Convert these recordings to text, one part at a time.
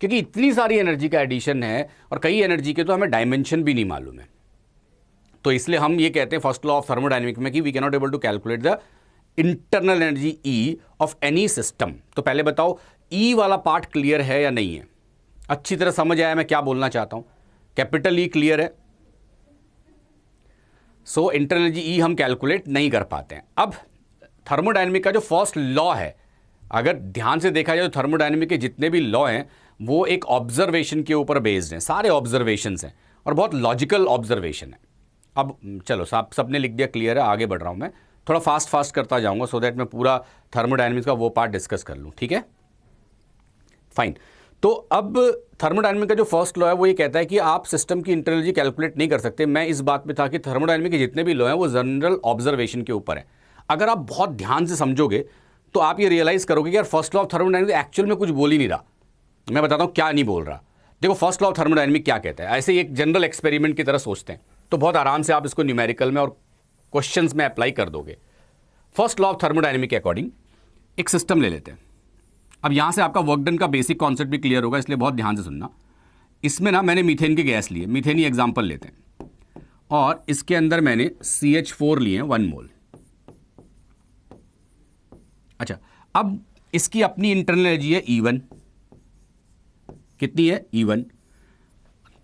क्योंकि इतनी सारी एनर्जी का एडिशन है और कई एनर्जी के तो हमें डायमेंशन भी नहीं मालूम है। तो इसलिए हम ये कहते हैं फर्स्ट लॉ ऑफ थर्मोडायनेमिक्स में कि we can not able to calculate the internal energy E of any system. तो पहले बताओ ई वाला पार्ट क्लियर है या नहीं है? अच्छी तरह समझ आया मैं क्या बोलना चाहता हूं? कैपिटल ई क्लियर है? सो इंटरनल एनर्जी ई हम कैलकुलेट नहीं कर पाते हैं। अब थर्मोडायनेमिक का जो फर्स्ट लॉ है, अगर ध्यान से देखा जाए तो थर्मोडायनेमिक के जितने भी लॉ हैं वो एक ऑब्जर्वेशन के ऊपर बेस्ड हैं, सारे ऑब्जर्वेशंस हैं और बहुत लॉजिकल ऑब्जर्वेशन है। अब चलो सबने लिख दिया, क्लियर है, आगे बढ़ रहा हूं मैं, थोड़ा फास्ट करता जाऊंगा सो दैट मैं पूरा थर्मोडायनेमिक्स का वो पार्ट डिस्कस कर लूं, ठीक है? फाइन। तो अब थर्मोडायनेमिक का जो फर्स्ट लॉ है वो ये कहता है कि आप सिस्टम की इंटरनल एनर्जी कैलकुलेट नहीं कर सकते। मैं इस बात पे था कि थर्मोडायनेमिक के जितने भी लॉ हैं वो जनरल ऑब्जर्वेशन के ऊपर है। अगर आप बहुत ध्यान से समझोगे तो आप ये रियलाइज करोगे कि यार first law of thermodynamic actual में कुछ बोल ही नहीं रहा। मैं बताता हूं क्या नहीं बोल रहा। देखो फर्स्ट लॉ ऑफ थर्मोडायनेमिक क्या कहता है, ऐसे ही एक जनरल एक्सपेरिमेंट की तरह सोचते हैं तो बहुत आराम से आप इसको न्यूमेरिकल में और क्वेश्चंस में अप्लाई कर दोगे। फर्स्ट लॉ ऑफ थर्मोडायनेमिक के अकॉर्डिंग एक सिस्टम ले लेते हैं। अब यहां से आपका वर्क डन का बेसिक कॉन्सेप्ट भी क्लियर होगा, इसलिए बहुत ध्यान से सुनना। इसमें ना मैंने मीथेन की गैस ली है, मीथेन ही एग्जांपल लेते हैं, और इसके अंदर मैंने CH4 लिए हैं 1 मोल। अच्छा, अब इसकी अपनी इंटरनल एनर्जी है E1। कितनी है? E1।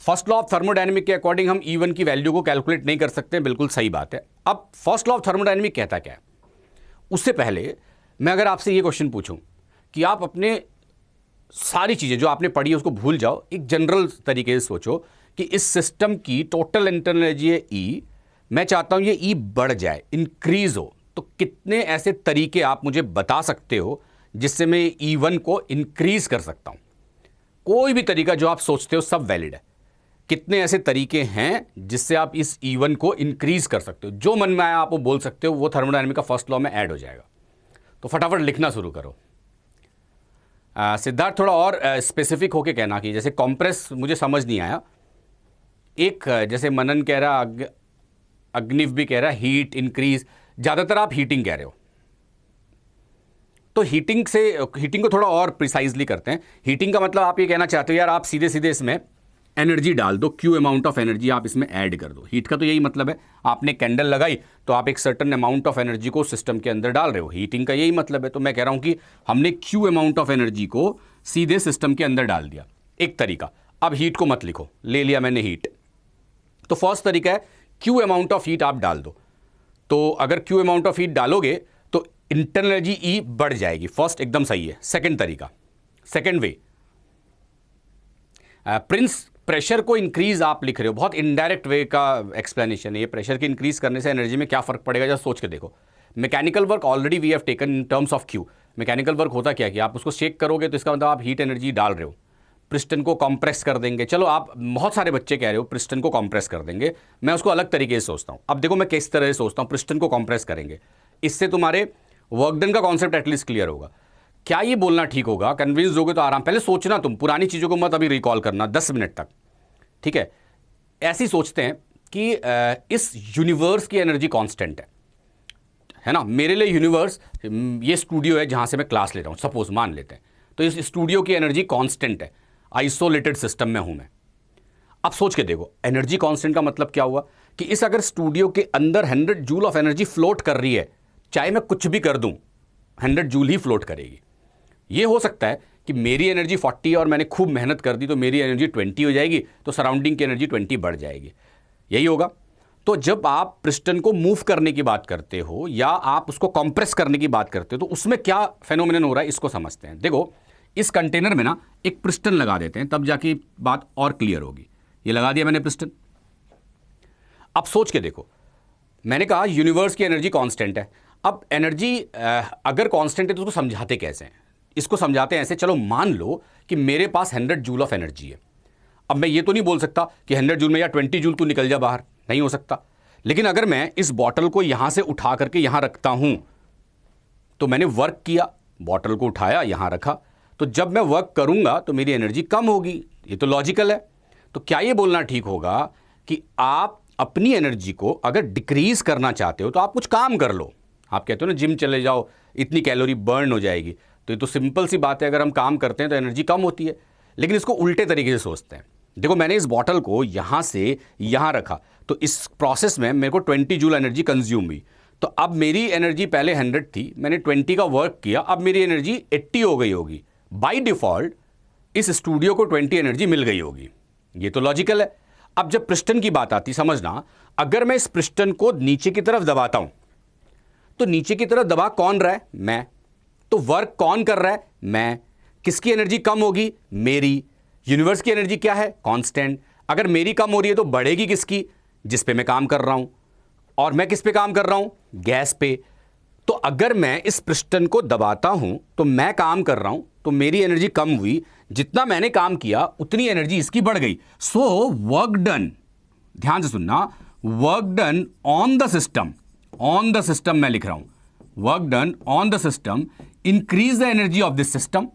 First law of thermodynamic के अकॉर्डिंग हम E1 की वैल्यू को कैलकुलेट नहीं कर सकते, बिल्कुल सही बात है। अब फर्स्ट लॉ ऑफ थर्मोडायनेमिक कहता क्या है? उससे पहले मैं अगर आपसे ये क्वेश्चन पूछूं कि आप अपने सारी चीजें जो आपने पढ़ी है उसको भूल जाओ, एक जनरल तरीके से सोचो कि इस सिस्टम की टोटल इंटरनल एनर्जी है E, मैं चाहता हूं ये E बढ़ जाए, इंक्रीज हो, तो कितने ऐसे तरीके आप मुझे बता सकते हो जिससे मैं E1 को इंक्रीज कर सकता हूं? कोई भी तरीका जो आप सोचते हो सब वैलिड है। कितने ऐसे तरीके हैं जिससे आप इस E1 को इंक्रीज कर सकते हो? जो मन में आया आप वो बोल सकते हो, वो थर्मोडायनेमिक का फर्स्ट लॉ में ऐड हो जाएगा। तो फटाफट लिखना शुरू करो। सिद्धार्थ थोड़ा और स्पेसिफिक होके कहना कि जैसे कॉम्प्रेस मुझे समझ नहीं आया। एक जैसे मनन कह रहा, अग्निव भी कह रहा हीट इंक्रीज, ज्यादातर आप हीटिंग कह रहे हो। तो हीटिंग को थोड़ा और प्रिसाइजली करते हैं। हीटिंग का मतलब आप ये कहना चाहते हो यार आप सीधे सीधे इसमें एनर्जी डाल दो, क्यू अमाउंट ऑफ एनर्जी आप इसमें ऐड कर दो। हीट का तो यही मतलब है, आपने कैंडल लगाई तो आप एक सर्टेन अमाउंट ऑफ एनर्जी को सिस्टम के अंदर डाल रहे हो। हीटिंग का यही मतलब है। तो मैं कह रहा हूं कि हमने क्यू अमाउंट ऑफ एनर्जी को सीधे सिस्टम के अंदर डाल दिया, एक तरीका। अब हीट को मत लिखो, ले लिया मैंने हीट। तो फर्स्ट तरीका है क्यू अमाउंट ऑफ हीट आप डाल दो। तो अगर क्यू अमाउंट ऑफ हीट डालोगे तो इंटरनल एनर्जी ई बढ़ जाएगी। फर्स्ट एकदम सही है। सेकंड तरीका, सेकंड वे, प्रिंस प्रेशर को इंक्रीज आप लिख रहे हो, बहुत इनडायरेक्ट वे का एक्सप्लेनेशन है ये। प्रेशर के इंक्रीज करने से एनर्जी में क्या फर्क पड़ेगा जरा सोच के देखो। Mechanical work already we have taken in terms of Q. Mechanical work होता क्या कि आप उसको शेक करोगे तो इसका मतलब आप हीट एनर्जी डाल रहे हो। पिस्टन को कंप्रेस कर देंगे, चलो आप बहुत सारे बच्चे कह रहे हो पिस्टन को कंप्रेस कर देंगे, मैं उसको अलग तरीके से सोचता हूं। अब देखो मैं किस तरह से सोचता हूं, पिस्टन को कंप्रेस करेंगे, इससे तुम्हारे वर्क डन का कॉन्सेप्ट एटलीस्ट क्लियर होगा। क्या ये बोलना ठीक होगा? कन्विंस होगे तो आराम, पहले सोचना, तुम पुरानी चीजों को मत अभी रिकॉल करना 10 मिनट तक, ठीक है? ऐसी सोचते हैं कि इस यूनिवर्स की एनर्जी कांस्टेंट है ना। मेरे लिए यूनिवर्स ये स्टूडियो है जहां से मैं क्लास ले रहा हूं, सपोज मान लेते हैं। तो इस स्टूडियो की एनर्जी कांस्टेंट है, आइसोलेटेड सिस्टम में हूं मैं। अब सोच के देखो, एनर्जी कांस्टेंट का मतलब क्या हुआ कि इस अगर स्टूडियो के अंदर 100 जूल ऑफ एनर्जी फ्लोट कर रही है, चाहे मैं कुछ भी कर दूं 100 जूल ही फ्लोट करेगी। ये हो सकता है कि मेरी एनर्जी 40 और मैंने खूब मेहनत कर दी तो मेरी एनर्जी 20 हो जाएगी, तो सराउंडिंग की एनर्जी 20 बढ़ जाएगी। यही होगा। तो जब आप पिस्टन को मूव करने की बात करते हो या आप उसको कंप्रेस करने की बात करते हो तो उसमें क्या फेनोमेनन हो रहा है इसको समझते हैं। देखो इस कंटेनर में ना एक पिस्टन लगा देते हैं, तब जाके बात और क्लियर होगी। ये लगा दिया मैंने पिस्टन। अब सोच के देखो, मैंने कहा यूनिवर्स की एनर्जी कांस्टेंट है। अब एनर्जी अगर कांस्टेंट है तो उसको समझाते कैसे हैं? इसको समझाते हैं ऐसे, चलो मान लो कि मेरे पास 100 जूल ऑफ एनर्जी है। अब मैं ये तो नहीं बोल सकता कि 100 जूल में या 20 जूल तू निकल जा बाहर, नहीं हो सकता। लेकिन अगर मैं इस बॉटल को यहां से उठा करके यहां रखता हूं तो मैंने वर्क किया, बॉटल को उठाया यहां रखा, तो जब मैं वर्क करूंगा तो मेरी एनर्जी कम होगी। ये तो लॉजिकल है। तो क्या ये बोलना ठीक होगा कि आप अपनी एनर्जी को अगर डिक्रीज करना चाहते हो तो आप कुछ काम कर लो? आप कहते हो ना जिम चले जाओ, इतनी कैलोरी बर्न हो जाएगी। तो ये तो सिंपल सी बात है, अगर हम काम करते हैं तो एनर्जी कम होती है। लेकिन इसको उल्टे तरीके से सोचते हैं। देखो मैंने इस बॉटल को यहां से यहां रखा, तो इस प्रोसेस में मेरे को 20 जूल एनर्जी कंज्यूम हुई। तो अब मेरी एनर्जी पहले 100 थी, मैंने 20 का वर्क किया, अब मेरी एनर्जी 80 हो गई होगी। बाय डिफॉल्ट इस स्टूडियो को 20 एनर्जी मिल गई होगी। ये तो लॉजिकल है। अब जब पिस्टन की बात आती, समझना, अगर मैं इस पिस्टन को नीचे की तरफ दबाता हूं तो नीचे की तरफ दबा कौन रहा है? मैं। तो वर्क कौन कर रहा है? मैं। किसकी एनर्जी कम होगी? मेरी। यूनिवर्स की एनर्जी क्या है? कांस्टेंट। अगर मेरी कम हो रही है तो बढ़ेगी किसकी? जिस पे मैं काम कर रहा हूं। और मैं किस पे काम कर रहा हूं? गैस पे। तो अगर मैं इस पिस्टन को दबाता हूं तो मैं काम कर रहा हूं, तो मेरी एनर्जी कम हुई, जितना मैंने काम किया उतनी एनर्जी इसकी बढ़ गई। सो वर्क डन, ध्यान से सुनना, work done on the system, on the system मैं लिख रहा हूं, work done on the system increase the energy of this system.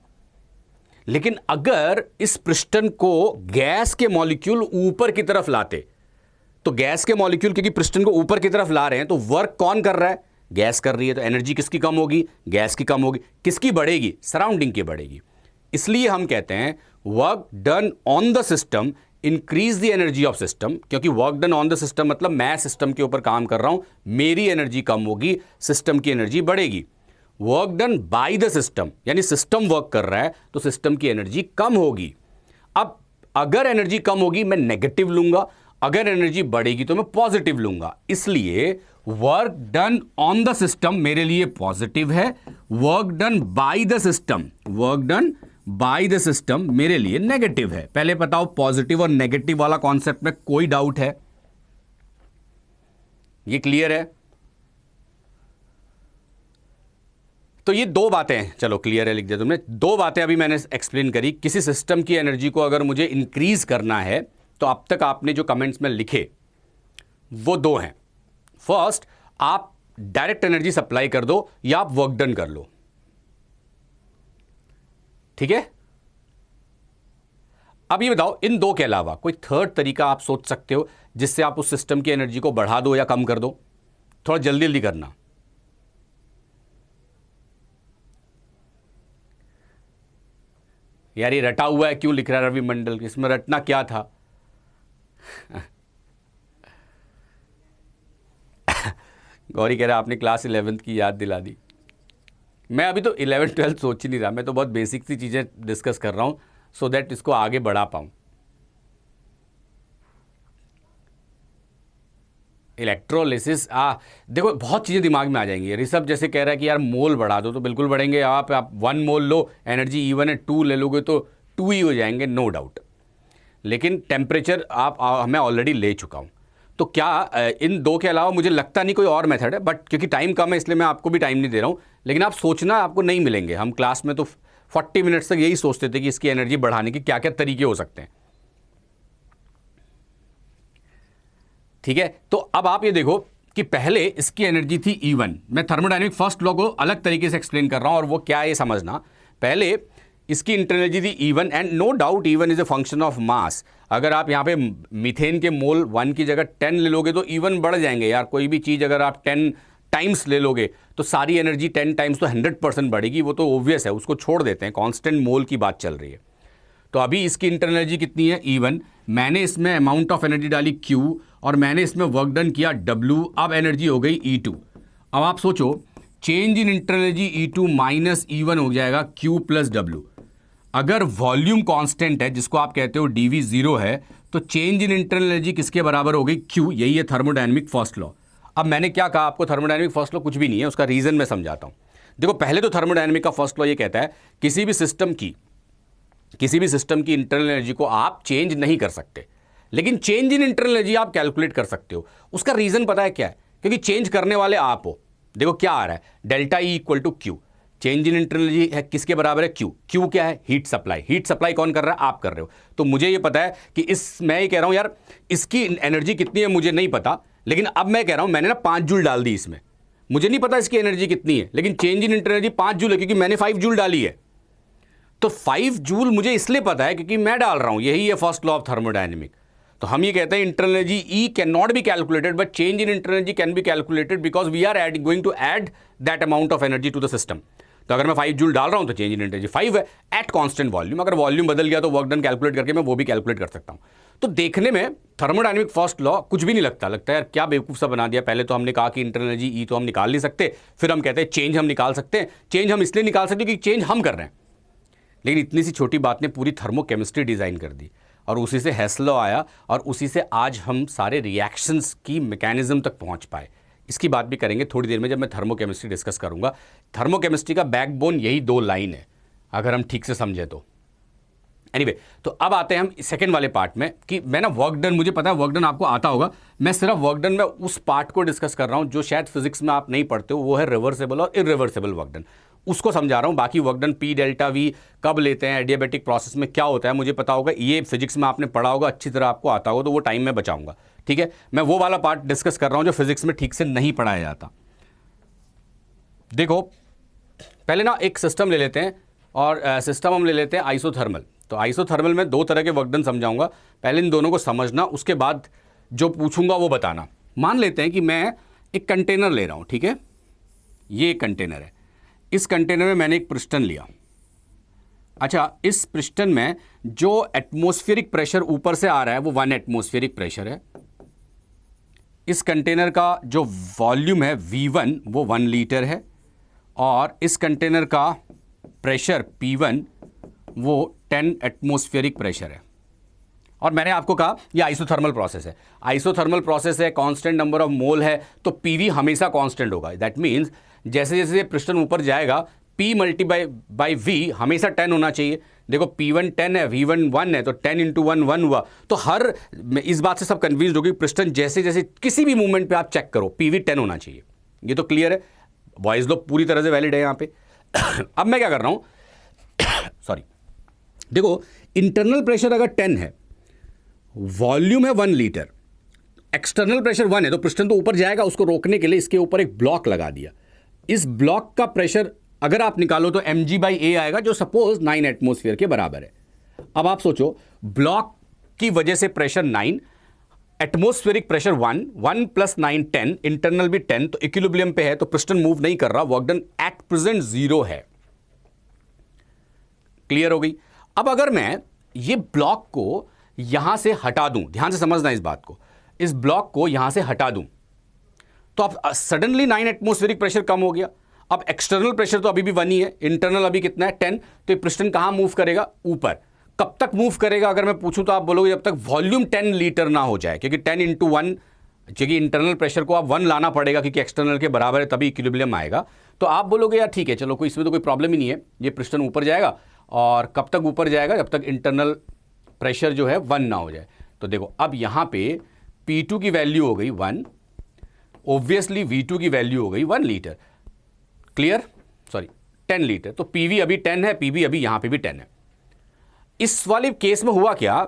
लेकिन अगर इस पिस्टन को गैस के मॉलिक्यूल ऊपर की तरफ लाते, तो गैस के मॉलिक्यूल क्योंकि पिस्टन को ऊपर की तरफ ला रहे हैं, तो वर्क कौन कर रहा है? गैस कर रही है। तो एनर्जी किसकी कम होगी? गैस की कम होगी। किसकी बढ़ेगी? सराउंडिंग की बढ़ेगी। इसलिए हम कहते हैं work done on the system increase the energy of system, क्योंकि work done on the system मतलब मैं सिस्टम के ऊपर काम कर रहा हूं, मेरी एनर्जी कम होगी, सिस्टम की एनर्जी बढ़ेगी। Work done by the system, यानी सिस्टम वर्क कर रहा है तो सिस्टम की एनर्जी कम होगी। अब अगर एनर्जी कम होगी मैं नेगेटिव लूंगा, अगर एनर्जी बढ़ेगी तो मैं पॉजिटिव लूंगा। इसलिए work done on the system मेरे लिए पॉजिटिव है, work done by the system, work done by the system मेरे लिए नेगेटिव है। पहले बताओ, पॉजिटिव और नेगेटिव वाला कॉन्सेप्ट में कोई डाउट है? ये क्लियर है? तो ये दो बातें, चलो क्लियर है लिख दिया तुमने। दो बातें अभी मैंने एक्सप्लेन करी। किसी सिस्टम की एनर्जी को अगर मुझे इंक्रीज करना है तो अब तक आपने जो कमेंट्स में लिखे वो दो हैं। फर्स्ट, आप डायरेक्ट एनर्जी सप्लाई कर दो या आप वर्क डन कर लो, ठीक है? अब ये बताओ, इन दो के अलावा कोई थर्ड तरीका आप सोच सकते हो जिससे आप उस सिस्टम की एनर्जी को बढ़ा दो या कम कर दो? थोड़ा जल्दी जल्दी करना। यार ये रटा हुआ है क्यों लिख रहा है रवि मंडल? इसमें रटना क्या था? गौरी कह रहा आपने क्लास 11th की याद दिला दी। मैं अभी तो 11th 12th सोच ही नहीं रहा, मैं तो बहुत बेसिक सी चीज़ें डिस्कस कर रहा हूं सो दैट इसको आगे बढ़ा पाऊं। इलेक्ट्रोलिसिस, देखो बहुत चीज़ें दिमाग में आ जाएंगी। ऋषभ जैसे कह रहा है कि यार मोल बढ़ा दो, तो बिल्कुल बढ़ेंगे। आप 1 मोल लो, एनर्जी E1 है, 2 ले लोगे तो 2 ही हो जाएंगे, नो डाउट। लेकिन टेम्परेचर मैं ऑलरेडी ले चुका हूं। तो क्या इन दो के अलावा मुझे लगता नहीं कोई और मेथड है, बट क्योंकि टाइम कम है इसलिए मैं आपको भी टाइम नहीं दे रहा हूं। लेकिन आप सोचना, आपको नहीं मिलेंगे। हम क्लास में तो 40 मिनट्स तक यही सोचते थे कि इसकी एनर्जी बढ़ाने के क्या क्या तरीके हो सकते हैं, ठीक है? तो अब आप ये देखो कि पहले इसकी एनर्जी थी E1। मैं थर्मोडायनेमिक फर्स्ट लॉ को अलग तरीके से एक्सप्लेन कर रहा हूं और वो क्या है ये समझना। पहले इसकी इंटरनल एनर्जी थी E1 and no doubt E1 is a function of mass. अगर आप यहाँ पे मीथेन के मोल 1 की जगह 10 ले लोगे तो E1 बढ़ जाएंगे। यार कोई भी चीज़ अगर आप 10 टाइम्स ले लोगे तो सारी एनर्जी 10 टाइम्स तो 100% बढ़ेगी, वो तो ओब्वियस है, उसको छोड़ देते हैं। कांस्टेंट मोल की बात चल रही है। तो अभी इसकी इंटरनल एनर्जी कितनी है? E1। मैंने इसमें अमाउंट ऑफ एनर्जी डाली Q और मैंने इसमें वर्क डन किया W। अब एनर्जी हो गई E2। अब आप सोचो, change in internal energy E2 minus E1 हो जाएगा Q प्लस W। अगर वॉल्यूम कांस्टेंट है जिसको आप कहते हो dV 0 है, तो चेंज इन इंटरनल एनर्जी किसके बराबर हो गई? Q। यही है थर्मोडायनेमिक फर्स्ट लॉ। अब मैंने क्या कहा आपको, थर्मोडायनेमिक फर्स्ट लॉ कुछ भी नहीं है, उसका रीजन मैं समझाता हूं। देखो पहले तो थर्मोडायनेमिक का फर्स्ट लॉ ये कहता है किसी भी सिस्टम की इंटरनल एनर्जी को आप चेंज नहीं कर सकते, लेकिन चेंज इन इंटरनल एनर्जी आप कैलकुलेट कर सकते हो। उसका रीजन पता है क्या है? क्योंकि चेंज करने वाले आप हो। देखो क्या आ रहा है, delta E equal to Q। Change in internal energy है किसके बराबर है? Q। Q क्या है? Heat supply. हीट सप्लाई कौन कर रहा है? आप कर रहे हो। तो मुझे ये पता है कि मैं ये कह रहा हूं यार इसकी एनर्जी कितनी है मुझे नहीं पता, लेकिन अब मैं कह रहा हूं मैंने ना 5 जूल डाल दी इसमें, मुझे नहीं पता इसकी एनर्जी कितनी है, लेकिन change in internal energy 5 joule है क्योंकि मैंने 5 जूल डाली है। तो 5 जूल मुझे इसलिए पता है क्योंकि मैं डाल रहा हूं। यही है फर्स्ट लॉ ऑफ थर्मोडायनेमिक। तो हम ये कहते हैं internal energy E can not be calculated but change in internal energy can be calculated because we are going to add that amount of energy to the system. तो अगर मैं 5 joule डाल रहा हूं तो चेंज इन एनर्जी 5 है at constant volume. अगर volume बदल गया तो वर्क डन कैलकुलेट करके मैं वो भी कैलकुलेट कर सकता हूं। तो देखने में थर्मोडायनेमिक फर्स्ट लॉ कुछ भी नहीं लगता है यार क्या बेवकूफ सा बना दिया। पहले तो हमने कहा कि इंटरनल एनर्जी ई तो हम निकाल नहीं सकते, फिर हम कहते हैं चेंज हम निकाल सकते हैं। चेंज हम इसलिए निकाल सकते क्योंकि चेंज हम कर रहे हैं। लेकिन इतनी सी छोटी बात ने पूरी थर्मोकेमिस्ट्री डिजाइन कर दी और उसी से हेस लॉ आया और उसी से आज हम सारे रिएक्शंस की मैकेनिज्म तक पहुंच पाए। इसकी बात भी करेंगे थोड़ी देर में जब मैं थर्मोकेमिस्ट्री डिस्कस करूंगा। थर्मोकेमिस्ट्री का बैकबोन यही 2 लाइन है अगर हम ठीक से समझे तो। एनीवे, तो अब आते हैं हम सेकंड वाले पार्ट में कि मैं ना वर्क डन, मुझे पता है वर्क डन आपको आता होगा, मैं सिर्फ वर्क डन में उस पार्ट को डिस्कस कर रहा हूं जो शायद फिजिक्स में आप नहीं पढ़ते हो, वो है रिवर्सेबल और इरिवर्सेबल वर्क डन। उसको समझा रहा हूं। बाकी work done P delta we कब लेते हैं, एडियाबैटिक प्रोसेस में क्या होता है मुझे पता होगा, ये फिजिक्स में आपने पढ़ा होगा, अच्छी तरह आपको आता होगा, तो वो टाइम में बचाऊंगा। ठीक है, मैं वो वाला पार्ट डिस्कस कर रहा हूं जो फिजिक्स में ठीक से नहीं पढ़ाया जाता। देखो पहले ना एक सिस्टम ले लेते हैं और सिस्टम हम ले लेते हैं आइसोथर्मल। तो आइसोथर्मल में 2 तरह के वर्क डन समझाऊंगा। पहले इन दोनों को समझना, उसके बाद जो पूछूंगा वो बताना। मान लेते हैं कि मैं एक कंटेनर ले रहा हूं, ठीक है, ये एक कंटेनर है। इस कंटेनर में मैंने एक पिस्टन लिया। अच्छा, इस पिस्टन में जो एटमॉस्फेरिक प्रेशर ऊपर से आ रहा है वो 1 एटमॉस्फेरिक प्रेशर है। इस कंटेनर का जो वॉल्यूम है V1 वो 1 लीटर है और इस कंटेनर का प्रेशर P1 वो 10 एटमॉस्फेरिक प्रेशर है। और मैंने आपको कहा ये आइसोथर्मल प्रोसेस है। आइसोथर्मल प्रोसेस है, कांस्टेंट नंबर ऑफ मोल है, तो पीवी हमेशा कांस्टेंट होगा। दैट मीन्स जैसे जैसे पिस्टन ऊपर जाएगा P मल्टीप्लाई बाई V हमेशा 10 होना चाहिए। देखो P1 10 है, V1 1 है, तो 10 इंटू 1 1 हुआ। तो हर इस बात से सब कन्फ्यूज होगी, पिस्टन जैसे जैसे किसी भी मूवमेंट पे आप चेक करो PV 10 होना चाहिए। ये तो क्लियर है, बॉयज लोग पूरी तरह से वैलिड है यहाँ पे। अब मैं क्या कर रहा हूँ सॉरी, देखो इंटरनल प्रेशर अगर 10 है, वॉल्यूम है 1 लीटर, एक्सटर्नल प्रेशर 1 है, तो पिस्टन तो ऊपर जाएगा, उसको रोकने के लिए इसके ऊपर एक ब्लॉक लगा दिया। इस ब्लॉक का प्रेशर अगर आप निकालो तो mg/a आएगा, जो सपोज 9 एटमॉस्फेयर के बराबर है। अब आप सोचो ब्लॉक की वजह से pressure 9, atmospheric pressure 1, 1 plus 9 10, internal भी 10, तो इक्विलिब्रियम पे है, तो पिस्टन मूव नहीं कर रहा, वर्क डन एट प्रेजेंट 0 है। क्लियर हो गई। अब अगर मैं ये ब्लॉक को यहां से हटा दूं, ध्यान से समझना इस बात को, इस ब्लॉक को यहां से हटा दूं तो अब सडनली 9 एटमॉस्फेरिक प्रेशर कम हो गया। अब एक्सटर्नल प्रेशर तो अभी भी 1 ही है, इंटरनल अभी कितना है 10, तो ये पिस्टन कहां मूव करेगा, ऊपर। कब तक मूव करेगा अगर मैं पूछूं तो आप बोलोगे जब तक वॉल्यूम 10 लीटर ना हो जाए, क्योंकि 10 इंटू 1, क्योंकि इंटरनल प्रेशर को आप 1 लाना पड़ेगा क्योंकि एक्सटर्नल के बराबर है, तभी इक्विलिब्रियम आएगा। तो आप बोलोगे यार ठीक है चलो, कोई इसमें तो कोई प्रॉब्लम ही नहीं है, ये पिस्टन ऊपर जाएगा। और कब तक ऊपर जाएगा, जब तक इंटरनल प्रेशर जो है 1 ना हो जाए। तो देखो अब यहां पे P2 की वैल्यू हो गई 1, ऑब्वियसली V2 की वैल्यू हो गई 1 लीटर, क्लियर, सॉरी 10 लीटर। तो PV अभी 10 है, PV अभी यहां पे भी 10 है। इस वाले केस में हुआ क्या,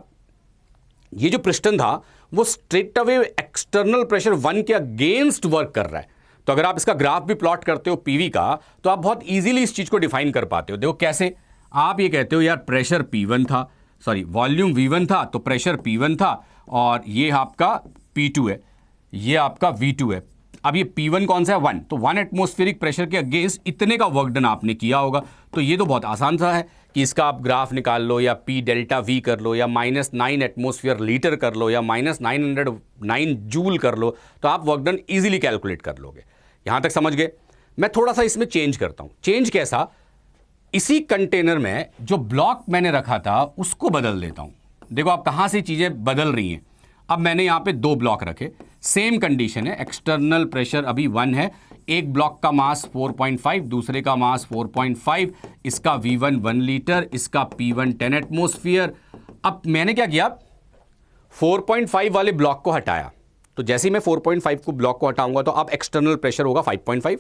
ये जो पिस्टन था वो स्ट्रेट अवे एक्सटर्नल प्रेशर 1 के अगेंस्ट वर्क कर रहा है। तो अगर आप इसका ग्राफ भी प्लॉट करते हो PV का, तो आप बहुत इजीली इस चीज को डिफाइन कर पाते हो। देखो कैसे, आप ये कहते हो यार प्रेशर P1 था, सॉरी वॉल्यूम V1 था, तो प्रेशर P1 था, और ये आपका P2 है, ये आपका V2 है। अब ये P1 कौन सा है, 1, तो 1 एटमॉस्फेरिक प्रेशर के अगेंस्ट इतने का वर्क डन आपने किया होगा। तो ये तो बहुत आसान सा है कि इसका आप ग्राफ निकाल लो, या P डेल्टा V कर लो, या -9 एटमॉस्फेयर लीटर कर लो, या -909 जूल कर लो, तो आप वर्क डन ईजिली कैलकुलेट कर लोगे। यहां तक समझ गए। मैं थोड़ा सा इसमें चेंज करता हूं। चेंज कैसा, इसी कंटेनर में जो ब्लॉक मैंने रखा था उसको बदल देता हूं। देखो आप कहां से चीजें बदल रही हैं। अब मैंने यहां पे 2 ब्लॉक रखे, सेम कंडीशन है, एक्सटर्नल प्रेशर अभी 1 है, एक ब्लॉक का मास 4.5, दूसरे का मास 4.5, इसका V1 1 लीटर, इसका P1 10 एटमॉस्फेयर। अब मैंने क्या किया, 4.5 वाले ब्लॉक को हटाया। तो जैसे ही मैं 4.5 को ब्लॉक को हटाऊंगा तो अब एक्सटर्नल प्रेशर होगा 5.5।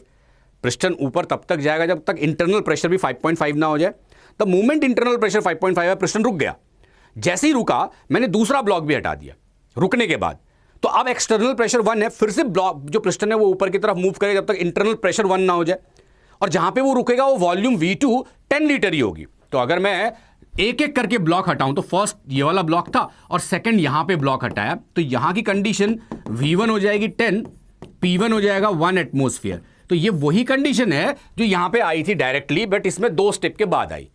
पिस्टन ऊपर तब तक जाएगा जब तक इंटरनल प्रेशर भी 5.5 ना हो जाए। द मोमेंट इंटरनल प्रेशर 5.5 है, पिस्टन रुक गया। जैसे ही रुका मैंने दूसरा ब्लॉक भी हटा दिया रुकने के बाद, तो अब एक्सटर्नल प्रेशर 1 है, फिर से ब्लॉक जो पिस्टन है वो ऊपर की तरफ मूव करेगा जब तक इंटरनल प्रेशर 1 ना हो जाए। और जहां पे वो रुकेगा वो वॉल्यूम V2 10 लीटर ही होगी। तो अगर मैं एक एक करके ब्लॉक हटाऊं, तो फर्स्ट ये वाला ब्लॉक था और सेकंड यहां पे ब्लॉक हटाया, तो यहां की कंडीशन V1 हो जाएगी 10, P1 हो जाएगा 1 एटमॉस्फेयर, तो ये वही कंडीशन है जो यहां पे आई थी डायरेक्टली, बट इसमें 2 स्टेप के बाद आई।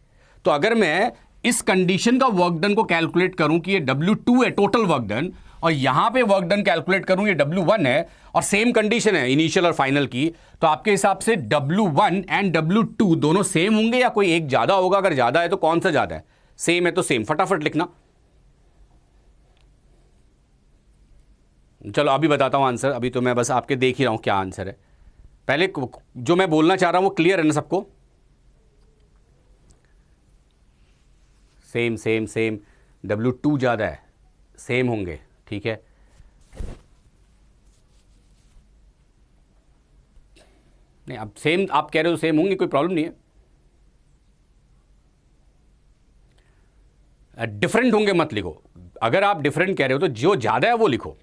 तो अगर मैं इस कंडीशन का वर्क डन को कैलकुलेट करूं कि ये W2 है टोटल वर्क डन, और यहां पे वर्क डन कैलकुलेट करूं ये W1 है, और सेम कंडीशन है इनिशियल और फाइनल की, तो आपके हिसाब से W1 एंड W2 दोनों सेम होंगे या कोई एक ज्यादा होगा? अगर ज्यादा है तो कौन सा ज्यादा है? सेम है तो सेम, फटाफट लिखना। चलो अभी बताता हूं आंसर, अभी तो मैं बस आपके देख ही रहा हूं क्या आंसर है। पहले जो मैं बोलना चाह रहा हूं वो क्लियर है ना सबको? सेम सेम सेम, W2 ज़्यादा है, सेम होंगे, ठीक है। नहीं, अब सेम आप कह रहे हो, सेम होंगे, कोई प्रॉब्लम नहीं है। डिफरेंट होंगे मत लिखो। अगर आप डिफरेंट कह रहे हो तो जो ज़्यादा है वो लिखो।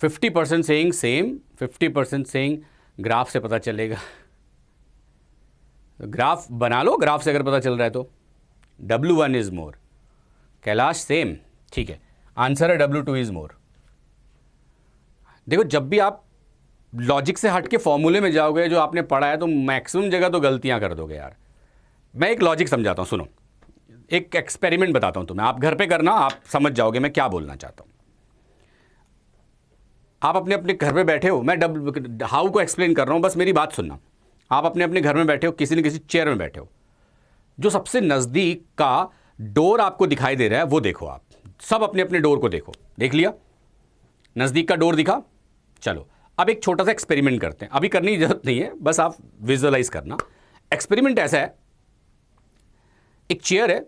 50% सेइंग सेम, 50% सेइंग ग्राफ से पता चलेगा। ग्राफ बना लो, ग्राफ से अगर पता चल रहा है तो। W1 is more, Kailash same, ठीक है। आंसर है W2 इज मोर। देखो, जब भी आप लॉजिक से हट के फॉर्मूले में जाओगे जो आपने पढ़ा है, तो मैक्सिमम जगह तो गलतियां कर दोगे यार। मैं एक लॉजिक समझाता हूं, सुनो। एक एक्सपेरिमेंट बताता हूं तुम्हें, आप घर पे करना, आप समझ जाओगे मैं क्या बोलना चाहता हूं। आप अपने अपने घर पे बैठे हो, मैं हाउ को एक्सप्लेन कर रहा हूं, बस मेरी बात सुनना। आप अपने अपने घर में बैठे हो, किसी न किसी चेयर में बैठे हो, जो सबसे नज़दीक का डोर आपको दिखाई दे रहा है वो देखो। आप सब अपने अपने डोर को देखो। देख लिया? नज़दीक का डोर दिखा? चलो अब एक छोटा सा एक्सपेरिमेंट करते हैं। अभी करने की जरूरत नहीं है, बस आप विजुअलाइज करना। एक्सपेरिमेंट ऐसा है, एक चेयर है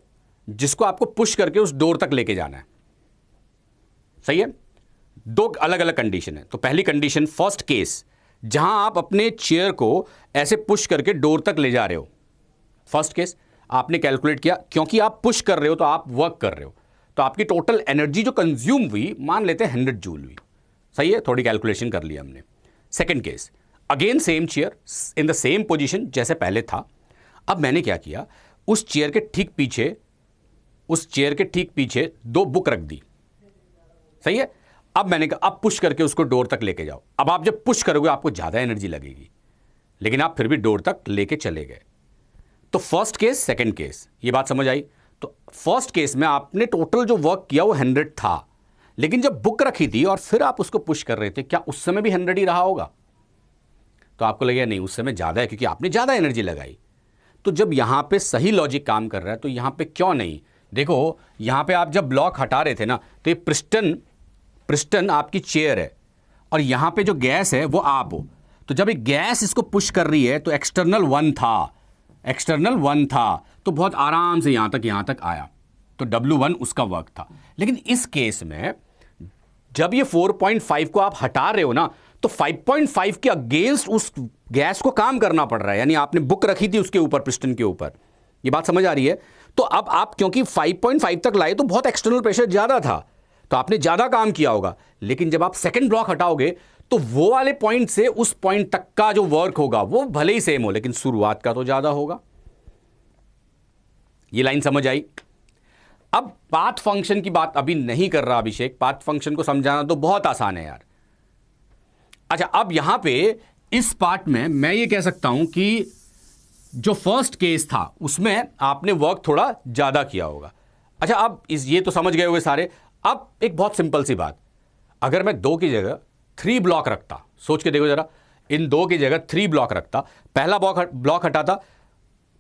जिसको आपको पुश करके उस डोर तक लेके जाना है, सही है? 2 अलग अलग कंडीशन है। तो पहली कंडीशन, फर्स्ट केस, जहां आप अपने चेयर को ऐसे पुश करके डोर तक ले जा रहे हो। फर्स्ट केस आपने कैलकुलेट किया, क्योंकि आप पुश कर रहे हो तो आप वर्क कर रहे हो, तो आपकी टोटल एनर्जी जो कंज्यूम हुई, मान लेते हैं 100 जूल हुई, सही है? थोड़ी कैलकुलेशन कर लिया हमने। Second case, again same chair in the same position जैसे पहले था। अब मैंने क्या किया, उस चेयर के ठीक पीछे 2 बुक रख दी, सही है? अब मैंने कहा अब पुश करके उसको डोर तक लेके जाओ। अब आप जब पुश करोगे आपको ज्यादा एनर्जी लगेगी, लेकिन आप फिर भी डोर तक लेके चले गए। तो फर्स्ट केस, सेकंड केस, ये बात समझ आई? तो फर्स्ट केस में आपने टोटल जो वर्क किया वो 100 था, लेकिन जब बुक रखी थी और फिर आप उसको पुश कर रहे थे, क्या उस समय भी 100 ही रहा होगा? तो आपको लगेगा नहीं, उस समय ज्यादा है क्योंकि आपने ज्यादा एनर्जी लगाई। तो जब यहां पे सही लॉजिक काम कर रहा है तो यहां पे क्यों नहीं? देखो, यहां पे आप जब ब्लॉक हटा रहे थे ना, तो ये पिस्टन आपकी चेयर है और यहां पे जो गैस है वो आप हो। तो जब एक गैस इसको पुश कर रही है तो एक्सटर्नल 1 था, तो बहुत आराम से यहां तक आया, तो W1 उसका वर्क था। लेकिन इस केस में जब ये 4.5 को आप हटा रहे हो ना, तो 5.5 के अगेंस्ट उस गैस को काम करना पड़ रहा है, यानी आपने बुक रखी थी उसके ऊपर, पिस्टन के ऊपर। ये बात समझ आ रही है? तो अब आप क्योंकि 5.5 तक लाए तो बहुत एक्सटर्नल प्रेशर ज्यादा था, तो आपने ज्यादा काम किया होगा। लेकिन जब आप सेकंड ब्लॉक हटाओगे तो वो वाले पॉइंट से उस पॉइंट तक का जो वर्क होगा वो भले ही सेम हो, लेकिन शुरुआत का तो ज्यादा होगा। ये लाइन समझ आई? अब पाथ फंक्शन की बात अभी नहीं कर रहा अभिषेक, पाथ फंक्शन को समझाना तो बहुत आसान है यार। अच्छा, अब यहां पे इस पार्ट में मैं ये कह सकता हूं कि जो फर्स्ट केस था उसमें आपने वर्क थोड़ा ज्यादा किया होगा। अच्छा, अब ये तो समझ गए होंगे सारे। अब एक बहुत सिंपल सी बात, अगर मैं 2 की जगह 3 ब्लॉक रखता, सोच के देखो जरा, इन 2 की जगह 3 ब्लॉक रखता, पहला ब्लॉक हटाता,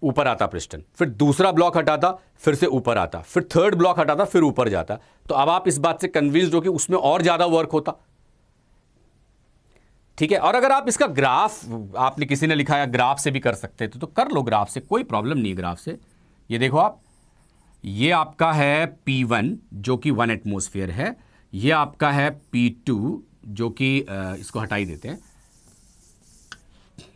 ऊपर आता पिस्टन, फिर दूसरा ब्लॉक हटाता, फिर से ऊपर आता, फिर थर्ड ब्लॉक हटाता, फिर ऊपर जाता, तो अब आप इस बात से कन्विंस्ड हो कि उसमें और ज्यादा वर्क होता, ठीक है? और अगर आप इसका ग्राफ, आपने किसी ने लिखा है ग्राफ से भी कर सकते थे, तो कर लो ग्राफ से, कोई प्रॉब्लम नहीं है ग्राफ से। ये देखो आप, ये आपका है P1 जो कि 1 एटमॉस्फेयर है, ये आपका है P2 जो कि इसको हटा ही देते हैं,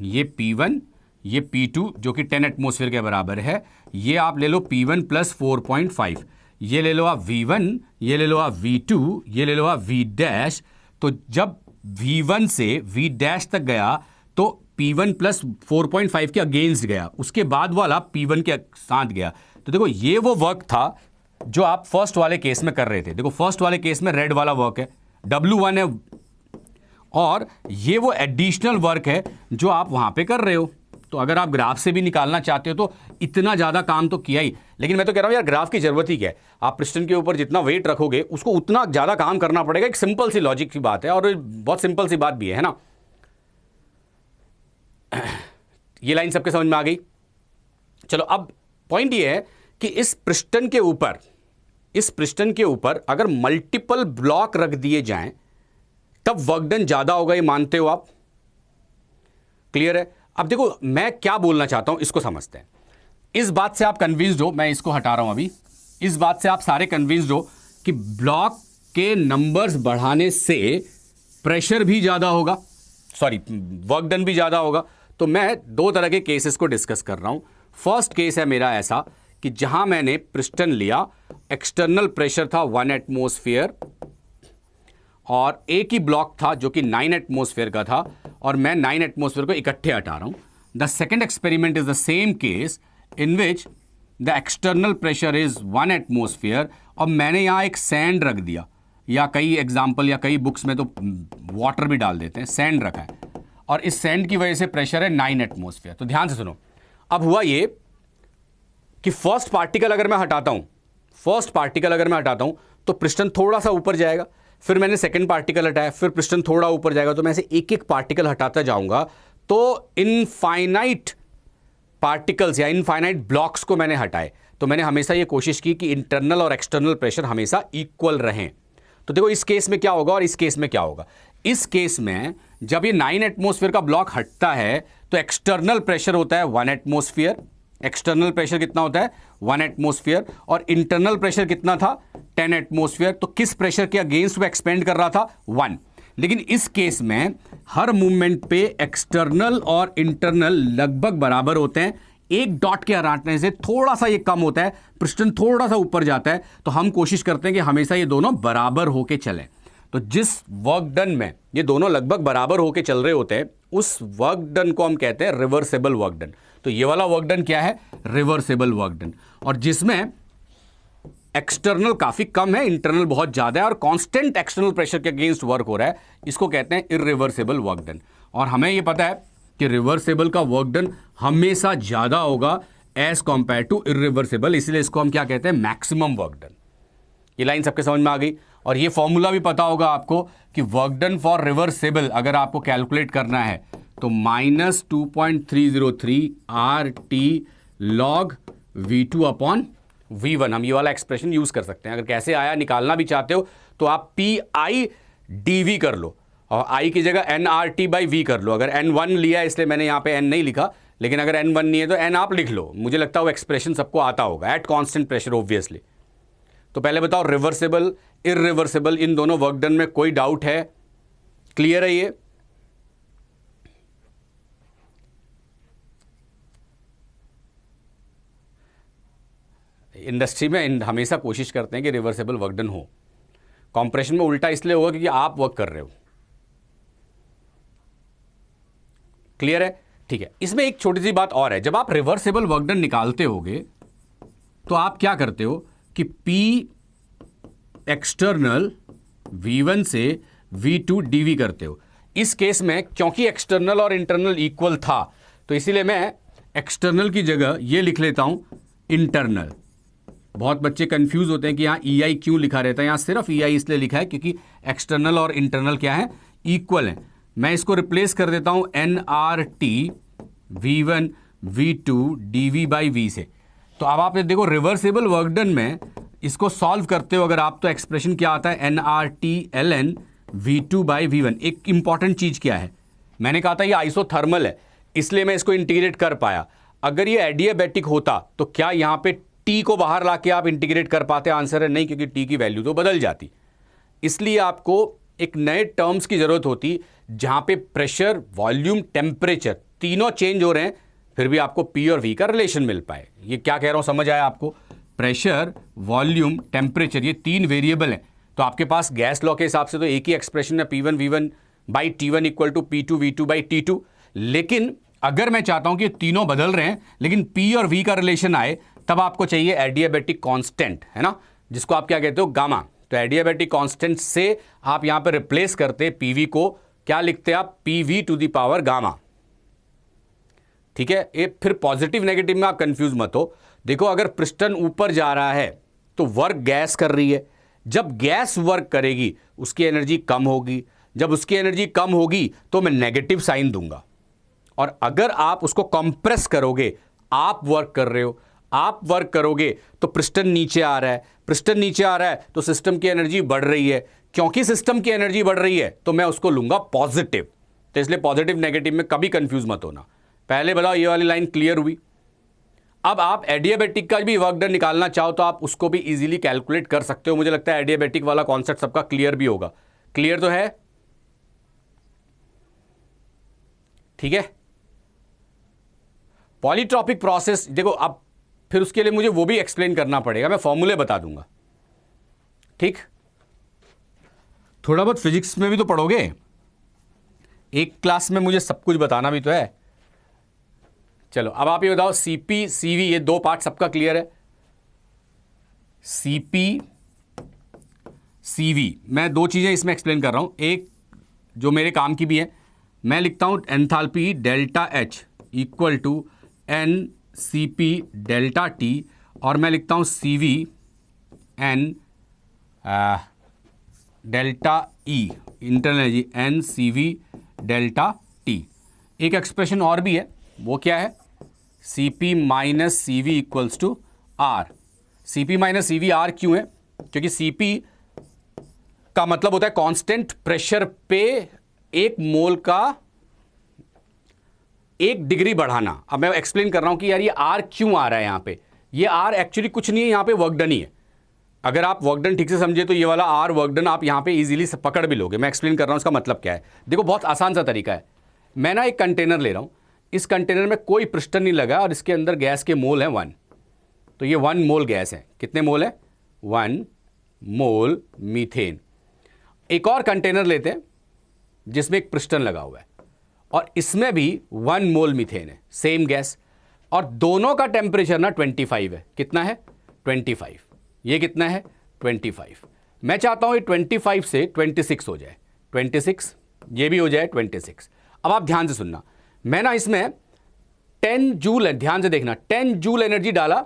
ये P1, ये P2 जो कि 10 एटमॉस्फेयर के बराबर है। ये आप ले लो P1 प्लस 4.5, ये ले लो आप V1, ये ले लो आप V2, ये ले लो आप V डैश। तो जब V1 से V डैश तक गया तो P1 प्लस 4.5 के अगेंस्ट गया, उसके बाद वाला P1 के साथ गया। तो देखो, ये वो वर्क था जो आप फर्स्ट वाले केस में कर रहे थे। देखो, फर्स्ट वाले केस में रेड वाला वर्क है, W1 है, और ये वो एडिशनल वर्क है जो आप वहां पे कर रहे हो। तो अगर आप ग्राफ से भी निकालना चाहते हो तो इतना ज़्यादा काम तो किया ही, लेकिन मैं तो कह रहा हूं यार ग्राफ की जरूरत ही क्या है। आप पिस्टन के ऊपर जितना वेट रखोगे उसको उतना ज़्यादा काम करना पड़ेगा। एक सिंपल सी लॉजिक की बात है और बहुत सिंपल सी बात भी है ना। ये लाइन सबके समझ में आ गई। चलो अब पॉइंट ये है कि इस पिस्टन के ऊपर अगर मल्टीपल ब्लॉक रख दिए जाएं तब वर्क डन ज्यादा होगा, ये मानते हो आप? क्लियर है? अब देखो मैं क्या बोलना चाहता हूं इसको समझते हैं। इस बात से आप कन्विंस्ड हो, मैं इसको हटा रहा हूं अभी, इस बात से आप सारे कन्विंस्ड हो कि ब्लॉक के नंबर्स बढ़ाने से प्रेशर भी ज्यादा होगा, सॉरी वर्क डन भी ज्यादा होगा। तो मैं दो तरह के केसेस को डिस्कस कर रहा हूं। फर्स्ट केस है मेरा ऐसा कि जहां मैंने पिस्टन लिया, एक्सटर्नल प्रेशर था 1 एटमॉस्फेयर और एक ही ब्लॉक था जो कि 9 एटमॉस्फेयर का था और मैं 9 एटमॉस्फेयर को इकट्ठे हटा रहा हूं। The second experiment is the same case in which the external pressure is 1 atmosphere और मैंने यहां एक सैंड रख दिया, या कई एग्जाम्पल या कई बुक्स में तो वाटर भी डाल देते हैं, सैंड रखा है और इस सैंड की वजह से प्रेशर है 9 एटमॉस्फेयर। तो ध्यान से सुनो, अब हुआ ये कि फर्स्ट पार्टिकल अगर मैं हटाता हूं तो पिस्टन थोड़ा सा ऊपर जाएगा, फिर मैंने सेकंड पार्टिकल हटाया, फिर पिस्टन थोड़ा ऊपर जाएगा। तो मैं ऐसे एक एक पार्टिकल हटाता जाऊंगा तो इनफाइनाइट पार्टिकल्स या इनफाइनाइट ब्लॉक्स को मैंने हटाए। तो मैंने हमेशा यह कोशिश की कि इंटरनल और एक्सटर्नल प्रेशर हमेशा इक्वल रहें। तो देखो इस केस में क्या होगा और इस केस में क्या होगा। इस केस में जब ये 9 एटमॉस्फेयर का ब्लॉक हटता है तो एक्सटर्नल प्रेशर होता है 1 एटमॉस्फेयर। एक्सटर्नल प्रेशर कितना होता है? 1 एटमॉस्फेयर। और इंटरनल प्रेशर कितना था? 10 एटमॉस्फेयर। तो किस प्रेशर के अगेंस्ट वो एक्सपेंड कर रहा था? 1। लेकिन इस केस में हर मूवमेंट पे एक्सटर्नल और इंटरनल लगभग बराबर होते हैं। एक डॉट के हटाने से थोड़ा सा ये कम होता है, पिस्टन थोड़ा सा ऊपर जाता है। तो हम कोशिश करते हैं कि हमेशा ये दोनों बराबर होके चलें। तो जिस वर्क डन में ये दोनों लगभग बराबर होके चल रहे होते हैं उस वर्क डन को हम कहते हैं रिवर्सेबल वर्क डन। तो ये वाला वर्क डन क्या है? Reversible work done. और जिसमें एक्सटर्नल काफी कम है, इंटरनल बहुत ज्यादा है और कांस्टेंट एक्सटर्नल प्रेशर के अगेंस्ट वर्क हो रहा है, इसको कहते हैं इरिवर्सेबल वर्क डन। और हमें यह पता है कि रिवर्सेबल का वर्क डन हमेशा ज्यादा होगा एज कंपेयर टू इरिवर्सेबल, इसलिए इसको हम क्या कहते हैं? Maximum work done. ये लाइन सबके समझ में आ गई। और ये फॉर्मूला भी पता होगा आपको कि वर्क डन फॉर रिवर्सेबल अगर आपको कैलकुलेट करना है तो -2.303 RT log V2 upon V1। हम ये वाला एक्सप्रेशन यूज कर सकते हैं। अगर कैसे आया निकालना भी चाहते हो तो आप PI dV कर लो और I की जगह nRT/V कर लो। अगर N1 लिया इसलिए मैंने यहां पे N नहीं लिखा, लेकिन अगर N1 नहीं है तो N आप लिख लो। मुझे लगता है वो एक्सप्रेशन सबको आता होगा एट कांस्टेंट प्रेशर ऑब्वियसली। तो पहले बताओ रिवर्सेबल इरिवर्सेबल इन दोनों वर्क डन में कोई डाउट है? क्लियर है ये? इंडस्ट्री में हमेशा कोशिश करते हैं कि रिवर्सेबल वर्क डन हो। कंप्रेशन में उल्टा इसलिए होगा क्योंकि आप वर्क कर रहे हो। क्लियर है? ठीक है। इसमें एक छोटी सी बात और है, जब आप रिवर्सेबल वर्क डन निकालते होगे तो आप क्या करते हो कि P एक्सटर्नल V1 से V2 dV करते हो। इस केस में क्योंकि एक्सटर्नल और इंटरनल इक्वल था तो इसीलिए मैं एक्सटर्नल की जगह ये लिख लेता हूं इंटरनल। बहुत बच्चे कंफ्यूज होते हैं कि यहां EI क्यों लिखा रहता है। यहां सिर्फ EI इसलिए लिखा है क्योंकि एक्सटर्नल और इंटरनल क्या है? इक्वल है। मैं इसको रिप्लेस कर देता हूं nRT V1 V2 dV/V से। तो अब आप देखो रिवर्सेबल वर्क डन में इसको सॉल्व करते हो अगर आप, तो एक्सप्रेशन क्या आता है? nRT ln V2/V1। एक इंपॉर्टेंट चीज क्या है, मैंने कहा था ये आइसोथर्मल है इसलिए मैं इसको इंटीग्रेट कर पाया। अगर ये एडियाबैटिक होता तो क्या यहां पे T को बाहर लाके आप इंटीग्रेट कर पाते? आंसर है नहीं, क्योंकि T की वैल्यू तो बदल जाती। इसलिए आपको एक नए टर्म्स की जरूरत होती जहां पे प्रेशर, वॉल्यूम, टेम्परेचर तीनों चेंज हो रहे हैं फिर भी आपको P और V का रिलेशन मिल पाए। ये क्या कह रहा हूं समझ आया आपको? प्रेशर, वॉल्यूम, टेम्परेचर ये तीन वेरिएबल हैं। तो आपके पास गैस लॉ के हिसाब से तो एक ही एक्सप्रेशन है P1 V1 by T1 equal to P2 V2 by T2। लेकिन अगर मैं चाहता हूं कि तीनों बदल रहे हैं लेकिन P और V का रिलेशन आए, तब आपको चाहिए एडियाबैटिक कांस्टेंट, है ना, जिसको आप क्या कहते हो? गामा। तो एडियाबैटिक कांस्टेंट से आप यहां पर रिप्लेस करते PV को क्या लिखते हैं आप, PV to the power gamma. ठीक है, ये फिर पॉजिटिव नेगेटिव में आप कंफ्यूज मत हो। देखो अगर पिस्टन ऊपर जा रहा है तो वर्क गैस कर रही है, जब गैस वर्क करेगी उसकी एनर्जी कम होगी, जब उसकी एनर्जी कम होगी तो मैं नेगेटिव साइन दूंगा। और अगर आप उसको कंप्रेस करोगे, आप वर्क कर रहे हो, आप वर्क करोगे तो पिस्टन नीचे आ रहा है, पिस्टन नीचे आ रहा है तो सिस्टम की एनर्जी बढ़ रही है, क्योंकि सिस्टम की एनर्जी बढ़ रही है तो मैं उसको लूंगा पॉजिटिव। तो इसलिए पॉजिटिव नेगेटिव में कभी कंफ्यूज मत होना। पहले बताओ ये वाली लाइन क्लियर हुई। अब आप एडियाबैटिक का भी वर्क डन निकालना चाहो तो आप उसको भी इजीली कैलकुलेट कर सकते हो। मुझे लगता है एडियाबैटिक वाला कॉन्सेप्ट सबका क्लियर भी होगा। क्लियर तो है? ठीक है। पॉलीट्रॉपिक प्रोसेस देखो, अब फिर उसके लिए मुझे वो भी एक्सप्लेन करना पड़ेगा, मैं फॉर्मूले बता दूंगा। ठीक, थोड़ा बहुत फिजिक्स में भी तो पढ़ोगे, एक क्लास में मुझे सब कुछ बताना भी तो है। चलो अब आप ये बताओ, सीपी सीवी ये दो पार्ट सबका क्लियर है? सीपी सीवी, मैं दो चीजें इसमें एक्सप्लेन कर रहा हूं, एक जो मेरे काम की भी है, मैं लिखता हूं enthalpy delta H equal to N C P delta T, और मैं लिखता हूं C V N delta E, internal energy N C V delta T. एक एक्सप्रेशन और भी है, वो क्या है, C P minus C V equals to R. C P minus C V R क्यों है? क्योंकि सी पी का मतलब होता है कांस्टेंट प्रेशर पे एक मोल का 1 डिग्री बढ़ाना। अब मैं एक्सप्लेन कर रहा हूं कि यार ये आर क्यों आ रहा है यहां पे। ये आर एक्चुअली कुछ नहीं है, यहां पे वर्क डन ही है। अगर आप वर्क डन ठीक से समझे तो ये वाला आर वर्क डन आप यहां पे इजीली पकड़ भी लोगे। मैं एक्सप्लेन कर रहा हूं इसका मतलब क्या है। देखो बहुत आसान सा तरीका है, मैं ना एक कंटेनर ले रहा हूं, इस कंटेनर में कोई पिस्टन नहीं लगा और इसके अंदर गैस के मोल हैं 1, तो ये 1 मोल गैस है। कितने मोल है? 1 मोल मीथेन। एक और कंटेनर लेते हैं जिसमें एक पिस्टन लगा हुआ है और इसमें भी 1 मोल मीथेन है, सेम गैस, और दोनों का टेम्परेचर ना 25 है। कितना है? 25। ये कितना है? 25। मैं चाहता हूं ये 25 से 26 हो जाए, 26, ये भी हो जाए 26। अब आप ध्यान से सुनना, मैं ना इसमें 10 जूल है, ध्यान से देखना, 10 जूल एनर्जी डाला,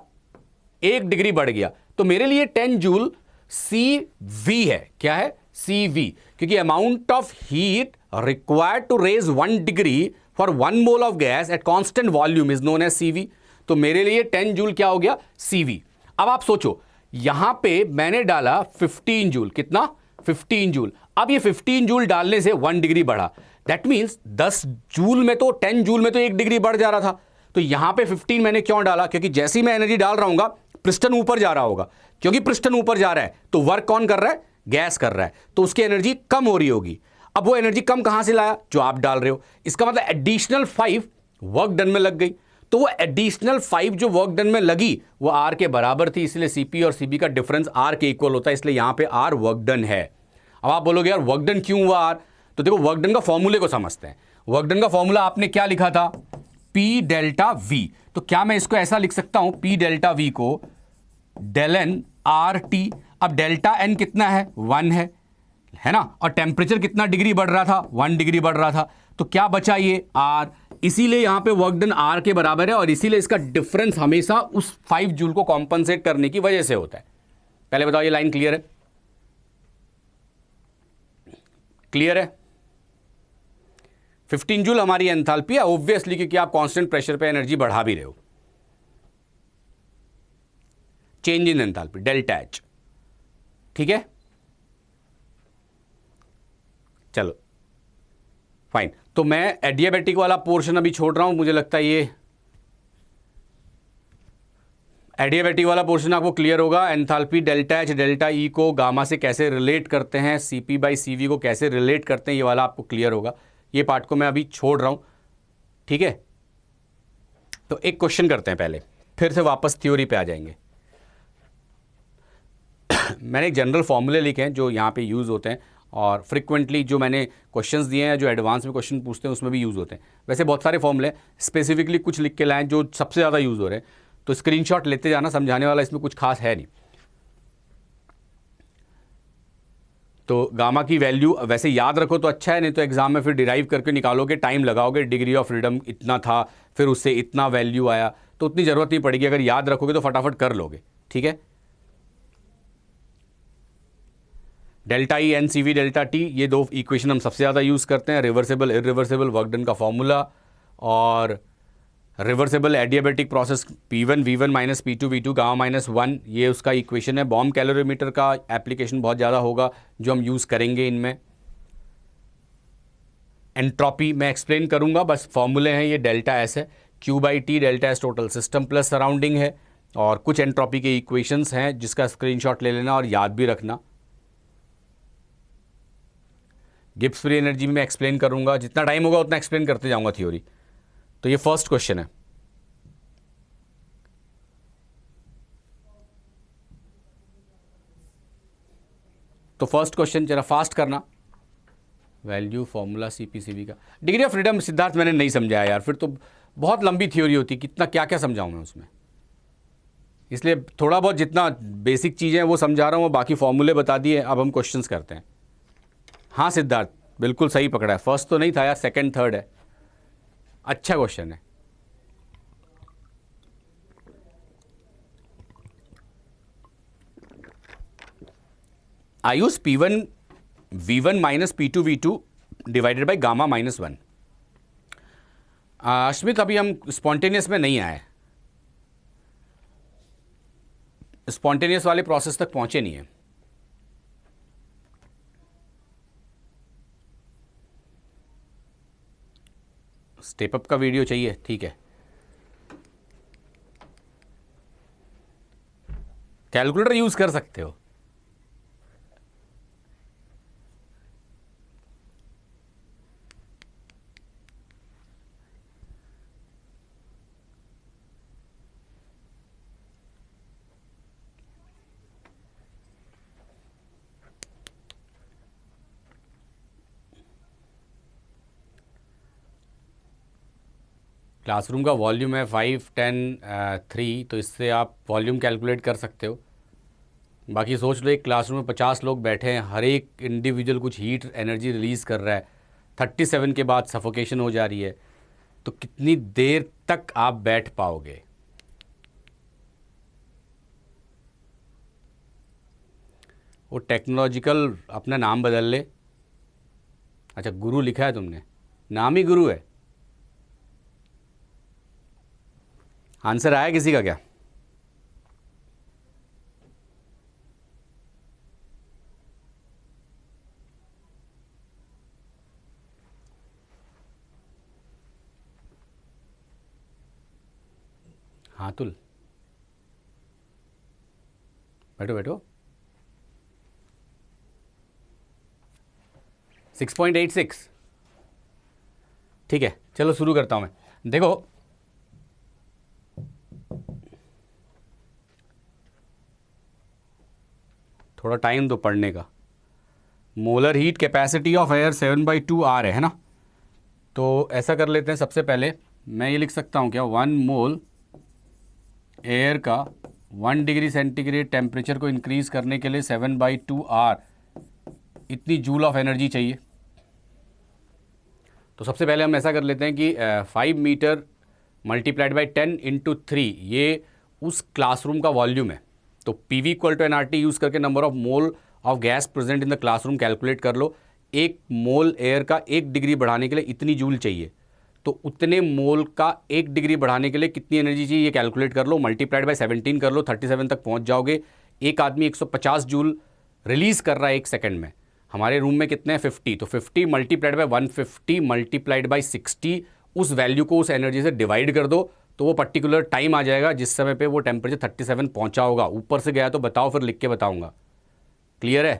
1 डिग्री बढ़ गया, तो मेरे लिए 10 जूल CV है। क्या है? CV, क्योंकि amount of heat required to raise 1 degree for 1 mole of gas at constant volume is known as CV। तो मेरे लिए 10 जूल क्या हो गया? CV। अब आप सोचो, यहां पे मैंने डाला 15 जूल, कितना? 15 जूल। अब ये 15 जूल डालने से 1 डिग्री बढ़ा, दैट मीन्स 10 जूल में तो 10 जूल में तो 1 डिग्री बढ़ जा रहा था। तो यहां पे 15 मैंने क्यों डाला? क्योंकि जैसे ही मैं एनर्जी डाल रहा हूं पिस्टन ऊपर जा रहा होगा, क्योंकि पिस्टन ऊपर जा रहा है तो वर्क कौन कर रहा है? गैस कर रहा है, तो उसकी एनर्जी कम हो रही होगी। अब वो एनर्जी कम कहां से लाया? जो आप डाल रहे हो। इसका मतलब एडिशनल 5 वर्क डन में लग गई, तो वो एडिशनल 5 जो वर्क डन में लगी वो आर के बराबर थी, इसलिए सीपी और सीबी का डिफरेंस आर के इक्वल होता है, इसलिए यहां पे आर वर्क डन है। अब आप बोलोगे यार वर्क डन क्यों हुआ आर? तो देखो वर्क डन का फॉर्मूले को समझते हैं। वर्क डन का फॉर्मूला आपने क्या लिखा था? P delta we. तो क्या मैं इसको ऐसा लिख सकता हूं, पी डेल्टा वी को डेल एन आर टी। अब डेल्टा एन कितना है? 1 है ना, और टेम्परेचर कितना डिग्री बढ़ रहा था? 1 डिग्री बढ़ रहा था, तो क्या बचा? ये आर। इसीलिए यहां पे वर्क डन आर के बराबर है, और इसीलिए इसका डिफरेंस हमेशा उस 5 जूल को कॉम्पनसेट करने की वजह से होता है। पहले बताओ ये लाइन क्लियर है? क्लियर है? 15 जूल हमारी एंथैल्पी है ऑब्वियसली, क्योंकि आप कांस्टेंट प्रेशर पे एनर्जी बढ़ा भी रहे हो। Change in enthalpy delta H. ठीक है, चलो फाइन। तो मैं एडियाबैटिक वाला पोर्शन अभी छोड़ रहा हूं, मुझे लगता है ये एडियाबैटिक वाला पोर्शन आपको क्लियर होगा। Enthalpy delta H delta E को गामा से कैसे रिलेट करते हैं, सीपी बाई सीवी को कैसे रिलेट करते हैं, ये वाला आपको क्लियर होगा। ये पार्ट को मैं अभी छोड़ रहा हूं, ठीक है। तो एक क्वेश्चन करते हैं पहले, फिर से वापस थ्योरी पे आ जाएंगे। मैंने एक जनरल फॉर्मूले लिखे हैं जो यहाँ पे यूज़ होते हैं, और फ्रिक्वेंटली जो मैंने क्वेश्चंस दिए हैं, जो एडवांस में क्वेश्चन पूछते हैं उसमें भी यूज़ होते हैं। वैसे बहुत सारे फॉर्मूले, स्पेसिफिकली कुछ लिख के लाएं जो सबसे ज़्यादा यूज़ हो रहे हैं, तो स्क्रीनशॉट लेते जाना, समझाने वाला इसमें कुछ खास है नहीं। तो गामा की वैल्यू वैसे याद रखो तो अच्छा है, नहीं तो एग्जाम में फिर डिराइव करके निकालोगे, टाइम लगाओगे, डिग्री ऑफ फ्रीडम इतना था, फिर उससे इतना वैल्यू आया, तो उतनी ज़रूरत नहीं पड़ेगी। अगर याद रखोगे तो फटाफट कर लोगे, ठीक है। Delta E N C V delta T, ये दो इक्वेशन हम सबसे ज़्यादा यूज़ करते हैं। रिवर्सेबल इरिवर्सेबल वर्क डन का फॉर्मूला, और reversible adiabatic process P1 V1 minus P2 V2 gamma minus 1, ये उसका इक्वेशन है। बॉम्ब कैलोरीमीटर का एप्लीकेशन बहुत ज़्यादा होगा जो हम यूज़ करेंगे इनमें। एंट्रोपी मैं एक्सप्लेन करूंगा, बस फॉर्मूले हैं ये। डेल्टा एस है, Q by T, delta S total system plus surrounding है, और कुछ एंट्रोपी के इक्वेशंस हैं जिसका स्क्रीनशॉट ले लेना और याद भी रखना। गिब्स फ्री एनर्जी में मैं एक्सप्लेन करूंगा, जितना टाइम होगा उतना एक्सप्लेन करते जाऊंगा थ्योरी। तो ये फर्स्ट क्वेश्चन है। तो फर्स्ट क्वेश्चन जरा फास्ट करना। वैल्यू फॉर्मूला सीपीसीबी का, डिग्री ऑफ फ्रीडम सिद्धार्थ मैंने नहीं समझाया यार, फिर तो बहुत लंबी थ्योरी होती, कितना क्या क्या समझाऊं मैं उसमें, इसलिए थोड़ा बहुत जितना बेसिक चीज़ें हैं वो समझा रहा हूँ, बाकी फॉर्मूले बता दिए। अब हम क्वेश्चंस करते हैं। हाँ सिद्धार्थ बिल्कुल सही पकड़ा है, फर्स्ट तो नहीं था यार, सेकंड थर्ड है। अच्छा क्वेश्चन है। I use P1 V1 minus P2 V2 divided by gamma minus 1। Ashmit अभी हम स्पॉन्टेनियस में नहीं आए, स्पॉन्टेनियस वाले प्रोसेस तक पहुंचे नहीं है। स्टेप अप का वीडियो चाहिए, ठीक है। कैलकुलेटर यूज कर सकते हो। क्लासरूम का वॉल्यूम है 5 10 3, तो इससे आप वॉल्यूम कैलकुलेट कर सकते हो। बाकी सोच लो एक क्लासरूम में 50 लोग बैठे हैं, हर एक इंडिविजुअल कुछ हीट एनर्जी रिलीज़ कर रहा है, 37 के बाद सफोकेशन हो जा रही है, तो कितनी देर तक आप बैठ पाओगे। वो टेक्नोलॉजिकल अपना नाम बदल ले। अच्छा गुरु लिखा है तुमने, नाम ही गुरु है। आंसर आया किसी का क्या? हातुल बैठो बैठो। 6.86, ठीक है चलो शुरू करता हूं मैं। देखो थोड़ा टाइम दो पढ़ने का। Molar heat capacity of air 7/2 R है ना। तो ऐसा कर लेते हैं, सबसे पहले मैं ये लिख सकता हूँ क्या, 1 मोल एयर का 1 डिग्री सेंटीग्रेड टेम्परेचर को इंक्रीज करने के लिए 7/2R इतनी जूल ऑफ एनर्जी चाहिए। तो सबसे पहले हम ऐसा कर लेते हैं कि 5 मीटर मल्टीप्लाइड बाई 10 × 3 ये उस क्लासरूम का वॉल्यूम है। तो PV equal to NRT use करके number of mole of gas present in the classroom calculate कर लो। एक मोल एयर का 1 डिग्री बढ़ाने के लिए इतनी जूल चाहिए, तो उतने मोल का 1 डिग्री बढ़ाने के लिए कितनी एनर्जी चाहिए ये कैलकुलेट कर लो, मल्टीप्लाइड बाय 17 कर लो, 37 तक पहुंच जाओगे। एक आदमी 150 जूल रिलीज़ कर रहा है 1 सेकंड में, हमारे रूम में कितने हैं 50, तो 50 मल्टीप्लाइड बाय 150 मल्टीप्लाइड बाय 60, उस वैल्यू को उस एनर्जी से डिवाइड कर दो, तो वो पर्टिकुलर टाइम आ जाएगा जिस समय पे वो टेम्परेचर 37 पहुंचा होगा। ऊपर से गया तो बताओ, फिर लिख के बताऊंगा। क्लियर है?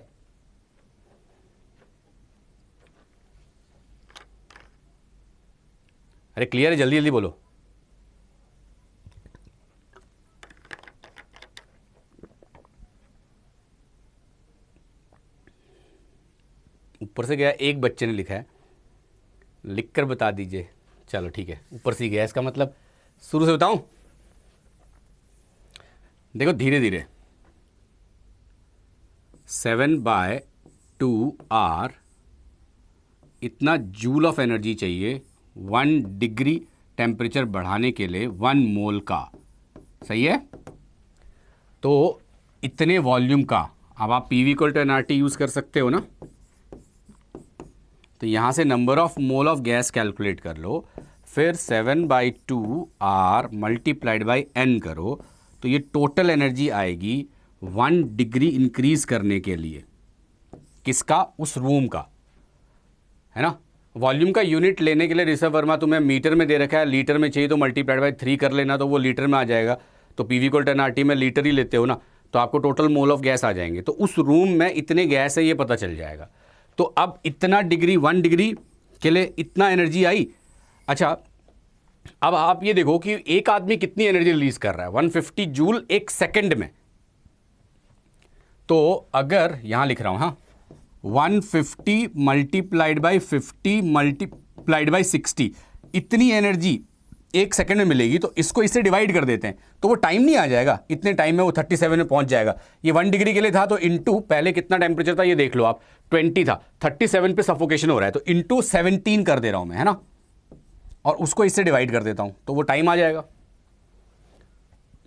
अरे क्लियर है, जल्दी जल्दी बोलो। ऊपर से गया, एक बच्चे ने लिखा है, लिखकर बता दीजिए। चलो ठीक है, ऊपर से गया, इसका मतलब शुरू से बताऊं। देखो धीरे धीरे 7/2 R, इतना जूल ऑफ एनर्जी चाहिए 1 डिग्री टेम्परेचर बढ़ाने के लिए 1 मोल का। सही है? तो इतने वॉल्यूम का, अब आप PV equal to NRT use कर सकते हो ना। तो यहाँ से number of mole of gas calculate कर लो, फिर 7/2 R मल्टीप्लाइड बाई N करो, तो ये टोटल एनर्जी आएगी 1 डिग्री इंक्रीज करने के लिए। किसका? उस रूम का, है ना। वॉल्यूम का यूनिट लेने के लिए ऋषभ वर्मा तुम्हें मीटर में दे रखा है, लीटर में चाहिए तो मल्टीप्लाइड बाई 3 कर लेना, तो वो लीटर में आ जाएगा। तो PV इक्वल टू NRT में लीटर ही लेते हो ना, तो आपको टोटल मोल ऑफ गैस आ जाएंगे। तो उस रूम में इतने गैस है ये पता चल जाएगा। तो अब इतना डिग्री, 1 डिग्री के लिए इतना एनर्जी आई। अच्छा, अब आप ये देखो कि एक आदमी कितनी एनर्जी रिलीज कर रहा है, 150 जूल एक सेकंड में। तो अगर यहां लिख रहा हूं, हाँ, 150 मल्टीप्लाइड बाई 50 मल्टीप्लाइड बाई 60, इतनी एनर्जी एक सेकंड में मिलेगी। तो इसको इससे डिवाइड कर देते हैं, तो वो टाइम नहीं आ जाएगा, इतने टाइम में वो 37 में पहुंच जाएगा। ये 1 डिग्री के लिए था, तो इंटू पहले कितना टेम्परेचर था ये देख लो आप, 20 था, 37 पे सफोकेशन हो रहा है, तो इंटू 17 कर दे रहा हूं मैं, है ना, और उसको इससे डिवाइड कर देता हूं, तो वो टाइम आ जाएगा।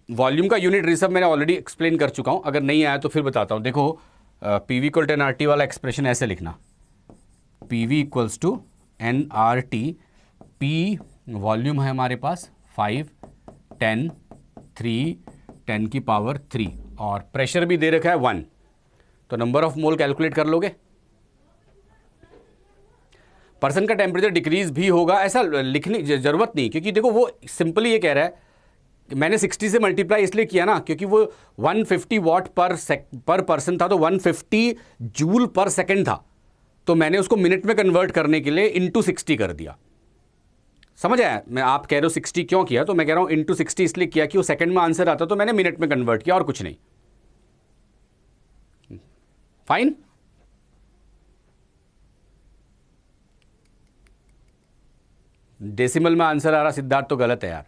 वॉल्यूम का यूनिट रिसर्व मैंने ऑलरेडी एक्सप्लेन कर चुका हूं, अगर नहीं आया तो फिर बताता हूं। देखो PV इक्वल टू NRT वाला एक्सप्रेशन ऐसे लिखना, PV equals to NRT, P volume है हमारे पास 5, 10, 3, 10 की पावर 3, और प्रेशर भी दे रखा है 1। तो नंबर ऑफ मोल कैलकुलेट कर लोगे। पर्सन का टेम्परेचर डिक्रीज भी होगा, ऐसा लिखने की जरूरत नहीं, क्योंकि देखो वो सिंपली ये कह रहा है, मैंने 60 से मल्टीप्लाई इसलिए किया ना, क्योंकि वो 150 वॉट पर पर्सन था, तो 150 जूल पर सेकंड था, तो मैंने उसको मिनट में कन्वर्ट करने के लिए इंटू 60 कर दिया। समझ आया? मैं, आप कह रहे हो 60 क्यों किया, तो मैं कह रहा हूं इंटू 60 इसलिए किया कि वो सेकंड में आंसर आता, तो मैंने मिनट में कन्वर्ट किया, और कुछ नहीं। फाइन। डेसिमल में आंसर आ रहा सिद्धार्थ, तो गलत है यार।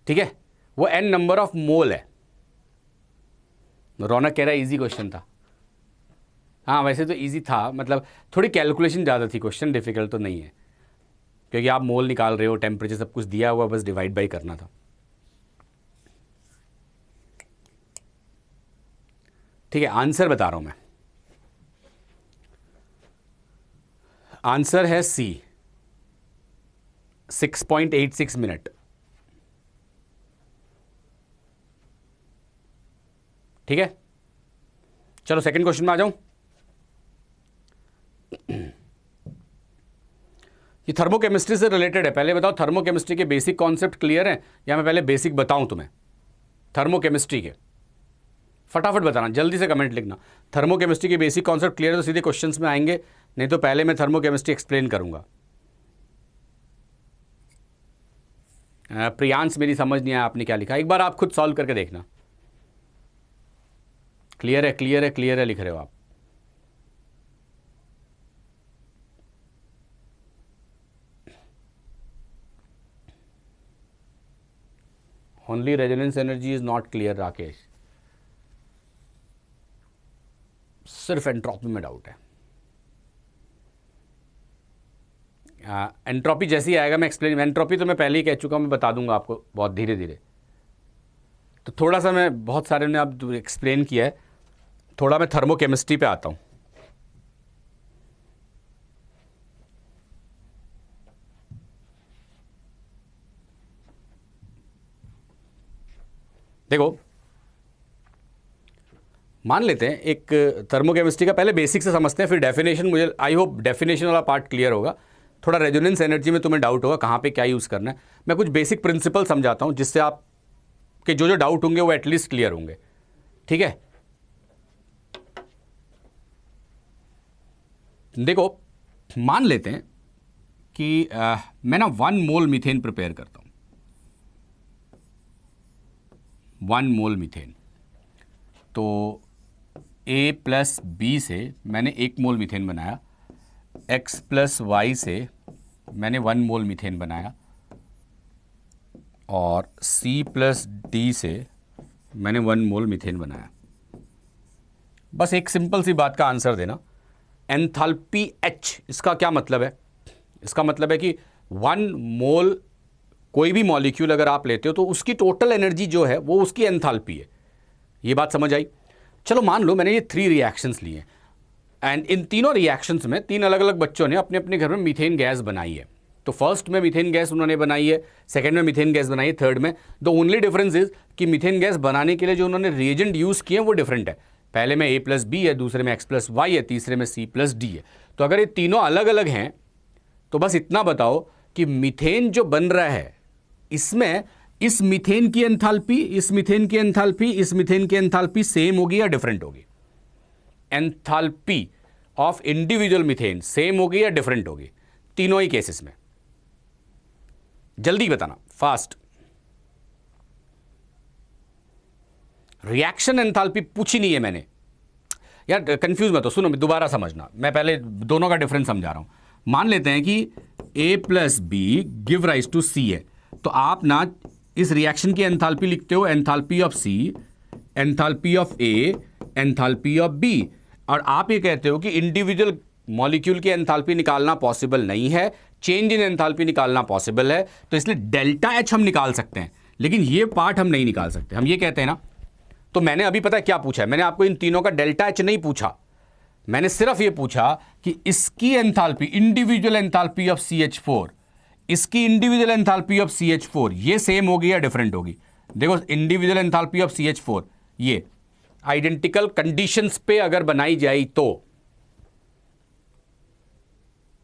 ठीक है, वो n नंबर ऑफ मोल है। रौनक कह रहा है इजी क्वेश्चन था। हाँ, वैसे तो इजी था, मतलब थोड़ी कैलकुलेशन ज़्यादा थी, क्वेश्चन डिफिकल्ट तो नहीं है, क्योंकि आप मोल निकाल रहे हो, टेम्परेचर सब कुछ दिया हुआ, बस डिवाइड बाई करना था। ठीक है, आंसर बता रहा हूं मैं। आंसर है C, 6.86 मिनट। ठीक है, चलो सेकंड क्वेश्चन में आ जाऊं। ये थर्मोकेमिस्ट्री से रिलेटेड है। पहले बताओ, थर्मोकेमिस्ट्री के बेसिक कॉन्सेप्ट क्लियर हैं, या मैं पहले बेसिक बताऊं तुम्हें थर्मोकेमिस्ट्री के? फटाफट बताना, जल्दी से कमेंट लिखना। थर्मोकेमिस्ट्री के बेसिक कॉन्सेप्ट क्लियर है तो सीधे क्वेश्चंस में आएंगे, नहीं तो पहले मैं थर्मोकेमिस्ट्री एक्सप्लेन करूंगा। प्रियांश, मेरी समझ नहीं आया आपने क्या लिखा, एक बार आप खुद सॉल्व करके देखना। क्लियर है, क्लियर है, क्लियर है लिख रहे हो आप। Only resonance energy is not clear Rakesh, सिर्फ एंट्रोपी में डाउट है। एंट्रोपी जैसे ही आएगा मैं एक्सप्लेन, एंट्रोपी तो मैं पहले ही कह चुका हूं, मैं बता दूंगा आपको बहुत धीरे धीरे। तो थोड़ा सा मैं, बहुत सारे ने अब एक्सप्लेन किया है, थोड़ा मैं थर्मोकेमिस्ट्री पे आता हूं। देखो, मान लेते हैं एक थर्मोकेमिस्ट्री का पहले बेसिक से समझते हैं, फिर डेफिनेशन। मुझे आई होप डेफिनेशन वाला पार्ट क्लियर होगा। थोड़ा रेजोनेंस एनर्जी में तुम्हें डाउट होगा कहाँ पे क्या यूज़ करना है। मैं कुछ बेसिक प्रिंसिपल समझाता हूँ, जिससे आपके जो जो डाउट होंगे वो एटलीस्ट क्लियर होंगे। ठीक है, देखो मान लेते हैं कि मैं ना 1 मोल मीथेन प्रिपेयर करता हूँ, 1 मोल मीथेन। तो A प्लस बी से मैंने 1 मोल मीथेन बनाया, X प्लस वाई से मैंने 1 मोल मीथेन बनाया, और C प्लस डी से मैंने 1 मोल मीथेन बनाया। बस एक सिंपल सी बात का आंसर देना, एंथैल्पी H, इसका क्या मतलब है? इसका मतलब है कि 1 मोल कोई भी मॉलिक्यूल अगर आप लेते हो तो उसकी टोटल एनर्जी जो है वो उसकी एंथैल्पी है। ये बात समझ आई? चलो मान लो मैंने ये 3 रिएक्शंस लिए एंड इन तीनों रिएक्शंस में 3 अलग अलग बच्चों ने अपने अपने घर में मीथेन गैस बनाई है। तो फर्स्ट में मीथेन गैस उन्होंने बनाई है, सेकंड में मीथेन गैस बनाई है, थर्ड में। द ओनली डिफरेंस इज कि मीथेन गैस बनाने के लिए जो उन्होंने रिएजेंट यूज किए हैं वो डिफरेंट है। पहले में A+B है, दूसरे में X+Y है, तीसरे में C+D है। तो अगर ये तीनों अलग अलग हैं तो बस इतना बताओ कि मीथेन जो बन रहा है इसमें इस मीथेन की एंथैल्पी, इस मीथेन की एंथैल्पी, इस मीथेन की एंथैल्पी सेम होगी या डिफरेंट होगी? Enthalpy of individual methane same होगी या डिफरेंट होगी? तीनों ही केसेस में जल्दी बताना, फास्ट। रिएक्शन एंथैल्पी पूछी नहीं है मैंने यार, कंफ्यूज मत हो, सुनो दोबारा समझना, मैं पहले दोनों का डिफरेंस समझा रहा हूं। मान लेते हैं कि A+B give rise to C है, तो आप ना इस रिएक्शन की एंथैल्पी लिखते हो enthalpy of C, enthalpy of A, enthalpy of B, और आप ये कहते हो कि इंडिविजुअल मॉलिक्यूल की एंथैल्पी निकालना पॉसिबल नहीं है, चेंज इन एंथैल्पी निकालना पॉसिबल है, तो इसलिए डेल्टा H हम निकाल सकते हैं, लेकिन ये पार्ट हम नहीं निकाल सकते। हम ये कहते हैं ना, तो मैंने अभी पता है क्या पूछा है? मैंने आपको इन तीनों का डेल्टा H नहीं पूछा, मैंने सिर्फ ये पूछा कि इसकी enthalpy, individual enthalpy of CH4, इसकी इंडिविजुअल एंथैल्पी ऑफ CH4 ये सेम होगी या डिफरेंट होगी? देखो इंडिविजुअल एंथैल्पी ऑफ CH4 ये आइडेंटिकल कंडीशंस पे अगर बनाई जाए तो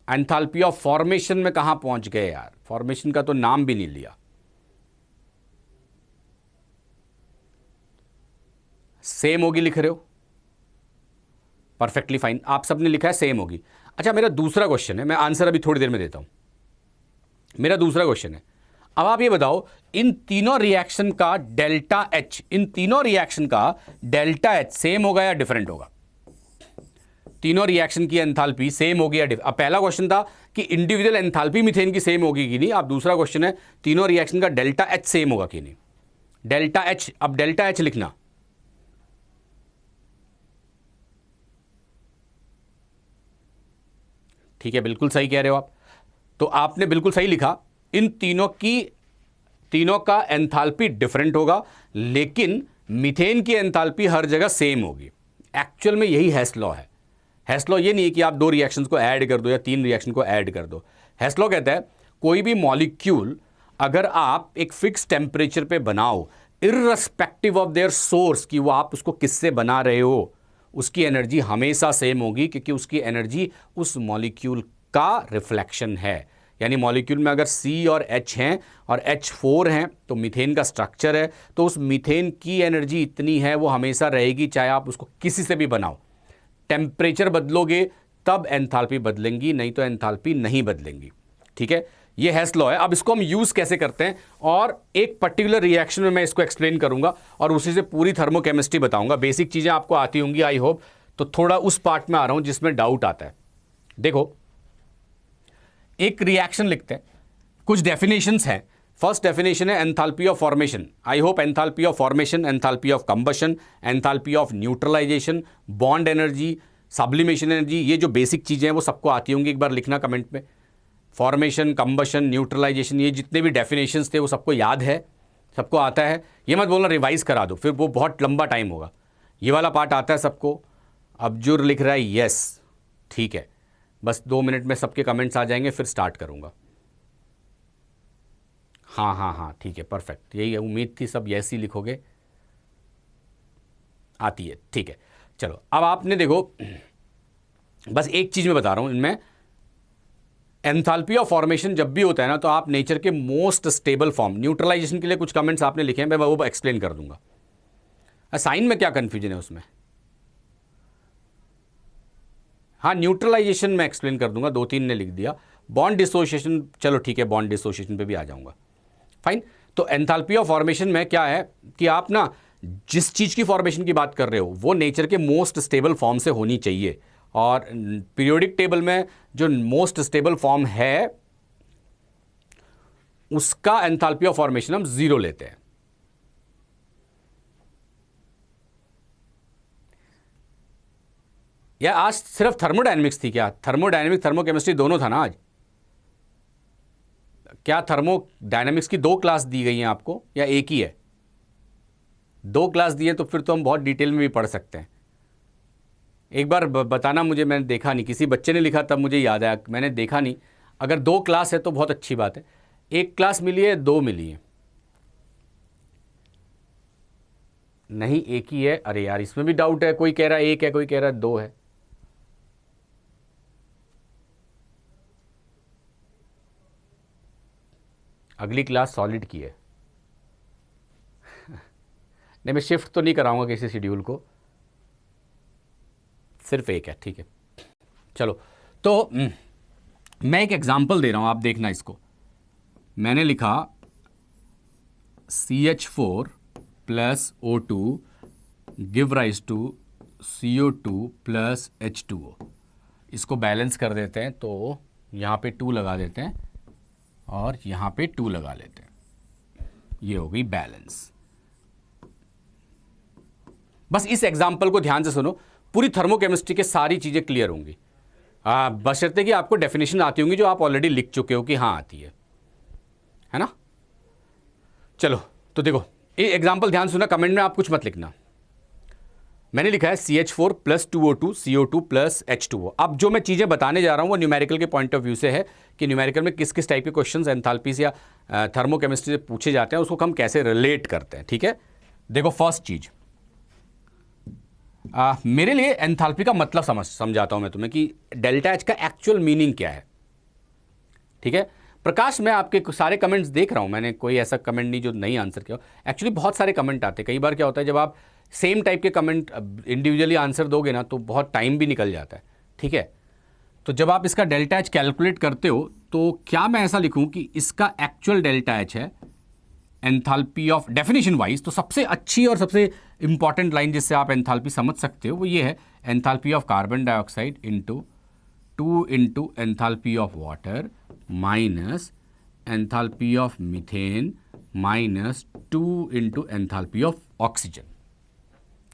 एंथैल्पी ऑफ फॉर्मेशन में कहां पहुंच गए यार? फॉर्मेशन का तो नाम भी नहीं लिया। सेम होगी लिख रहे हो, परफेक्टली फाइन, आप सबने लिखा है सेम होगी। अच्छा मेरा दूसरा क्वेश्चन है, मैं आंसर अभी थोड़ी देर में देता हूं। मेरा दूसरा क्वेश्चन है, अब आप ये बताओ इन तीनों रिएक्शन का डेल्टा H, इन तीनों रिएक्शन का डेल्टा H सेम होगा या डिफरेंट होगा? तीनों रिएक्शन की एंथैल्पी सेम होगी या डिफरेंट? अब पहला क्वेश्चन था कि इंडिविजुअल एंथैल्पी मीथेन की सेम होगी कि नहीं, अब दूसरा क्वेश्चन है तीनों रिएक्शन का डेल्टा H सेम होगा कि नहीं? डेल्टा H, अब डेल्टा H लिखना, ठीक है, बिल्कुल सही कह रहे हो आप। तो आपने बिल्कुल सही लिखा, इन तीनों का एंथैल्पी डिफरेंट होगा, लेकिन मीथेन की एंथैल्पी हर जगह सेम होगी। एक्चुअल में यही हेस लॉ है। हेस लॉ ये नहीं है कि आप 2 रिएक्शंस को ऐड कर दो या 3 रिएक्शन को ऐड कर दो। हेस लॉ कहता है कोई भी मॉलिक्यूल अगर आप एक फिक्स टेम्परेचर पे बनाओ, इररिस्पेक्टिव ऑफ देयर सोर्स कि वो आप उसको किससे बना रहे हो, उसकी एनर्जी हमेशा सेम होगी, क्योंकि उसकी एनर्जी उस मॉलिक्यूल का रिफ्लेक्शन है। यानी मॉलिक्यूल में अगर C और H हैं और H4 हैं तो मीथेन का स्ट्रक्चर है, तो उस मीथेन की एनर्जी इतनी है, वो हमेशा रहेगी, चाहे आप उसको किसी से भी बनाओ। टेम्परेचर बदलोगे तब एंथैल्पी बदलेंगी, नहीं तो एंथैल्पी नहीं बदलेंगी। ठीक है, ये हेस लॉ है। अब इसको हम यूज कैसे करते हैं, और एक पर्टिकुलर रिएक्शन में मैं इसको एक्सप्लेन करूंगा और उसी से पूरी थर्मोकेमिस्ट्री बताऊंगा। बेसिक चीजें आपको आती होंगी आई होप। तो थोड़ा उस पार्ट में आ रहा हूं जिसमें डाउट आता है। देखो एक रिएक्शन लिखते हैं, कुछ डेफिनेशंस हैं। फर्स्ट डेफिनेशन है enthalpy of formation. I hope enthalpy of formation, enthalpy of combustion, enthalpy of neutralization, bond energy, sublimation energy, ये जो बेसिक चीजें हैं वो सबको आती होंगी। एक बार लिखना कमेंट में, फॉर्मेशन, कंबशन, न्यूट्रलाइजेशन, ये जितने भी डेफिनेशंस थे वो सबको याद है, सबको आता है। ये मत बोलना रिवाइज करा दो, फिर वो बहुत लंबा टाइम होगा। ये वाला पार्ट आता है सबको। अब्जुर लिख रहा है यस, ठीक है, बस 2 मिनट में सबके कमेंट्स आ जाएंगे, फिर स्टार्ट करूंगा। हाँ हाँ हाँ ठीक है, परफेक्ट, यही उम्मीद थी, सब यस ही लिखोगे, आती है, ठीक है। चलो अब आपने देखो, बस एक चीज मैं बता रहा हूं इनमें, एंथैल्पी ऑफ फॉर्मेशन जब भी होता है ना, तो आप नेचर के मोस्ट स्टेबल फॉर्म, न्यूट्रलाइजेशन के लिए कुछ कमेंट्स आपने लिखे हैं, मैं वो एक्सप्लेन कर दूंगा। साइन में क्या कंफ्यूजन है उसमें? हाँ, न्यूट्रलाइजेशन में एक्सप्लेन कर दूंगा, 2-3 ने लिख दिया। बॉन्ड डिसोसिएशन, चलो ठीक है, बॉन्ड डिसोसिएशन पे भी आ जाऊंगा, फाइन। तो एंथैल्पी ऑफ फॉर्मेशन में क्या है कि आप ना जिस चीज की फॉर्मेशन की बात कर रहे हो वो नेचर के मोस्ट स्टेबल फॉर्म से होनी चाहिए, और पीरियोडिक टेबल में जो मोस्ट स्टेबल फॉर्म है उसका एंथैल्पी ऑफ फॉर्मेशन हम 0 लेते हैं। या आज सिर्फ थर्मोडायनेमिक्स थी क्या? थर्मोडायनेमिक्स थर्मोकेमिस्ट्री दोनों था ना आज? क्या थर्मोडायनेमिक्स की 2 क्लास दी गई हैं आपको या एक ही है? 2 क्लास दी है तो फिर तो हम बहुत डिटेल में भी पढ़ सकते हैं। एक बार बताना मुझे, मैंने देखा नहीं, किसी बच्चे ने लिखा तब मुझे याद आया, मैंने देखा नहीं। अगर 2 क्लास है तो बहुत अच्छी बात है। 1 क्लास मिली है, 2 मिली है? नहीं, एक ही है। अरे यार, इसमें भी डाउट है, कोई कह रहा है 1 है, कोई कह रहा है 2 है। अगली क्लास सॉलिड की है। नहीं, मैं शिफ्ट तो नहीं कराऊंगा किसी शेड्यूल को, सिर्फ 1 है, ठीक है। चलो, तो मैं एक एग्जांपल दे रहा हूं, आप देखना इसको। मैंने लिखा CH4 plus O2 give rise to CO2 plus H2O। इसको बैलेंस कर देते हैं, तो यहाँ पे 2 लगा देते हैं और यहाँ पे 2 लगा लेते हैं, ये हो गई बैलेंस। बस इस एग्जाम्पल को ध्यान से सुनो, पूरी थर्मोकेमिस्ट्री के सारी चीज़ें क्लियर होंगी, बशर्ते कि आपको डेफिनेशन आती होंगी जो आप ऑलरेडी लिख चुके हो कि हाँ आती है ना। चलो, तो देखो ये एग्जाम्पल ध्यान सुना, कमेंट में आप कुछ मत लिखना। मैंने लिखा है CH4 plus 2O2 CO2 plus H2O। अब जो मैं चीज़ें बताने जा रहा हूँ वो न्यूमेरिकल के पॉइंट ऑफ व्यू से है कि न्यूमेरिकल में किस किस टाइप के क्वेश्चंस एंथैल्पी से या थर्मोकेमिस्ट्री से पूछे जाते हैं, उसको हम कैसे रिलेट करते हैं। ठीक है, देखो फर्स्ट चीज़, मेरे लिए एंथैल्पी का मतलब समझाता हूं मैं तुम्हें कि डेल्टा एच का एक्चुअल मीनिंग क्या है। ठीक है प्रकाश, मैं आपके सारे कमेंट्स देख रहा हूं, मैंने कोई ऐसा कमेंट नहीं जो नहीं आंसर किया। एक्चुअली बहुत सारे कमेंट आते हैं, कई बार क्या होता है जब आप सेम टाइप के कमेंट इंडिविजुअली आंसर दोगे ना तो बहुत टाइम भी निकल जाता है। ठीक है, तो जब आप इसका डेल्टा एच कैलकुलेट करते हो तो क्या मैं ऐसा लिखूं कि इसका एक्चुअल डेल्टा एच है एंथैल्पी ऑफ, डेफिनेशन वाइज तो सबसे अच्छी और सबसे इंपॉर्टेंट लाइन जिससे आप एंथैल्पी समझ सकते हो वो ये है, enthalpy of carbon dioxide into 2 into enthalpy of water minus enthalpy of methane minus 2 into enthalpy of oxygen.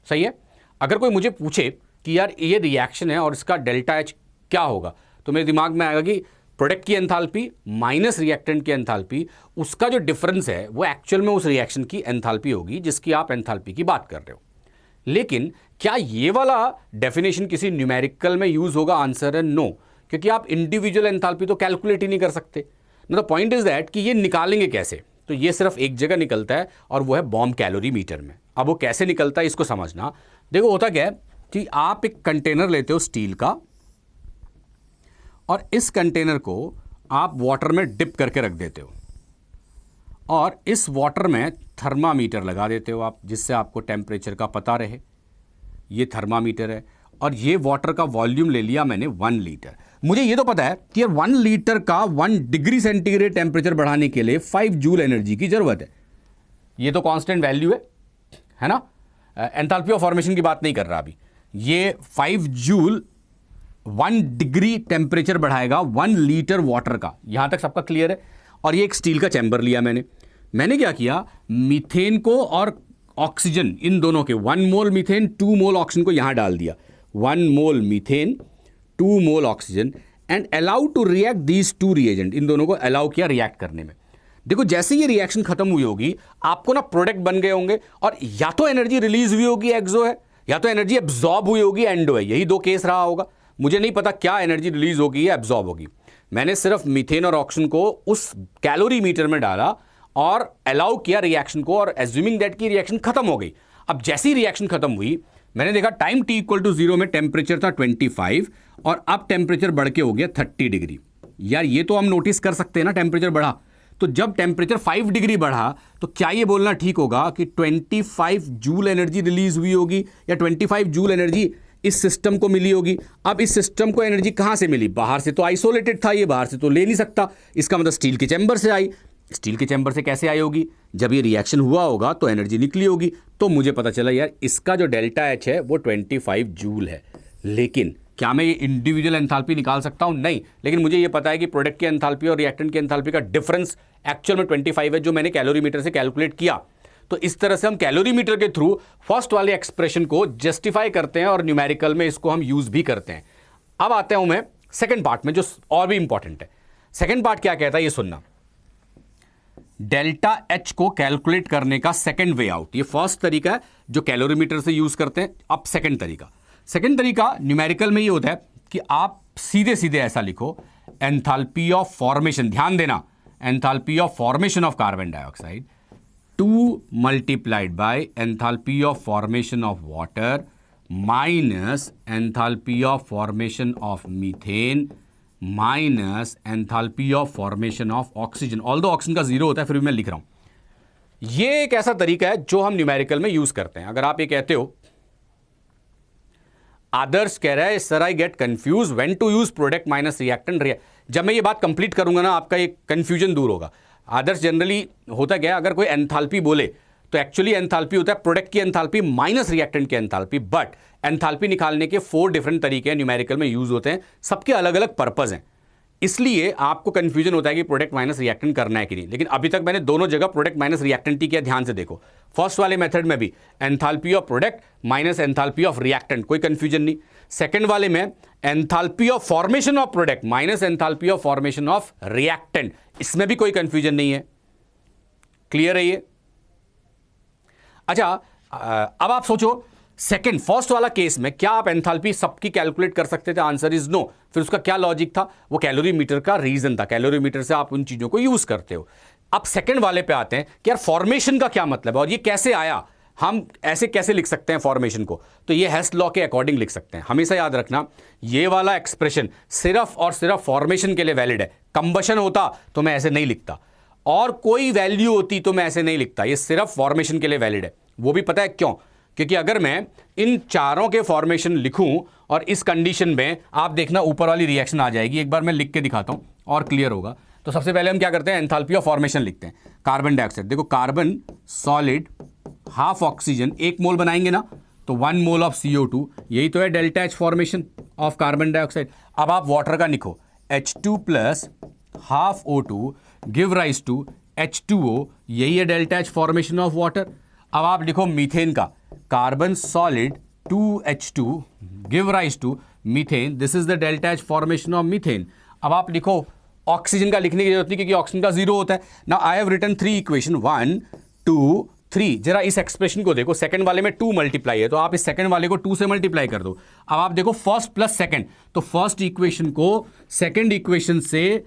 सही है। अगर कोई मुझे पूछे कि यार ये रिएक्शन है और इसका डेल्टा एच क्या होगा, तो मेरे दिमाग में आएगा कि प्रोडक्ट की एंथैल्पी माइनस रिएक्टेंट की एंथैल्पी, उसका जो डिफरेंस है वो एक्चुअल में उस रिएक्शन की एंथैल्पी होगी जिसकी आप एंथैल्पी की बात कर रहे हो। लेकिन क्या ये वाला डेफिनेशन किसी न्यूमेरिकल में यूज होगा? आंसर है नो, क्योंकि आप इंडिविजुअल एंथैल्पी तो कैलकुलेट ही नहीं कर सकते। द पॉइंट इज दैट कि ये निकालेंगे कैसे, तो ये सिर्फ एक जगह निकलता है और वो है बॉम्ब कैलोरीमीटर में। अब वो कैसे निकलता है इसको समझना। देखो होता क्या है कि आप एक कंटेनर लेते हो स्टील का और इस कंटेनर को आप वाटर में डिप करके रख देते हो और इस वाटर में थर्मामीटर लगा देते हो आप, जिससे आपको टेम्परेचर का पता रहे। ये थर्मामीटर है और ये वाटर का वॉल्यूम ले लिया मैंने 1 लीटर। मुझे ये तो पता है कि 1 लीटर का 1 डिग्री सेंटीग्रेड टेम्परेचर बढ़ाने के लिए 5 जूल एनर्जी की जरूरत है। ये तो कांस्टेंट वैल्यू है ना, एंथैल्पी ऑफ फॉर्मेशन की बात नहीं कर रहा अभी। ये 5 जूल 1 डिग्री टेम्परेचर बढ़ाएगा 1 लीटर वाटर का। यहां तक सबका क्लियर है। और ये एक स्टील का चैम्बर लिया मैंने क्या किया, मीथेन को और ऑक्सीजन इन दोनों के 1 मोल मीथेन 2 मोल ऑक्सीजन को यहां डाल दिया। 1 mole methane 2 mole oxygen and allow to react these 2 reagent, इन दोनों को अलाउ किया रिएक्ट करने में। देखो जैसे ये रिएक्शन खत्म हुई होगी आपको ना प्रोडक्ट बन गए होंगे और या तो एनर्जी रिलीज हुई होगी एक्सो है, या तो एनर्जी एब्जॉर्ब हुई होगी एंडो है। यही 2 केस रहा होगा। मुझे नहीं पता क्या एनर्जी रिलीज होगी या एब्जॉर्ब होगी। मैंने सिर्फ मीथेन और ऑक्सीजन को उस कैलोरी मीटर में डाला और अलाउ किया रिएक्शन को, और एज्यूमिंग दैट की रिएक्शन खत्म हो गई। अब जैसी रिएक्शन खत्म हुई मैंने देखा टाइम t = 0 में टेम्परेचर था 25 और अब टेम्परेचर बढ़ के हो गया 30 डिग्री। यार ये तो हम नोटिस कर सकते हैं ना, टेम्परेचर बढ़ा। तो जब टेम्परेचर 5 डिग्री बढ़ा तो क्या ये बोलना ठीक होगा कि 25 जूल एनर्जी रिलीज हुई होगी या 25 जूल एनर्जी इस सिस्टम को मिली होगी? अब इस सिस्टम को एनर्जी कहां से मिली? बाहर से तो आइसोलेटेड था, ये बाहर से तो ले नहीं सकता। इसका मतलब स्टील के चैम्बर से आई। स्टील के चैम्बर से कैसे आई होगी? जब ये रिएक्शन हुआ होगा तो एनर्जी निकली होगी। तो मुझे पता चला यार इसका जो डेल्टा एच है वो 25 जूल है। लेकिन क्या मैं ये इंडिविजुअल एंथैल्पी निकाल सकता हूं? नहीं। लेकिन मुझे ये पता है कि प्रोडक्ट की एंथैल्पी और रिएक्टेंट की एंथैल्पी का डिफरेंस एक्चुअल में 25 है, जो मैंने कैलोरीमीटर से कैलकुलेट किया। तो इस तरह से हम कैलोरीमीटर के थ्रू फर्स्ट वाले एक्सप्रेशन को जस्टिफाई करते हैं और न्यूमेरिकल में इसको हम यूज भी करते हैं। अब आते हूं मैं सेकंड पार्ट में, जो और भी इंपॉर्टेंट है। सेकंड पार्ट क्या कहता है ये सुनना। डेल्टा एच को कैलकुलेट करने का सेकंड वे आउट, ये फर्स्ट तरीका है जो कैलोरीमीटर से यूज करते हैं। अब सेकंड तरीका न्यूमेरिकल में ये होता है कि आप सीधे सीधे ऐसा लिखो, एंथैल्पी ऑफ फॉर्मेशन, ध्यान देना, enthalpy of formation of carbon dioxide 2 multiplied by enthalpy of formation of water minus enthalpy of formation of methane minus enthalpy of formation of oxygen. Although oxygen का जीरो होता है, फिर भी मैं लिख रहा हूं। ये एक ऐसा तरीका है जो हम न्यूमेरिकल में यूज करते हैं। अगर आप ये कहते हो, आदर्श कह रहा है sir I get confuse when to use product minus reactant. जब मैं ये बात कंप्लीट करूंगा ना, आपका ये कंफ्यूजन दूर होगा। आदर्श जनरली होता क्या है, अगर कोई एंथैल्पी बोले तो एक्चुअली एंथैल्पी होता है प्रोडक्ट की एंथैल्पी माइनस रिएक्टेंट की एंथैल्पी। बट एंथैल्पी निकालने के 4 डिफरेंट तरीके न्यूमेरिकल में यूज होते हैं, सबके अलग अलग पर्पज हैं। इसलिए आपको कंफ्यूजन होता है कि प्रोडक्ट माइनस रिएक्टेंट करना है कि नहीं। लेकिन अभी तक मैंने दोनों जगह प्रोडक्ट माइनस रिएक्टेंट ही किया, ध्यान से देखो। फर्स्ट वाले मेथड में भी enthalpy of product minus enthalpy of reactant, कोई कंफ्यूजन नहीं। सेकंड वाले में enthalpy of formation of product minus enthalpy of formation of reactant, इसमें भी कोई कंफ्यूजन नहीं है। क्लियर है ये? अच्छा, अब आप सोचो सेकंड फर्स्ट वाला केस में क्या आप एंथैल्पी सबकी कैलकुलेट कर सकते थे? Answer is no. फिर उसका क्या लॉजिक था? वो कैलोरीमीटर का रीजन था। कैलोरीमीटर से आप उन चीजों को यूज करते हो। अब सेकंड वाले पे आते हैं कि यार फॉर्मेशन का क्या मतलब है और ये कैसे आया, हम ऐसे कैसे लिख सकते हैं फॉर्मेशन को? तो ये हेस्ट लॉ के अकॉर्डिंग लिख सकते हैं। हमेशा याद रखना, ये वाला एक्सप्रेशन सिर्फ और सिर्फ फॉर्मेशन के लिए वैलिड है। कंबशन होता तो मैं ऐसे नहीं लिखता, और कोई वैल्यू होती तो मैं ऐसे नहीं लिखता। ये सिर्फ फॉर्मेशन के लिए वैलिड है। वो भी पता है क्यों? क्योंकि अगर मैं इन चारों के फॉर्मेशन लिखूं और इस कंडीशन में, आप देखना ऊपर वाली रिएक्शन आ जाएगी। एक बार मैं लिख के दिखाता हूं और क्लियर होगा। तो सबसे पहले हम क्या करते हैं, एंथैल्पी ऑफ फॉर्मेशन लिखते हैं। कार्बन डाइऑक्साइड, देखो कार्बन सॉलिड हाफ ऑक्सीजन, 1 मोल बनाएंगे ना, तो 1 मोल ऑफ CO2, यही तो है delta H formation of carbon dioxide. अब आप वाटर का लिखो, H2 plus half O2 give rise to H2O, यही है delta H formation of water. अब आप लिखो मीथेन का, carbon solid 2H2 give rise to methane, this is the delta H formation of methane. अब आप लिखो ऑक्सीजन का, लिखने की जरूरत नहीं क्योंकि ऑक्सीजन का जीरो होता है। Now I have written 3 equation 1 2 3। जरा इस एक्सप्रेशन को देखो, सेकंड वाले में 2 मल्टीप्लाई है तो आप इस सेकंड वाले को 2 से मल्टीप्लाई कर दो। अब आप देखो फर्स्ट प्लस सेकंड, तो फर्स्ट इक्वेशन को सेकंड इक्वेशन से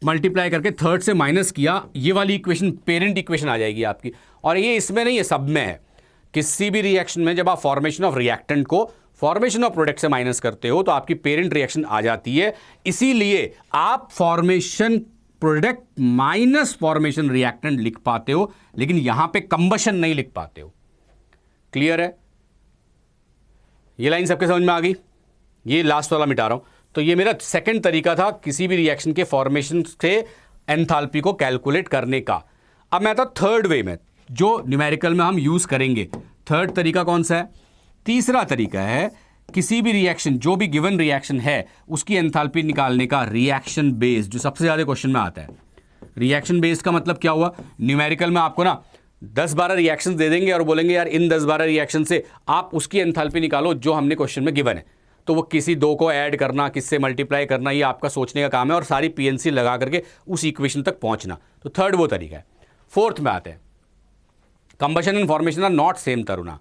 मल्टीप्लाई करके थर्ड से माइनस किया, ये वाली इक्वेशन पेरेंट इक्वेशन आ जाएगी आपकी। और ये इसमें नहीं है, सब में है। किसी भी रिएक्शन में जब आप फॉर्मेशन ऑफ रिएक्टेंट को फॉर्मेशन ऑफ प्रोडक्ट से माइनस करते हो तो आपकी पेरेंट रिएक्शन आ जाती है। इसीलिए आप formation product minus formation reactant लिख पाते हो, लेकिन यहां पे कंबशन नहीं लिख पाते हो। क्लियर है? ये लाइन सबके समझ में आ गई? ये लास्ट वाला मिटा रहा हूं। तो ये मेरा सेकंड तरीका था किसी भी रिएक्शन के फॉर्मेशन से एंथैल्पी को कैलकुलेट करने का। अब मैं आता थर्ड वे में, जो न्यूमेरिकल में हम यूज करेंगे। थर्ड तरीका कौन सा है? तीसरा तरीका है किसी भी रिएक्शन, जो भी गिवन रिएक्शन है उसकी एंथैल्पी निकालने का रिएक्शन बेस्ड, जो सबसे ज्यादा क्वेश्चन में आता है। रिएक्शन बेस्ड का मतलब क्या हुआ? न्यूमेरिकल में आपको ना 10-12 रिएक्शन दे देंगे और बोलेंगे यार इन 10-12 रिएक्शन से आप उसकी एंथैल्पी निकालो जो हमने क्वेश्चन में गिवन है। तो वो किसी 2 को ऐड करना, किससे मल्टीप्लाई करना, ये आपका सोचने का काम है और सारी PNC लगा करके उस इक्वेशन तक पहुंचना। तो थर्ड वो तरीका है। फोर्थ में आते हैं, combustion and formation are not same Taruna.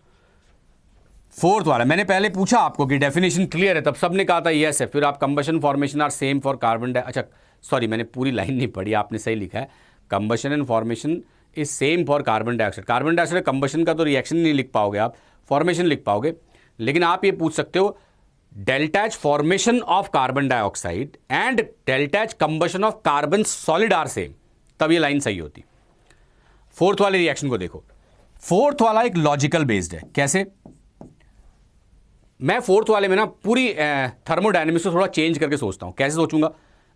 Fourth वाला मैंने पहले पूछा आपको कि डेफिनेशन क्लियर है, तब सबने कहा था यस है। फिर आप combustion formation are same for carbon अच्छा सॉरी, मैंने पूरी लाइन नहीं पढ़ी, आपने सही लिखा है। Combustion and formation is same for carbon dioxide. Carbon dioxide combustion का तो रिएक्शन नहीं लिख पाओगे आप, फॉर्मेशन लिख पाओगे। लेकिन आप ये पूछ सकते हो delta H formation of carbon dioxide and delta H combustion of carbon solid are same, तब ये लाइन सही होती। फोर्थ वाले रिएक्शन को देखो, फोर्थ वाला एक लॉजिकल बेस्ड है। कैसे? मैं फोर्थ वाले में ना पूरी थर्मोडायनेमिक्स को थोड़ा चेंज करके सोचता हूं। कैसे सोचूंगा?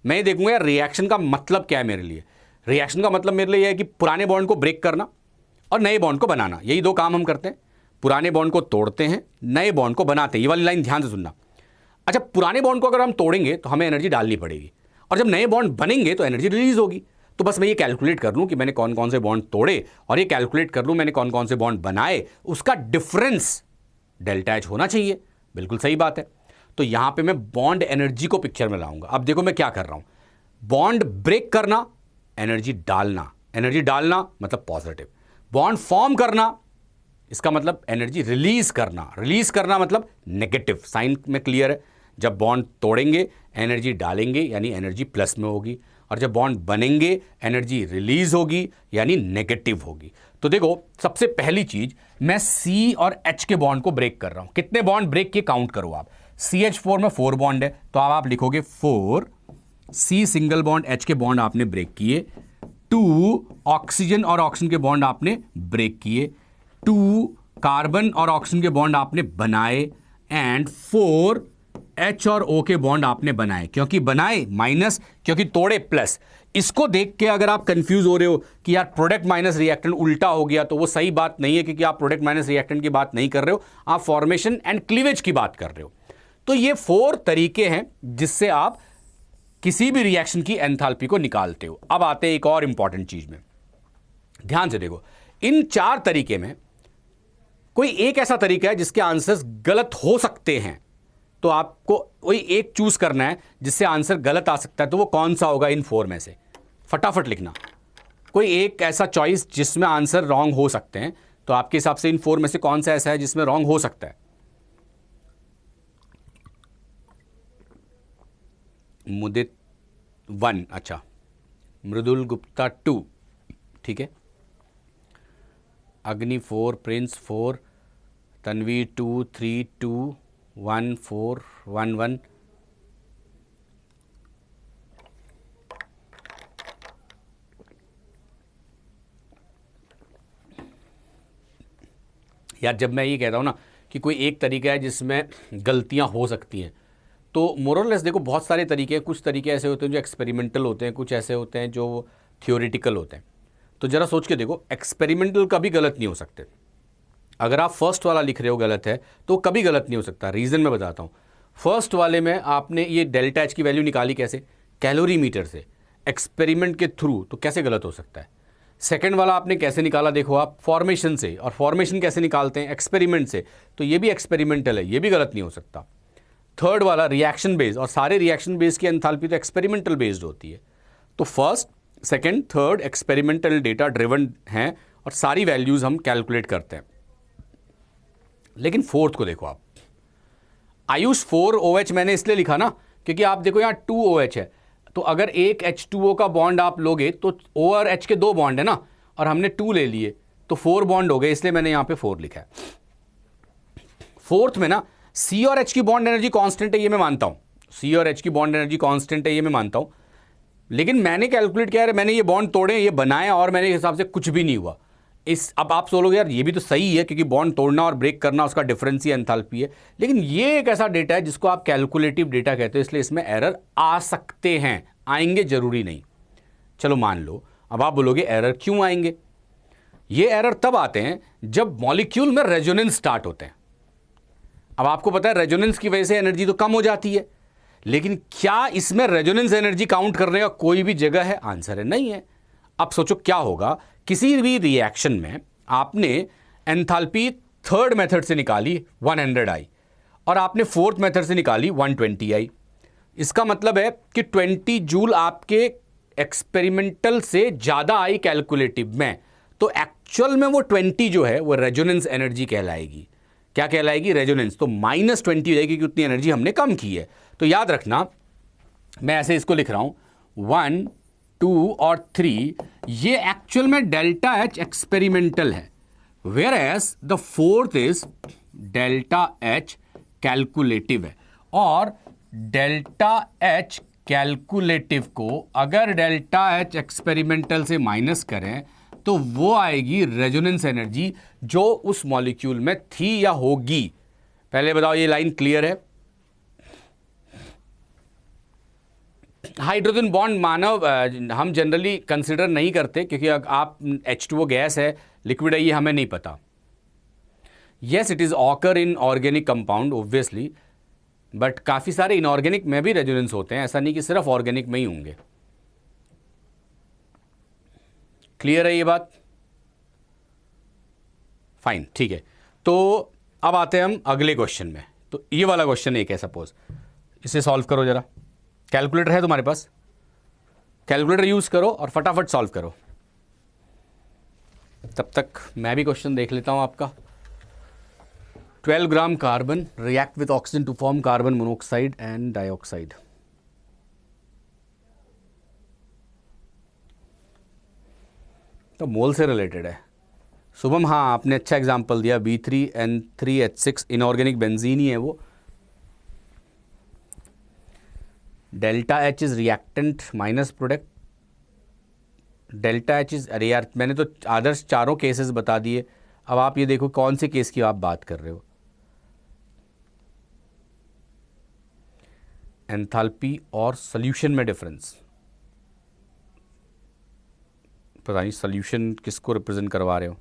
मैं ये देखूंगा यार रिएक्शन का मतलब क्या है मेरे लिए। रिएक्शन का मतलब मेरे लिए यह है कि पुराने बॉन्ड को ब्रेक करना और नए बॉन्ड को बनाना, यही 2 काम हम करते हैं। पुराने बॉन्ड को तोड़ते हैं, नए बॉन्ड को बनाते हैं। ये वाली लाइन ध्यान से सुनना। अच्छा, पुराने बॉन्ड को अगर हम तोड़ेंगे तो हमें एनर्जी डालनी पड़ेगी, और जब नए बॉन्ड बनेंगे तो एनर्जी रिलीज होगी। तो बस मैं ये कैलकुलेट कर लूँ कि मैंने कौन कौन से बॉन्ड तोड़े और ये कैलकुलेट कर लूँ मैंने कौन कौन से बॉन्ड बनाए, उसका डिफरेंस डेल्टा एच होना चाहिए। बिल्कुल सही बात है। तो यहां पे मैं बॉन्ड एनर्जी को पिक्चर में लाऊंगा। अब देखो मैं क्या कर रहा हूं, बॉन्ड ब्रेक करना, एनर्जी डालना, एनर्जी डालना मतलब पॉजिटिव, बॉन्ड फॉर्म करना इसका मतलब एनर्जी रिलीज करना, रिलीज करना मतलब नेगेटिव। साइन में क्लियर है, जब बॉन्ड तोड़ेंगे एनर्जी डालेंगे यानी एनर्जी प्लस में होगी, और जब बॉन्ड बनेंगे एनर्जी रिलीज होगी यानी नेगेटिव होगी। तो देखो सबसे पहली चीज मैं C और H के बॉन्ड को ब्रेक कर रहा हूं। कितने बॉन्ड ब्रेक किए काउंट करो आप। CH4 में 4 बॉन्ड है तो अब आप लिखोगे 4, C सिंगल बॉन्ड H के बॉन्ड आपने ब्रेक किए, 2 ऑक्सीजन और ऑक्सीजन के बॉन्ड आपने ब्रेक किए, 2 कार्बन और ऑक्सीजन के बॉन्ड आपने बनाए, एंड 4 H और O के बॉन्ड आपने बनाए। क्योंकि बनाए माइनस, क्योंकि तोड़े प्लस। इसको देख के अगर आप कंफ्यूज हो रहे हो कि यार प्रोडक्ट माइनस रिएक्टेंट उल्टा हो गया, तो वो सही बात नहीं है, क्योंकि आप प्रोडक्ट माइनस रिएक्टेंट की बात नहीं कर रहे हो, आप फॉर्मेशन एंड क्लीवेज की बात कर रहे हो। तो ये 4 तरीके हैं जिससे आप किसी भी रिएक्शन की एंथैल्पी को निकालते हो। अब आते हैं एक और इंपॉर्टेंट चीज में, ध्यान से देखो। इन 4 तरीके में कोई एक ऐसा तरीका है जिसके आंसर्स गलत हो सकते हैं, तो आपको कोई एक चूज करना है जिससे आंसर गलत आ सकता है। तो वो कौन सा होगा इन 4 में से, फटाफट लिखना। कोई एक ऐसा चॉइस जिसमें आंसर रॉन्ग हो सकते हैं, तो आपके हिसाब से इन 4 में से कौन सा ऐसा है जिसमें रॉन्ग हो सकता है। मुदित 1, अच्छा, मृदुल गुप्ता 2, ठीक है, अग्नि 4, प्रिंस 4, तन्वी 2, 3, 2, 1, 4, 1, 1। यार जब मैं ये कहता हूँ ना कि कोई एक तरीका है जिसमें गलतियाँ हो सकती हैं, तो मोरलेस देखो बहुत सारे तरीके हैं। कुछ तरीके ऐसे होते हैं जो एक्सपेरिमेंटल होते हैं, कुछ ऐसे होते हैं जो थियोरेटिकल होते हैं। तो ज़रा सोच के देखो, एक्सपेरिमेंटल कभी गलत नहीं हो सकते। अगर आप फर्स्ट वाला लिख रहे हो गलत है तो कभी गलत नहीं हो सकता। रीज़न मैं बताता हूँ। फर्स्ट वाले में आपने ये डेल्टा एच की वैल्यू निकाली कैसे, कैलोरीमीटर से, एक्सपेरिमेंट के थ्रू, तो कैसे गलत हो सकता है। सेकंड वाला आपने कैसे निकाला देखो आप, फॉर्मेशन से, और फॉर्मेशन कैसे निकालते हैं, एक्सपेरिमेंट से, तो ये भी एक्सपेरिमेंटल है, ये भी गलत नहीं हो सकता। थर्ड वाला रिएक्शन बेस्ड, और सारे रिएक्शन बेस्ड की एंथैल्पी तो एक्सपेरिमेंटल बेस्ड होती है। तो first, second, third experimental data driven हैं और सारी वैल्यूज हम कैलकुलेट करते हैं। लेकिन फोर्थ को देखो आप, आयुष 4OH मैंने इसलिए लिखा ना क्योंकि आप देखो यहाँ 2OH है, तो अगर एक H2O का बॉन्ड आप लोगे तो O और H के 2 बॉन्ड है ना, और हमने 2 ले लिए तो 4 बॉन्ड हो गए, इसलिए मैंने यहाँ पे 4 लिखा है। फोर्थ में ना C और H की बॉन्ड एनर्जी कांस्टेंट है, ये मैं मानता हूँ। C और H की बॉन्ड एनर्जी कांस्टेंट है, ये मैं मानता हूँ। लेकिन मैंने कैलकुलेट किया है, मैंने ये बॉन्ड तोड़े, ये बनाए, और मेरे हिसाब से कुछ भी नहीं हुआ। अब आप सोचोगे यार ये भी तो सही है क्योंकि बॉन्ड तोड़ना और ब्रेक करना उसका डिफरेंस ही एंथैल्पी है। लेकिन ये एक ऐसा डेटा है जिसको आप कैलकुलेटिव डेटा कहते हो, इसलिए इसमें एरर आ सकते हैं, आएंगे जरूरी नहीं। चलो मान लो, अब आप बोलोगे एरर क्यों आएंगे। ये एरर तब आते हैं जब मॉलिक्यूल में रेजोनेंस स्टार्ट होते हैं। अब आपको पता है रेजोनेंस की वजह से एनर्जी तो कम हो जाती है, लेकिन क्या इसमें रेजोनेंस एनर्जी काउंट करने का कोई भी जगह है? आंसर है नहीं है। अब सोचो क्या होगा, किसी भी रिएक्शन में आपने एंथैल्पी थर्ड मेथड से निकाली 100I और आपने फोर्थ मेथड से निकाली 120I। इसका मतलब है कि 20 जूल आपके एक्सपेरिमेंटल से ज़्यादा आई कैलकुलेटिव में, तो एक्चुअल में वो 20 जो है वो रेजोनेंस एनर्जी कहलाएगी। क्या कहलाएगी? रेजोनेंस। तो -20 हो जाएगी क्योंकि उतनी एनर्जी हमने कम की है। तो याद रखना, मैं ऐसे इसको लिख रहा हूं 1, 2 और 3, ये एक्चुअल में डेल्टा एच एक्सपेरिमेंटल है, where as the fourth is delta H calculative है। और डेल्टा एच कैलकुलेटिव को अगर डेल्टा एच एक्सपेरिमेंटल से माइनस करें तो वो आएगी रेजोनेंस एनर्जी जो उस मॉलिक्यूल में थी या होगी। पहले बताओ ये लाइन क्लियर है? हाइड्रोजन बॉन्ड मानव हम जनरली कंसिडर नहीं करते क्योंकि आप H2O गैस है, लिक्विड है, ये हमें नहीं पता। Yes, it is occur in organic compound obviously, but काफी सारे इनऑर्गेनिक में भी रेजोनेंस होते हैं, ऐसा नहीं कि सिर्फ ऑर्गेनिक में ही होंगे। क्लियर है ये बात? फाइन, ठीक है। तो अब आते हैं हम अगले क्वेश्चन में। तो ये वाला क्वेश्चन एक है, सपोज इसे सॉल्व करो जरा। कैलकुलेटर है तुम्हारे पास? कैलकुलेटर यूज करो और फटाफट सॉल्व करो। तब तक मैं भी क्वेश्चन देख लेता हूं आपका। 12 gram carbon react with oxygen to form carbon monoxide and dioxide. तो मोल से रिलेटेड है। शुभम, हाँ आपने अच्छा एग्जांपल दिया, B3N3H6 इनऑर्गेनिक बेंजीन ही है वो। Delta H is reactant minus product. Delta H is, अरे यार मैंने तो आदर्श चारों केसेस बता दिए। अब आप ये देखो कौन से केस की आप बात कर रहे हो। एंथैल्पी और सॉल्यूशन में डिफरेंस, पता नहीं सॉल्यूशन किसको रिप्रेजेंट करवा रहे हो।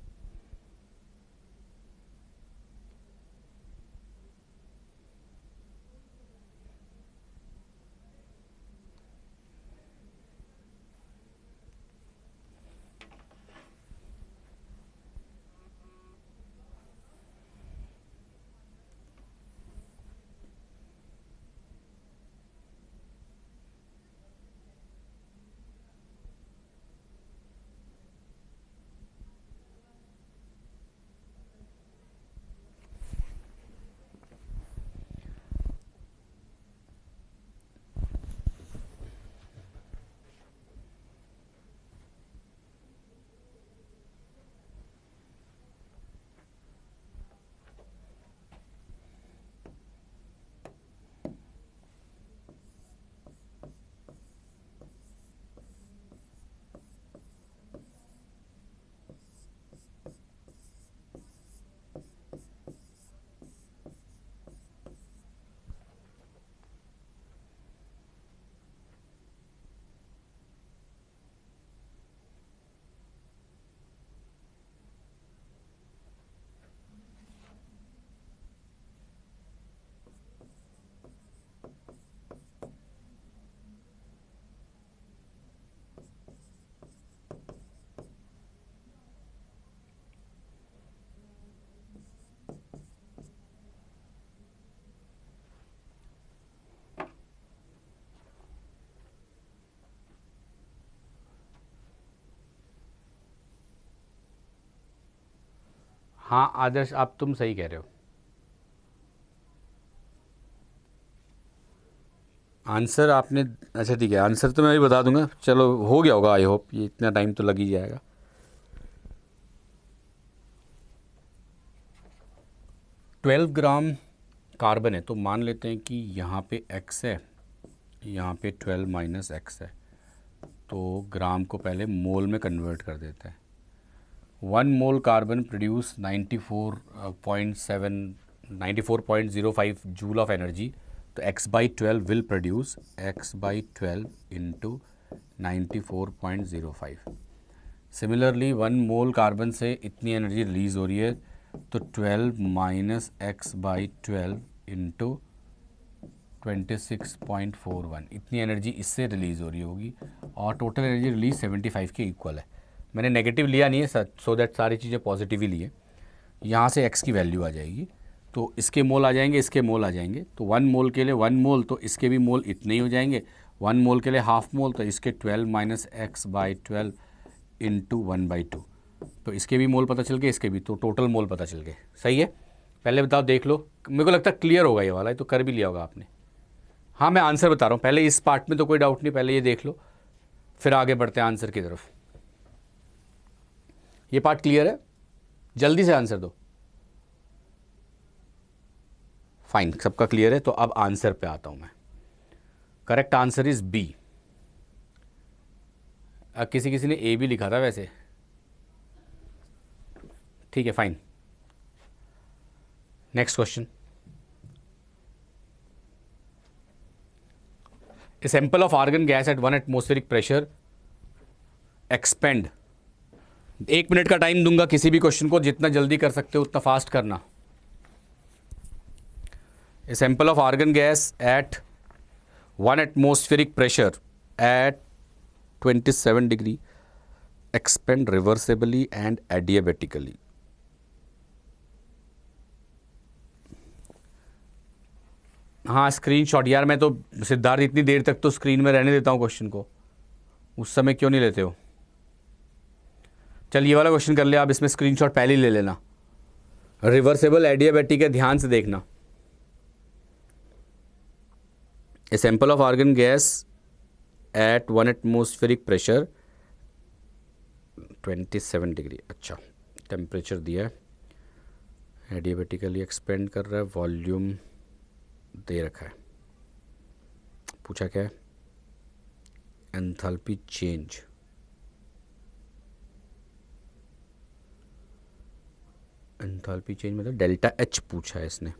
हाँ आदर्श, आप तुम सही कह रहे हो। आंसर आपने, अच्छा ठीक है, आंसर तो मैं भी बता दूंगा। चलो हो गया होगा, आई होप, ये इतना टाइम तो लग ही जाएगा। 12 ग्राम कार्बन है, तो मान लेते हैं कि यहाँ पे x है, यहाँ पे 12 माइनस x है। तो ग्राम को पहले मोल में कन्वर्ट कर देते हैं। 1 mole carbon produce 94.05 joule of energy. तो x/12 will produce x/12 into 94.05। Similarly 1 mole carbon से इतनी एनर्जी रिलीज़ हो रही है, तो 12 माइनस x/12 इंटू 26.41 इतनी एनर्जी इससे रिलीज़ हो रही होगी, और टोटल एनर्जी रिलीज 75 के इक्वल है। मैंने नेगेटिव लिया नहीं है सो दैट सारी चीज़ें पॉजिटिव ही लिए। यहाँ से x की वैल्यू आ जाएगी, तो इसके मोल आ जाएंगे, इसके मोल आ जाएंगे। तो 1 मोल के लिए 1 मोल, तो इसके भी मोल इतने ही हो जाएंगे। 1 मोल के लिए हाफ मोल, तो इसके 12 माइनस x/12 इंटू 1/2। तो इसके भी मोल पता चल गए, इसके भी, तो टोटल मोल पता चल गए। सही है, पहले बताओ, देख लो, मेरे को लगता है क्लियर होगा ये वाला, ये तो कर भी लिया होगा आपने। हाँ मैं आंसर बता रहा हूँ, पहले इस पार्ट में तो कोई डाउट नहीं, पहले ये देख लो, फिर आगे बढ़ते हैं आंसर की तरफ। ये पार्ट क्लियर है? जल्दी से आंसर दो। फाइन, सबका क्लियर है। तो अब आंसर पे आता हूं मैं। Correct answer is B. किसी किसी ने ए भी लिखा था वैसे, ठीक है fine. Next question. A sample of argon gas at 1 atmospheric pressure expand. 1 minute का टाइम दूंगा किसी भी क्वेश्चन को, जितना जल्दी कर सकते हो उतना फास्ट करना। A sample of argon gas at 1 atmospheric pressure at 27 degree expand reversibly and adiabatically. हाँ स्क्रीनशॉट यार, मैं तो सिद्धार्थ इतनी देर तक तो स्क्रीन में रहने देता हूँ क्वेश्चन को, उस समय क्यों नहीं लेते हो? चल ये वाला क्वेश्चन कर ले आप, इसमें स्क्रीनशॉट पहले ही ले लेना। रिवर्सेबल एडियाबेटिक है, ध्यान से देखना। A sample of argon gas at 1 atmospheric pressure 27 degree, अच्छा टेम्परेचर दिया है, एडियाबेटिकली एक्सपेंड कर रहा है, वॉल्यूम दे रखा है, पूछा क्या है? Enthalpy change. एंथैल्पी चेंज मतलब डेल्टा एच पूछा है इसने।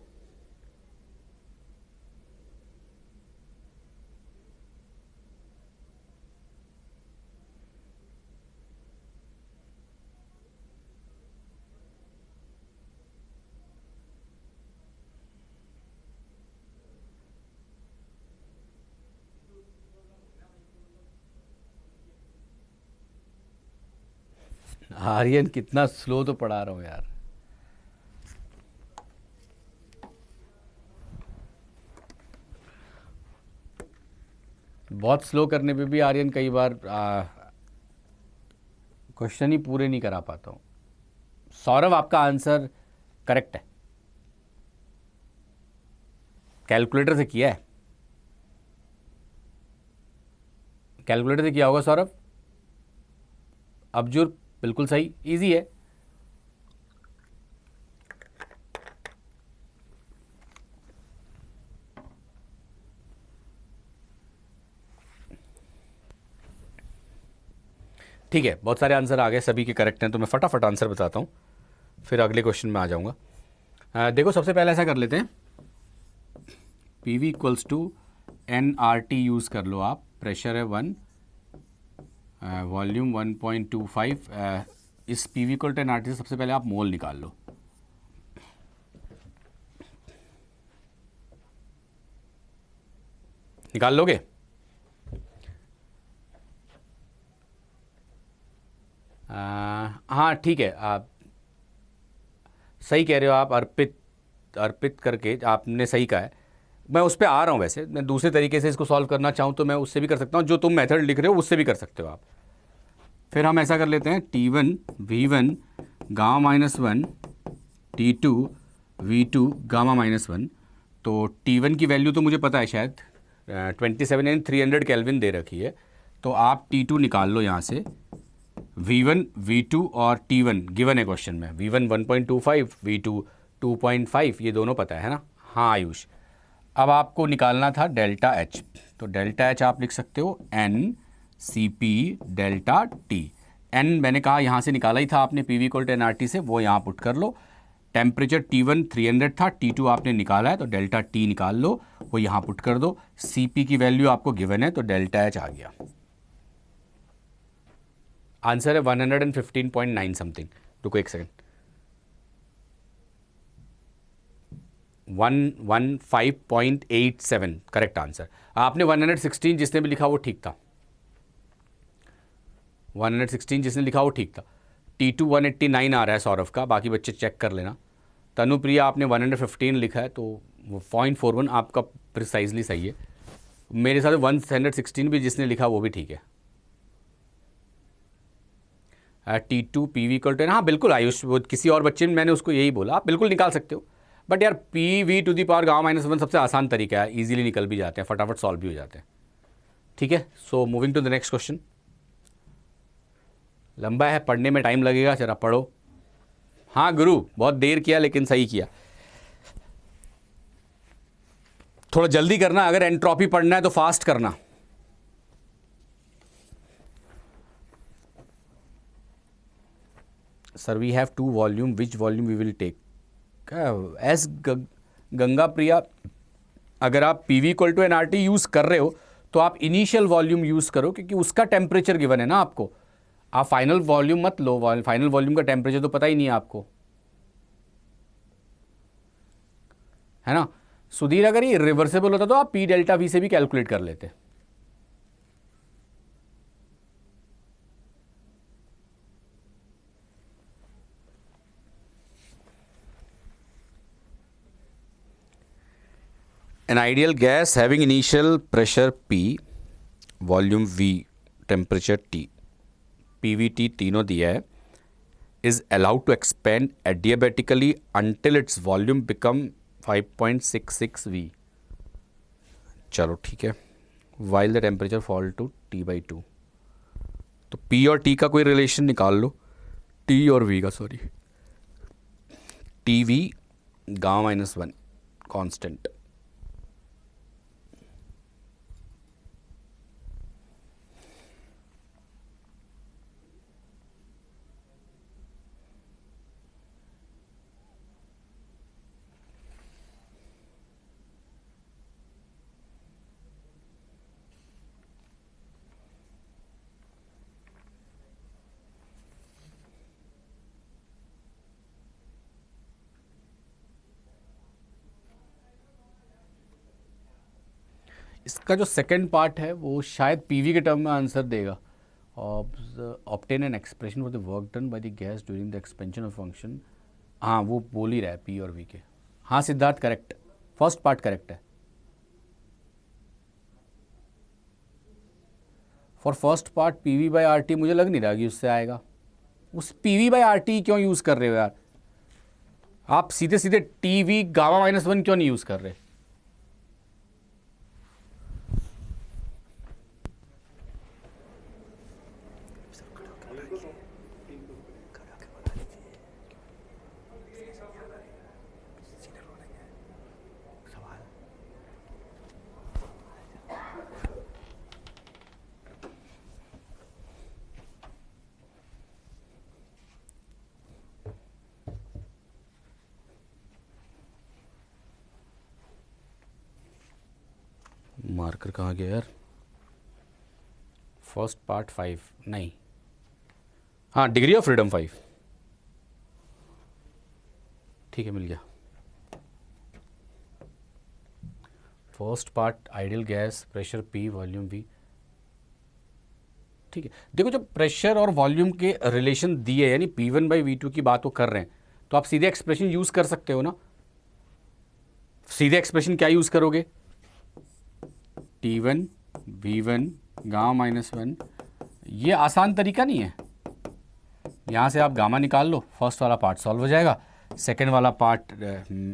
आर्यन कितना स्लो तो पढ़ा रहा हूँ यार। बहुत स्लो करने पे भी आर्यन कई बार क्वेश्चन ही पूरे नहीं करा पाता हूँ। सौरभ आपका आंसर करेक्ट है, कैलकुलेटर से किया है, कैलकुलेटर से किया होगा सौरभ। अब्जुर बिल्कुल सही, इजी है। ठीक है, बहुत सारे आंसर आ गए, सभी के करेक्ट हैं, तो मैं फटाफट आंसर बताता हूँ, फिर अगले क्वेश्चन में आ जाऊँगा। देखो सबसे पहले ऐसा कर लेते हैं, P V equals to N R T use कर लो आप, प्रेशर है 1, वॉल्यूम 1.25, इस P V equal to N R T से सबसे पहले आप मोल निकाल लो। निकाल लोगे? हाँ ठीक है, आप सही कह रहे हो, आप अर्पित करके आपने सही कहा है। मैं उस पर आ रहा हूँ, वैसे मैं दूसरे तरीके से इसको सॉल्व करना चाहूँ तो मैं उससे भी कर सकता हूँ, जो तुम मेथड लिख रहे हो उससे भी कर सकते हो आप। फिर हम ऐसा कर लेते हैं, T1 V1 gamma minus 1 T2 V2 gamma minus 1। तो T1 की वैल्यू तो मुझे पता है शायद 27 यानी 300 केल्विन दे रखी है, तो आप T2 निकाल लो यहाँ से। V1 V2 और T1 गिवन है क्वेश्चन में, V1 1.25 V2 2.5, ये दोनों पता है ना? हाँ आयुष, अब आपको निकालना था डेल्टा एच, तो डेल्टा एच आप लिख सकते हो N C P delta T. N मैंने कहा यहाँ से निकाला ही था आपने, P V equal to N R T से, वो यहाँ पुट कर लो। टेम्परेचर T1 300 था, T2 आपने निकाला है तो डेल्टा टी निकाल लो, वो यहाँ पुट कर दो। सी पी की वैल्यू आपको गिवन है तो डेल्टा एच आ गया। आंसर है 115.9 समथिंग। रुको एक सेकेंड, 115.87 करेक्ट आंसर। आपने 116 जिसने भी लिखा वो ठीक था, 116 जिसने लिखा वो ठीक था। T2 189 आ रहा है सौरभ का, बाकी बच्चे चेक कर लेना। तनुप्रिया आपने 115 लिखा है तो वो 0.41 आपका प्रिसाइजली सही है। मेरे साथ 116 भी जिसने लिखा वो भी ठीक है। T2 P V equal to, हाँ बिल्कुल आयुष, वो किसी और बच्चे में मैंने उसको यही बोला, आप बिल्कुल निकाल सकते हो। बट यार P V to the power gamma minus 1 सबसे आसान तरीका है, इजीली निकल भी जाते हैं, फटाफट सॉल्व भी हो जाते हैं। ठीक है, so moving to the next question. लंबा है, पढ़ने में टाइम लगेगा, जरा पढ़ो। हाँ गुरु, बहुत देर किया लेकिन सही किया। थोड़ा जल्दी करना, अगर एंट्रोपी पढ़ना है तो फास्ट करना। Sir we have 2 volume, which volume we will take? Yes Ganga Priya, अगर आप P V equal to N R T use कर रहे हो तो आप इनिशियल वॉल्यूम यूज़ करो, क्योंकि उसका टेम्परेचर गिवन है ना आपको। आप फाइनल वॉल्यूम मत लो, फाइनल वॉल्यूम का टेम्परेचर तो पता ही नहीं है आपको, है ना? सुधीर, अगर ये रिवर्सेबल होता तो आप पी डेल्टा वी से भी कैलकुलेट कर लेते। An ideal gas having initial pressure P, volume V, temperature T, PVT तीनों दिया है, is allowed to expand adiabatically until its volume become 5.66 V. चलो ठीक है. While the temperature fall to T/2. तो P और T का कोई रिलेशन निकाल लो. T और V का, सॉरी. TV गामा-1 कांस्टेंट. इसका जो सेकंड पार्ट है वो शायद पीवी के टर्म में आंसर देगा. Obtain an expression for the work done by the gas during the expansion of function. हाँ, वो बोल ही रहा है पी और वी के. हाँ Siddharth, correct. First part correct है. For first part P V by R T मुझे लग नहीं रहा कि उससे आएगा. उस P V by R T क्यों यूज़ कर रहे हो यार? आप सीधे सीधे टी वी गामा-1 क्यों नहीं यूज़ कर रहे? मार्कर कहाँ गया यार? फर्स्ट पार्ट 5 नहीं, हाँ डिग्री ऑफ फ्रीडम 5. ठीक है, मिल गया. First part ideal gas, pressure P, volume V. ठीक है, देखो जब प्रेशर और वॉल्यूम के रिलेशन दिए, यानी P1/V2 की बात वो कर रहे हैं, तो आप सीधे एक्सप्रेशन यूज़ कर सकते हो ना. सीधे एक्सप्रेशन क्या यूज़ करोगे? T1 V1 गामा-1. ये आसान तरीका नहीं है. यहाँ से आप गामा निकाल लो, फर्स्ट वाला पार्ट सॉल्व हो जाएगा. सेकंड वाला पार्ट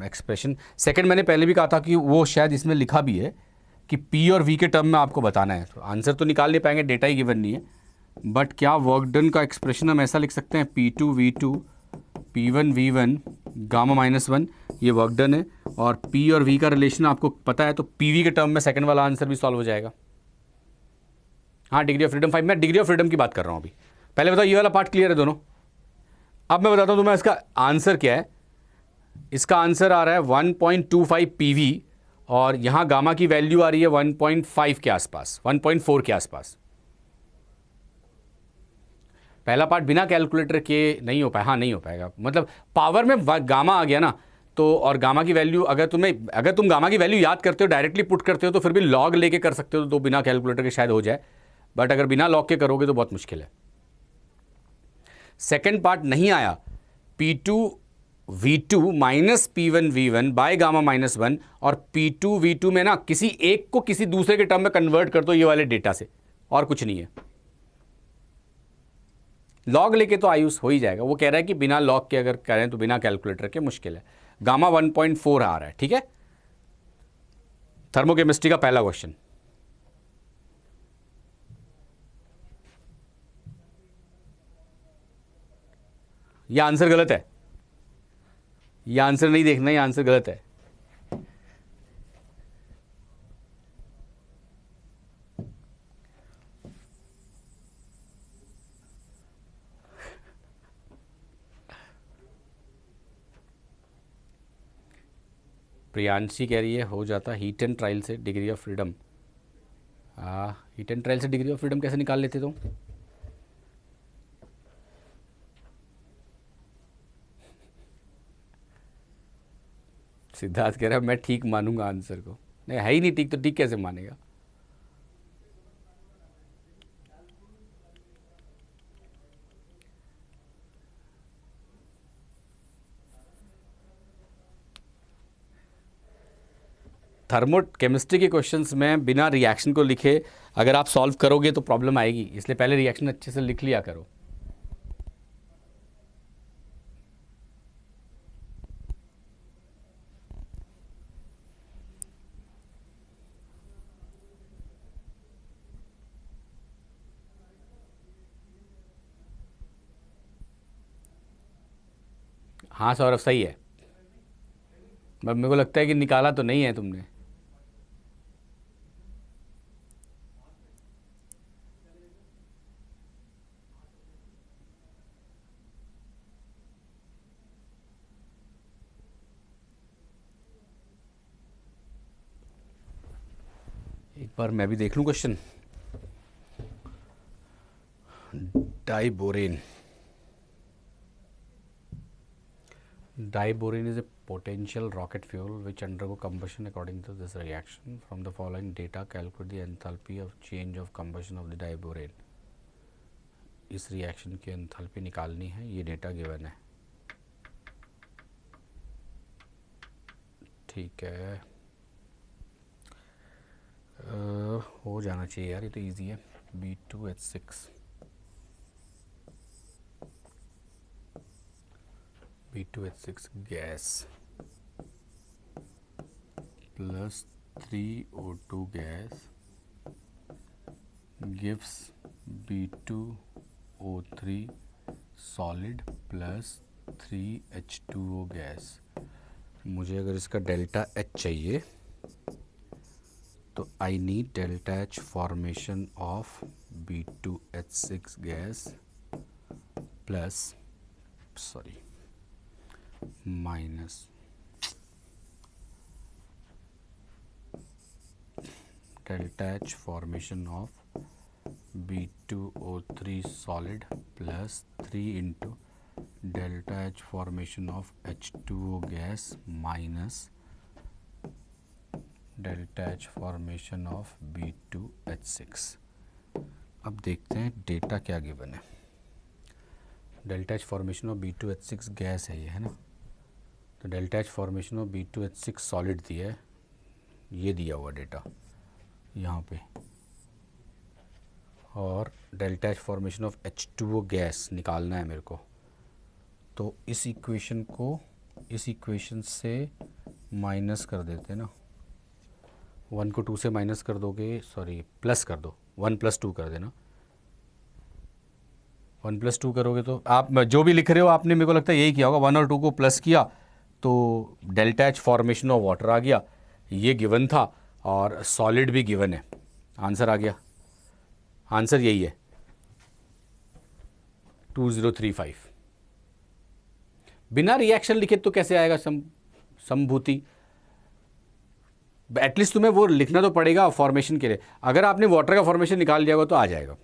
एक्सप्रेशन, सेकंड मैंने पहले भी कहा था कि वो शायद इसमें लिखा भी है कि P और V के टर्म में आपको बताना है. तो आंसर तो निकाल नहीं पाएंगे, डेटा ही गिवन नहीं है. बट क्या वर्क डन का एक्सप्रेशन हम ऐसा लिख सकते हैं, P2 V2 P1 V1 गामा-1, ये वर्क डन है. और P और V का रिलेशन आपको पता है, तो PV के टर्म में सेकंड वाला आंसर भी सॉल्व हो जाएगा. हाँ, डिग्री ऑफ फ्रीडम 5. मैं डिग्री ऑफ फ्रीडम की बात कर रहा हूँ अभी. पहले बताओ ये वाला पार्ट क्लियर है दोनों? अब मैं बताता हूँ तुम्हें इसका आंसर क्या है. इसका आंसर आ रहा है 1.25 PV, और यहाँ गामा की वैल्यू आ रही है 1.5 के आसपास, 1.4 के आसपास. पहला पार्ट बिना कैलकुलेटर के नहीं हो पाया. हाँ, नहीं हो पाएगा, मतलब पावर में गामा आ गया ना, तो और गामा की वैल्यू अगर तुम गामा की वैल्यू याद करते हो, डायरेक्टली पुट करते हो, तो फिर भी लॉग लेके कर सकते हो, तो बिना कैलकुलेटर के शायद हो जाए. बट अगर बिना लॉग के करोगे तो बहुत मुश्किल है. सेकेंड पार्ट नहीं आया, P2 V2 minus P1 V1 bye गामा-1, और P2 V2 में ना किसी एक को किसी दूसरे के टर्म में कन्वर्ट कर दो ये वाले डेटा से, और कुछ नहीं है. लॉग लेके तो आयुष हो ही जाएगा. वो कह रहा है कि बिना लॉग के अगर करें तो बिना कैलकुलेटर के मुश्किल है. गामा 1.4 आ रहा है. ठीक है, थर्मोकेमिस्ट्री का पहला क्वेश्चन. यह आंसर गलत है. यह आंसर नहीं देखना, यह आंसर गलत है. प्रियांशी कह रही है हो जाता हीट एंड ट्रायल से degree of freedom. Heat and trial से डिग्री ऑफ फ्रीडम कैसे निकाल लेते तुम? सिद्धार्थ कह रहा है मैं ठीक मानूंगा आंसर को. नहीं, है ही नहीं ठीक, तो ठीक कैसे मानेगा? थर्मोकेमिस्ट्री के क्वेश्चंस में बिना रिएक्शन को लिखे अगर आप सॉल्व करोगे तो प्रॉब्लम आएगी, इसलिए पहले रिएक्शन अच्छे से लिख लिया करो। हाँ सौरभ सही है, बट मेरे को लगता है कि निकाला तो नहीं है तुमने। एक बार मैं भी देख लूं question. Diborane is a potential rocket fuel which undergo combustion according to this reaction. From the following data, calculate the enthalpy of change of combustion of the diborane. इस रिएक्शन की एंथैल्पी निकालनी है, ये डेटा गिवन है। ठीक है, हो जाना चाहिए यार, ये तो इजी है। B2H6 gas plus 3O2 gas gives B2O3 solid plus 3H2O gas. मुझे अगर इसका डेल्टा H चाहिए तो I need delta H formation of B2H6 gas plus minus delta H formation of B2O3 solid plus 3 into delta H formation of H2O gas minus delta H formation of B2H6। अब देखते हैं data क्या given है। Delta H formation of B2H6 gas है ये, है ना, तो delta H formation of B2H6 solid दिया है, ये दिया हुआ डेटा यहाँ पे, और delta H formation of H2O gas निकालना है मेरे को। तो इस इक्वेशन को इस इक्वेशन से माइनस कर देते हैं ना, 1 को 2 से माइनस कर दोगे, सॉरी प्लस कर दो, 1 + 2 कर देना। 1 + 2 करोगे तो आप जो भी लिख रहे हो आपने, मेरे को लगता है यही किया होगा, 1 और 2 को प्लस किया तो delta H formation of water आ गया, ये गिवन था, और सॉलिड भी गिवन है। आंसर आ गया, आंसर यही है 2035। बिना रिएक्शन लिखे तो कैसे आएगा संभूति? एटलीस्ट तुम्हें वो लिखना तो पड़ेगा फॉर्मेशन के लिए। अगर आपने वाटर का फॉर्मेशन निकाल लिया होगा तो आ जाएगा।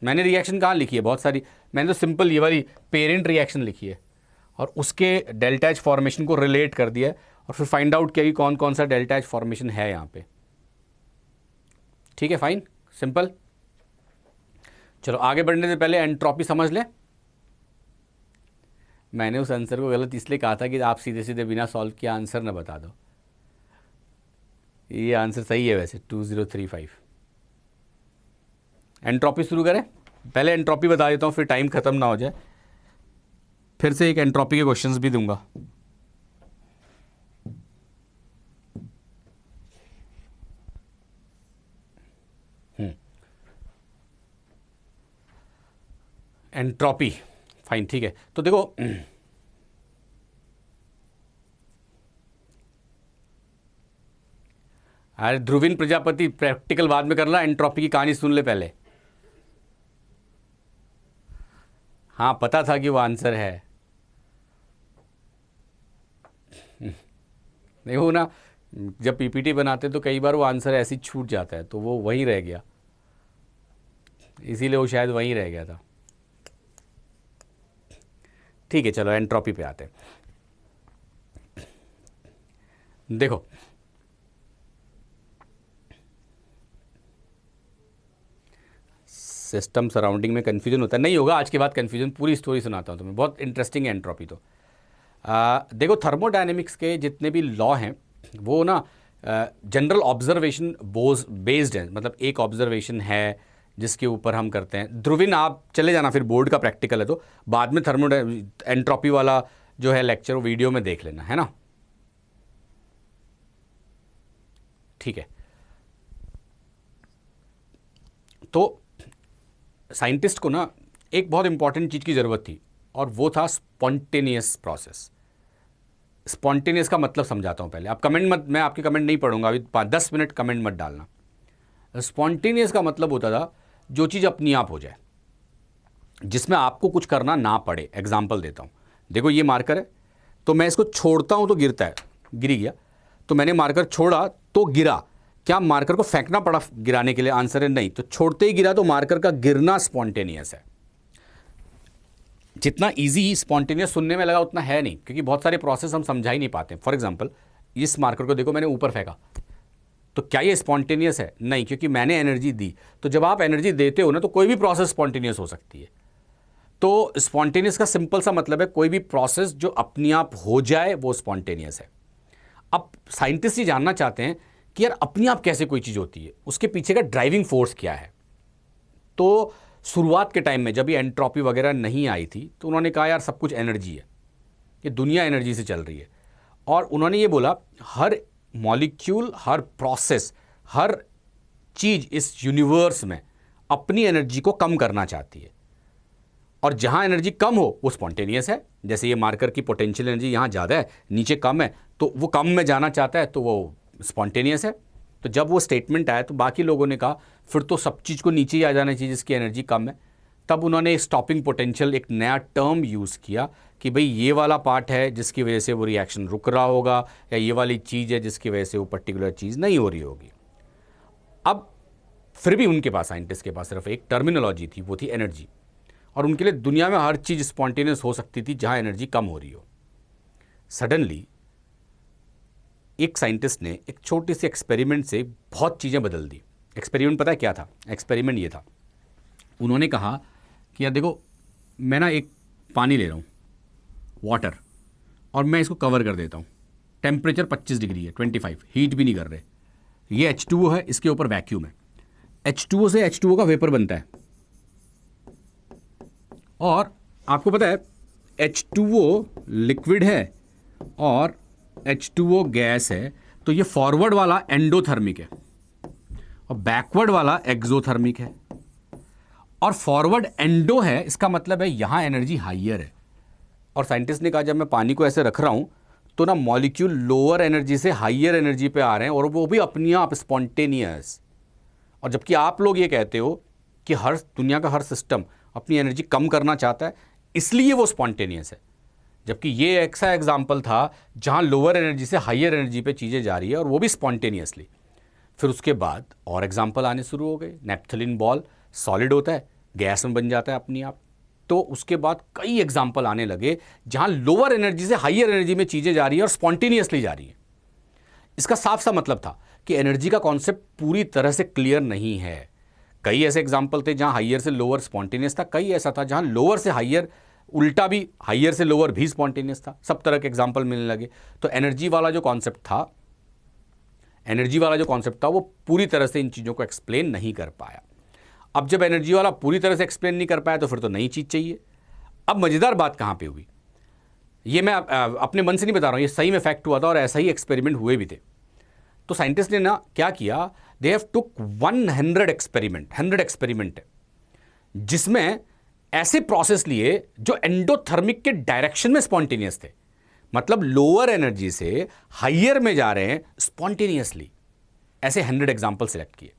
मैंने रिएक्शन कहाँ लिखी है, बहुत सारी, मैंने तो सिंपल ये वाली पेरेंट रिएक्शन लिखी है और उसके डेल्टा H फॉर्मेशन को रिलेट कर दिया है और फिर फाइंड आउट किया कि कौन कौन सा डेल्टा H फॉर्मेशन है यहाँ पे। ठीक है, फाइन, सिंपल। चलो आगे बढ़ने से पहले एंट्रोपी समझ लें। मैंने उस आंसर को गलत इसलिए कहा था कि आप सीधे सीधे बिना सॉल्व किया आंसर ना बता दो। ये आंसर सही है वैसे, 2035। एंट्रोपी शुरू करें। पहले एंट्रोपी बता देता हूँ, फिर टाइम खत्म ना हो जाए। फिर से एक एंट्रोपी के क्वेश्चंस भी दूंगा। एंट्रोपी, फाइन, ठीक है। तो देखो अरे ध्रुवीन प्रजापति, प्रैक्टिकल बाद में करना, एंट्रोपी की कहानी सुन ले पहले। हाँ पता था कि वो आंसर है। नहीं हो ना, जब पीपीटी बनाते तो कई बार वो आंसर ऐसे ही छूट जाता है, तो वो वहीं रह गया, इसीलिए वो शायद वहीं रह गया था। ठीक है, चलो एंट्रोपी पे आते हैं। देखो सिस्टम सराउंडिंग में कन्फ्यूजन होता है, नहीं होगा आज के बाद कन्फ्यूजन, पूरी स्टोरी सुनाता हूँ तुम्हें, बहुत इंटरेस्टिंग है एंट्रोपी। तो देखो थर्मोडायनेमिक्स के जितने भी लॉ हैं वो ना जनरल ऑब्जर्वेशन बेस्ड है, मतलब एक ऑब्जर्वेशन है जिसके ऊपर हम करते हैं। ध्रुविन आप चले जाना, फिर बोर्ड का प्रैक्टिकल है तो बाद में थर्मो एंट्रोपी वाला जो है लेक्चर वो वीडियो में देख लेना, है ना? ठीक है। तो साइंटिस्ट को ना एक बहुत इंपॉर्टेंट चीज की जरूरत थी और वो था स्पॉन्टेनियस प्रोसेस। स्पॉन्टेनियस का मतलब समझाता हूं पहले, आप कमेंट मत, मैं आपके कमेंट नहीं पढ़ूंगा अभी, 10 मिनट कमेंट मत डालना। स्पॉन्टेनियस का मतलब होता था जो चीज़ अपनी आप हो जाए, जिसमें आपको कुछ करना ना पड़े। एग्जाम्पल देता हूं, देखो ये मार्कर है तो मैं इसको छोड़ता हूं तो गिरता है, गिर गया। तो मैंने मार्कर छोड़ा तो गिरा, क्या मार्कर को फेंकना पड़ा गिराने के लिए? आंसर है नहीं। तो छोड़ते ही गिरा, तो मार्कर का गिरना स्पॉन्टेनियस है। जितना इजी स्पॉन्टेनियस सुनने में लगा उतना है नहीं, क्योंकि बहुत सारे प्रोसेस हम समझा ही नहीं पाते। फॉर एग्जांपल इस मार्कर को देखो, मैंने ऊपर फेंका, तो क्या ये स्पॉन्टेनियस है? नहीं, क्योंकि मैंने एनर्जी दी। तो जब आप एनर्जी देते हो ना, तो कोई भी प्रोसेस स्पॉन्टेनियस हो सकती है। तो स्पॉन्टेनियस का सिंपल सा मतलब है कोई भी प्रोसेस जो अपने आप हो जाए वो स्पॉन्टेनियस है। अब साइंटिस्ट ये जानना चाहते हैं कि यार अपने आप कैसे कोई चीज़ होती है, उसके पीछे का ड्राइविंग फोर्स क्या है। तो शुरुआत के टाइम में जब ये एंट्रोपी वगैरह नहीं आई थी तो उन्होंने कहा यार सब कुछ एनर्जी है, ये दुनिया एनर्जी से चल रही है। और उन्होंने ये बोला हर मॉलिक्यूल, हर प्रोसेस, हर चीज इस यूनिवर्स में अपनी एनर्जी को कम करना चाहती है, और जहां एनर्जी कम हो वो स्पॉन्टेनियस है। जैसे ये मार्कर की पोटेंशियल एनर्जी यहां ज़्यादा है, नीचे कम है, तो वो कम में जाना चाहता है, तो वो स्पॉन्टेनियस है। तो जब वो स्टेटमेंट आया तो बाकी लोगों ने कहा फिर तो सब चीज़ को नीचे ही आ जाना चाहिए जिसकी एनर्जी कम है। तब उन्होंने स्टॉपिंग पोटेंशियल एक नया टर्म यूज़ किया कि भाई ये वाला पार्ट है जिसकी वजह से वो रिएक्शन रुक रहा होगा, या ये वाली चीज़ है जिसकी वजह से वो पर्टिकुलर चीज़ नहीं हो रही होगी। अब फिर भी उनके पास, साइंटिस्ट के पास सिर्फ एक टर्मिनोलॉजी थी, वो थी एनर्जी। और उनके लिए दुनिया में हर चीज़ स्पॉन्टेनियस हो सकती थी जहाँ एनर्जी कम हो रही हो। सडनली एक साइंटिस्ट ने एक छोटे से एक्सपेरिमेंट से बहुत चीज़ें बदल दी। एक्सपेरिमेंट पता है क्या था? एक्सपेरिमेंट ये था, उन्होंने कहा कि यार देखो मैं ना एक पानी ले रहा हूँ, वाटर, और मैं इसको कवर कर देता हूँ। टेम्परेचर 25 डिग्री है, 25, हीट भी नहीं कर रहे। ये H2O है, इसके ऊपर वैक्यूम है। H2O से H2O का वेपर बनता है, और आपको पता है H2O लिक्विड है और H2O गैस है। तो ये फॉरवर्ड वाला एंडोथर्मिक है और बैकवर्ड वाला एक्सोथर्मिक है। और फॉरवर्ड एंडो है, इसका मतलब है यहां एनर्जी हाइयर है। और साइंटिस्ट ने कहा जब मैं पानी को ऐसे रख रहा हूं तो ना मॉलिक्यूल लोअर एनर्जी से हाइयर एनर्जी पे आ रहे हैं, और वो भी अपनी आप स्पॉन्टेनियस। और जबकि आप लोग ये कहते हो कि हर दुनिया का हर सिस्टम अपनी एनर्जी कम करना चाहता है, इसलिए वो स्पॉन्टेनियस है। जबकि ये ऐसा एग्जाम्पल था जहां लोअर एनर्जी से हाइयर एनर्जी पे चीज़ें जा रही है, और वो भी स्पॉन्टेनियसली। फिर उसके बाद और एग्जाम्पल आने शुरू हो गए। नेप्थलीन बॉल सॉलिड होता है, गैस में बन जाता है अपनी आप। तो उसके बाद कई एग्जाम्पल आने लगे जहां लोअर एनर्जी से हाइयर एनर्जी में चीज़ें जा रही है और स्पॉन्टेनियसली जा रही है। इसका साफ सा मतलब था कि एनर्जी का कॉन्सेप्ट पूरी तरह से क्लियर नहीं है। कई ऐसे एग्जाम्पल थे जहां हाइयर से लोअर स्पॉन्टेनियस था, कई ऐसा था जहां लोअर से हाइयर, उल्टा भी हाइयर से लोअर भी स्पॉन्टेनियस था। सब तरह के एग्जाम्पल मिलने लगे। तो एनर्जी वाला जो कॉन्सेप्ट था वो पूरी तरह से इन चीज़ों को एक्सप्लेन नहीं कर पाया। अब जब एनर्जी वाला पूरी तरह से एक्सप्लेन नहीं कर पाया तो फिर तो नई चीज़ चाहिए। अब मज़ेदार बात कहाँ पे हुई, ये मैं अपने मन से नहीं बता रहा हूँ, ये सही में फैक्ट हुआ था और ऐसा ही एक्सपेरिमेंट हुए भी थे। तो साइंटिस्ट ने ना क्या किया, दे हैव टुक 100 एक्सपेरिमेंट है जिसमें ऐसे प्रोसेस लिए जो एंडोथर्मिक के डायरेक्शन में स्पॉन्टेनियस थे। मतलब लोअर एनर्जी से हाइयर में जा रहे हैं स्पॉन्टेनियसली। ऐसे 100 एग्जाम्पल सेलेक्ट किए।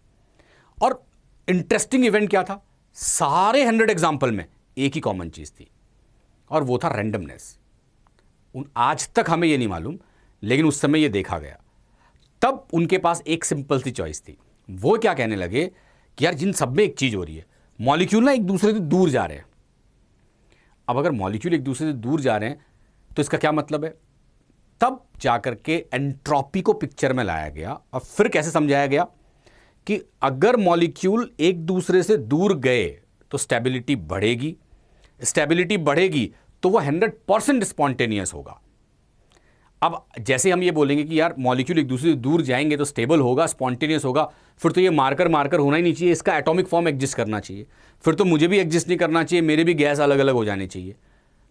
और इंटरेस्टिंग इवेंट क्या था, सारे 100 एग्जाम्पल में एक ही कॉमन चीज थी, और वो था रैंडमनेस। आज तक हमें ये नहीं मालूम, लेकिन उस समय ये देखा गया। तब उनके पास एक सिंपल सी चॉइस थी। वो क्या कहने लगे कि यार जिन सब में एक चीज हो रही है, मॉलिक्यूल ना एक दूसरे से दूर जा रहे हैं। अब अगर मॉलिक्यूल एक दूसरे से दूर जा रहे हैं तो इसका क्या मतलब है? तब जाकर के एंट्रोपी को पिक्चर में लाया गया, और फिर कैसे समझाया गया कि अगर मॉलिक्यूल एक दूसरे से दूर गए तो स्टेबिलिटी बढ़ेगी तो वो 100% स्पॉन्टेनियस होगा। अब जैसे हम ये बोलेंगे कि यार मॉलिक्यूल एक दूसरे से दूर जाएंगे तो स्टेबल होगा, स्पॉन्टेनियस होगा, फिर तो ये मार्कर मार्कर होना ही नहीं चाहिए, इसका एटॉमिक फॉर्म एग्जिस्ट करना चाहिए, फिर तो मुझे भी एग्जिस्ट नहीं करना चाहिए, मेरे भी गैस अलग अलग हो जाने चाहिए।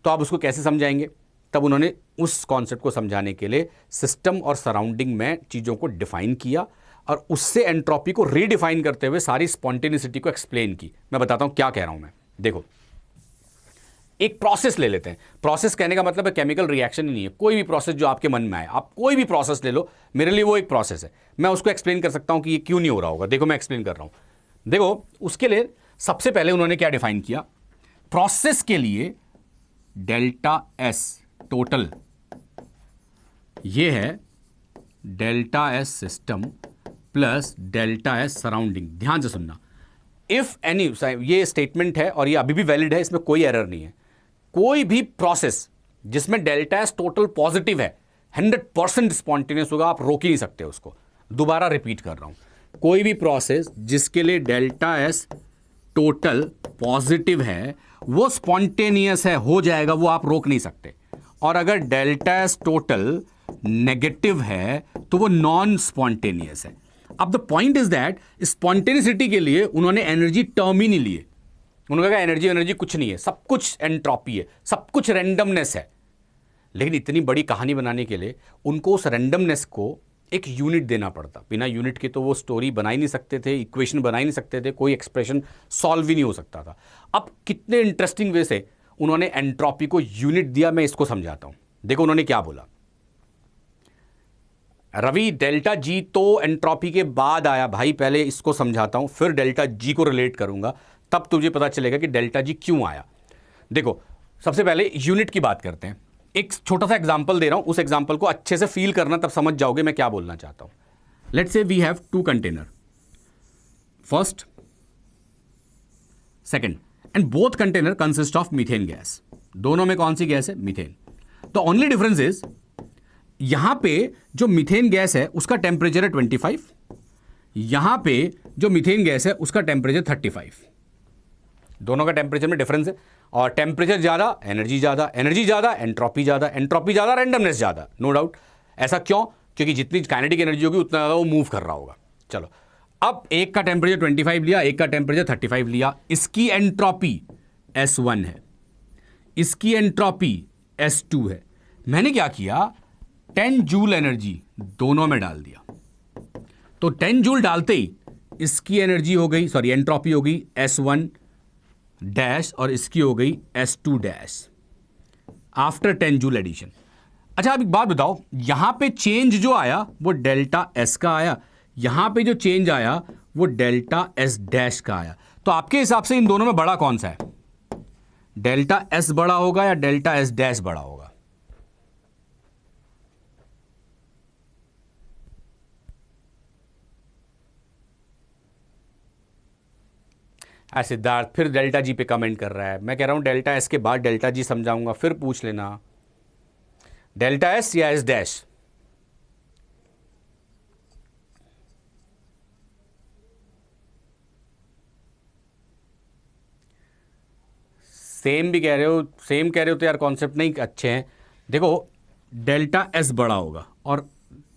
तो आप उसको कैसे समझाएंगे? तब उन्होंने उस कॉन्सेप्ट को समझाने के लिए सिस्टम और सराउंडिंग में चीज़ों को डिफाइन किया और उससे एंट्रोपी को रीडिफाइन करते हुए सारी स्पॉन्टेनिसिटी को एक्सप्लेन की। मैं बताता हूं क्या कह रहा हूं मैं। देखो, एक प्रोसेस ले लेते हैं। प्रोसेस कहने का मतलब है केमिकल रिएक्शन ही नहीं है, कोई भी प्रोसेस जो आपके मन में आए, आप कोई भी प्रोसेस ले लो, मेरे लिए वो एक प्रोसेस है। मैं उसको एक्सप्लेन कर सकता हूं कि ये क्यों नहीं हो रहा होगा। देखो मैं एक्सप्लेन कर रहा हूं। देखो, उसके लिए सबसे पहले उन्होंने क्या डिफाइन किया? प्रोसेस के लिए डेल्टा एस टोटल, ये है delta S system plus delta S surrounding. ध्यान से सुनना, इफ एनी, ये स्टेटमेंट है और ये अभी भी वैलिड है, इसमें कोई एरर नहीं है। कोई भी प्रोसेस जिसमें डेल्टा एस टोटल पॉजिटिव है 100% स्पॉन्टेनियस होगा, आप रोक ही नहीं सकते उसको। दोबारा रिपीट कर रहा हूं, कोई भी प्रोसेस जिसके लिए डेल्टा एस टोटल पॉजिटिव है वो स्पॉन्टेनियस है, हो जाएगा, वो आप रोक नहीं सकते। और अगर डेल्टा एस टोटल नेगेटिव है तो वो नॉन स्पॉन्टेनियस है। अब द पॉइंट इज दैट स्पॉन्टेनिसिटी के लिए उन्होंने एनर्जी टर्म ही नहीं लिए। उन्होंने कहा एनर्जी कुछ नहीं है, सब कुछ एंट्रोपी है, सब कुछ रैंडमनेस है। लेकिन इतनी बड़ी कहानी बनाने के लिए उनको उस रैंडमनेस को एक यूनिट देना पड़ता। बिना यूनिट के तो वो स्टोरी बना ही नहीं सकते थे, इक्वेशन बना ही नहीं सकते थे, कोई एक्सप्रेशन सॉल्व ही नहीं हो सकता था। अब कितने इंटरेस्टिंग वे से उन्होंने एंट्रोपी को यूनिट दिया, मैं इसको समझाता हूं। देखो उन्होंने क्या बोला, रवि डेल्टा जी तो एंट्रोपी के बाद आया। भाई पहले इसको समझाता हूं, फिर डेल्टा जी को रिलेट करूंगा, तब तुझे पता चलेगा कि डेल्टा जी क्यों आया। देखो, सबसे पहले यूनिट की बात करते हैं। एक छोटा सा एग्जांपल दे रहा हूं, उस एग्जांपल को अच्छे से फील करना, तब समझ जाओगे मैं क्या बोलना चाहता हूं। Let's say we have 2 container, first, second, and both container consist of methane gas. दोनों में कौन सी गैस है? Methane. The only difference is यहां पे जो मीथेन गैस है उसका टेम्परेचर है 25, यहां पे जो मीथेन गैस है उसका टेम्परेचर 35। दोनों का टेम्परेचर में डिफरेंस है, और टेम्परेचर ज्यादा एनर्जी ज्यादा, एनर्जी ज्यादा एंट्रोपी ज्यादा, एंट्रोपी ज्यादा रैंडमनेस ज्यादा, नो डाउट। ऐसा क्यों? क्योंकि जितनी काइनेटिक एनर्जी होगी उतना ज्यादा वो मूव कर रहा होगा। चलो, अब एक का टेम्परेचर 25 लिया, एक का टेम्परेचर 35 लिया। इसकी एंट्रोपी S1 है, इसकी एंट्रोपी S2 है। मैंने क्या किया, 10 जूल एनर्जी दोनों में डाल दिया। तो 10 जूल डालते ही इसकी एनर्जी हो गई, सॉरी एंट्रोपी हो गई S1 डैश और इसकी हो गई S2 dash after 10 joule addition. अच्छा, अब एक बात बताओ, यहां पे चेंज जो आया वो डेल्टा S का आया, यहां पे जो चेंज आया वो डेल्टा S डैश का आया। तो आपके हिसाब से इन दोनों में बड़ा कौन सा है? डेल्टा S बड़ा होगा या डेल्टा S डैश बड़ा होगा? सिद्धार्थ फिर डेल्टा जी पे कमेंट कर रहा है। मैं कह रहा हूं डेल्टा एस के बाद डेल्टा जी समझाऊंगा, फिर पूछ लेना डेल्टा एस या एस डैश। सेम भी कह रहे हो, सेम कह रहे हो तो यार कॉन्सेप्ट नहीं अच्छे हैं। देखो, डेल्टा एस बड़ा होगा और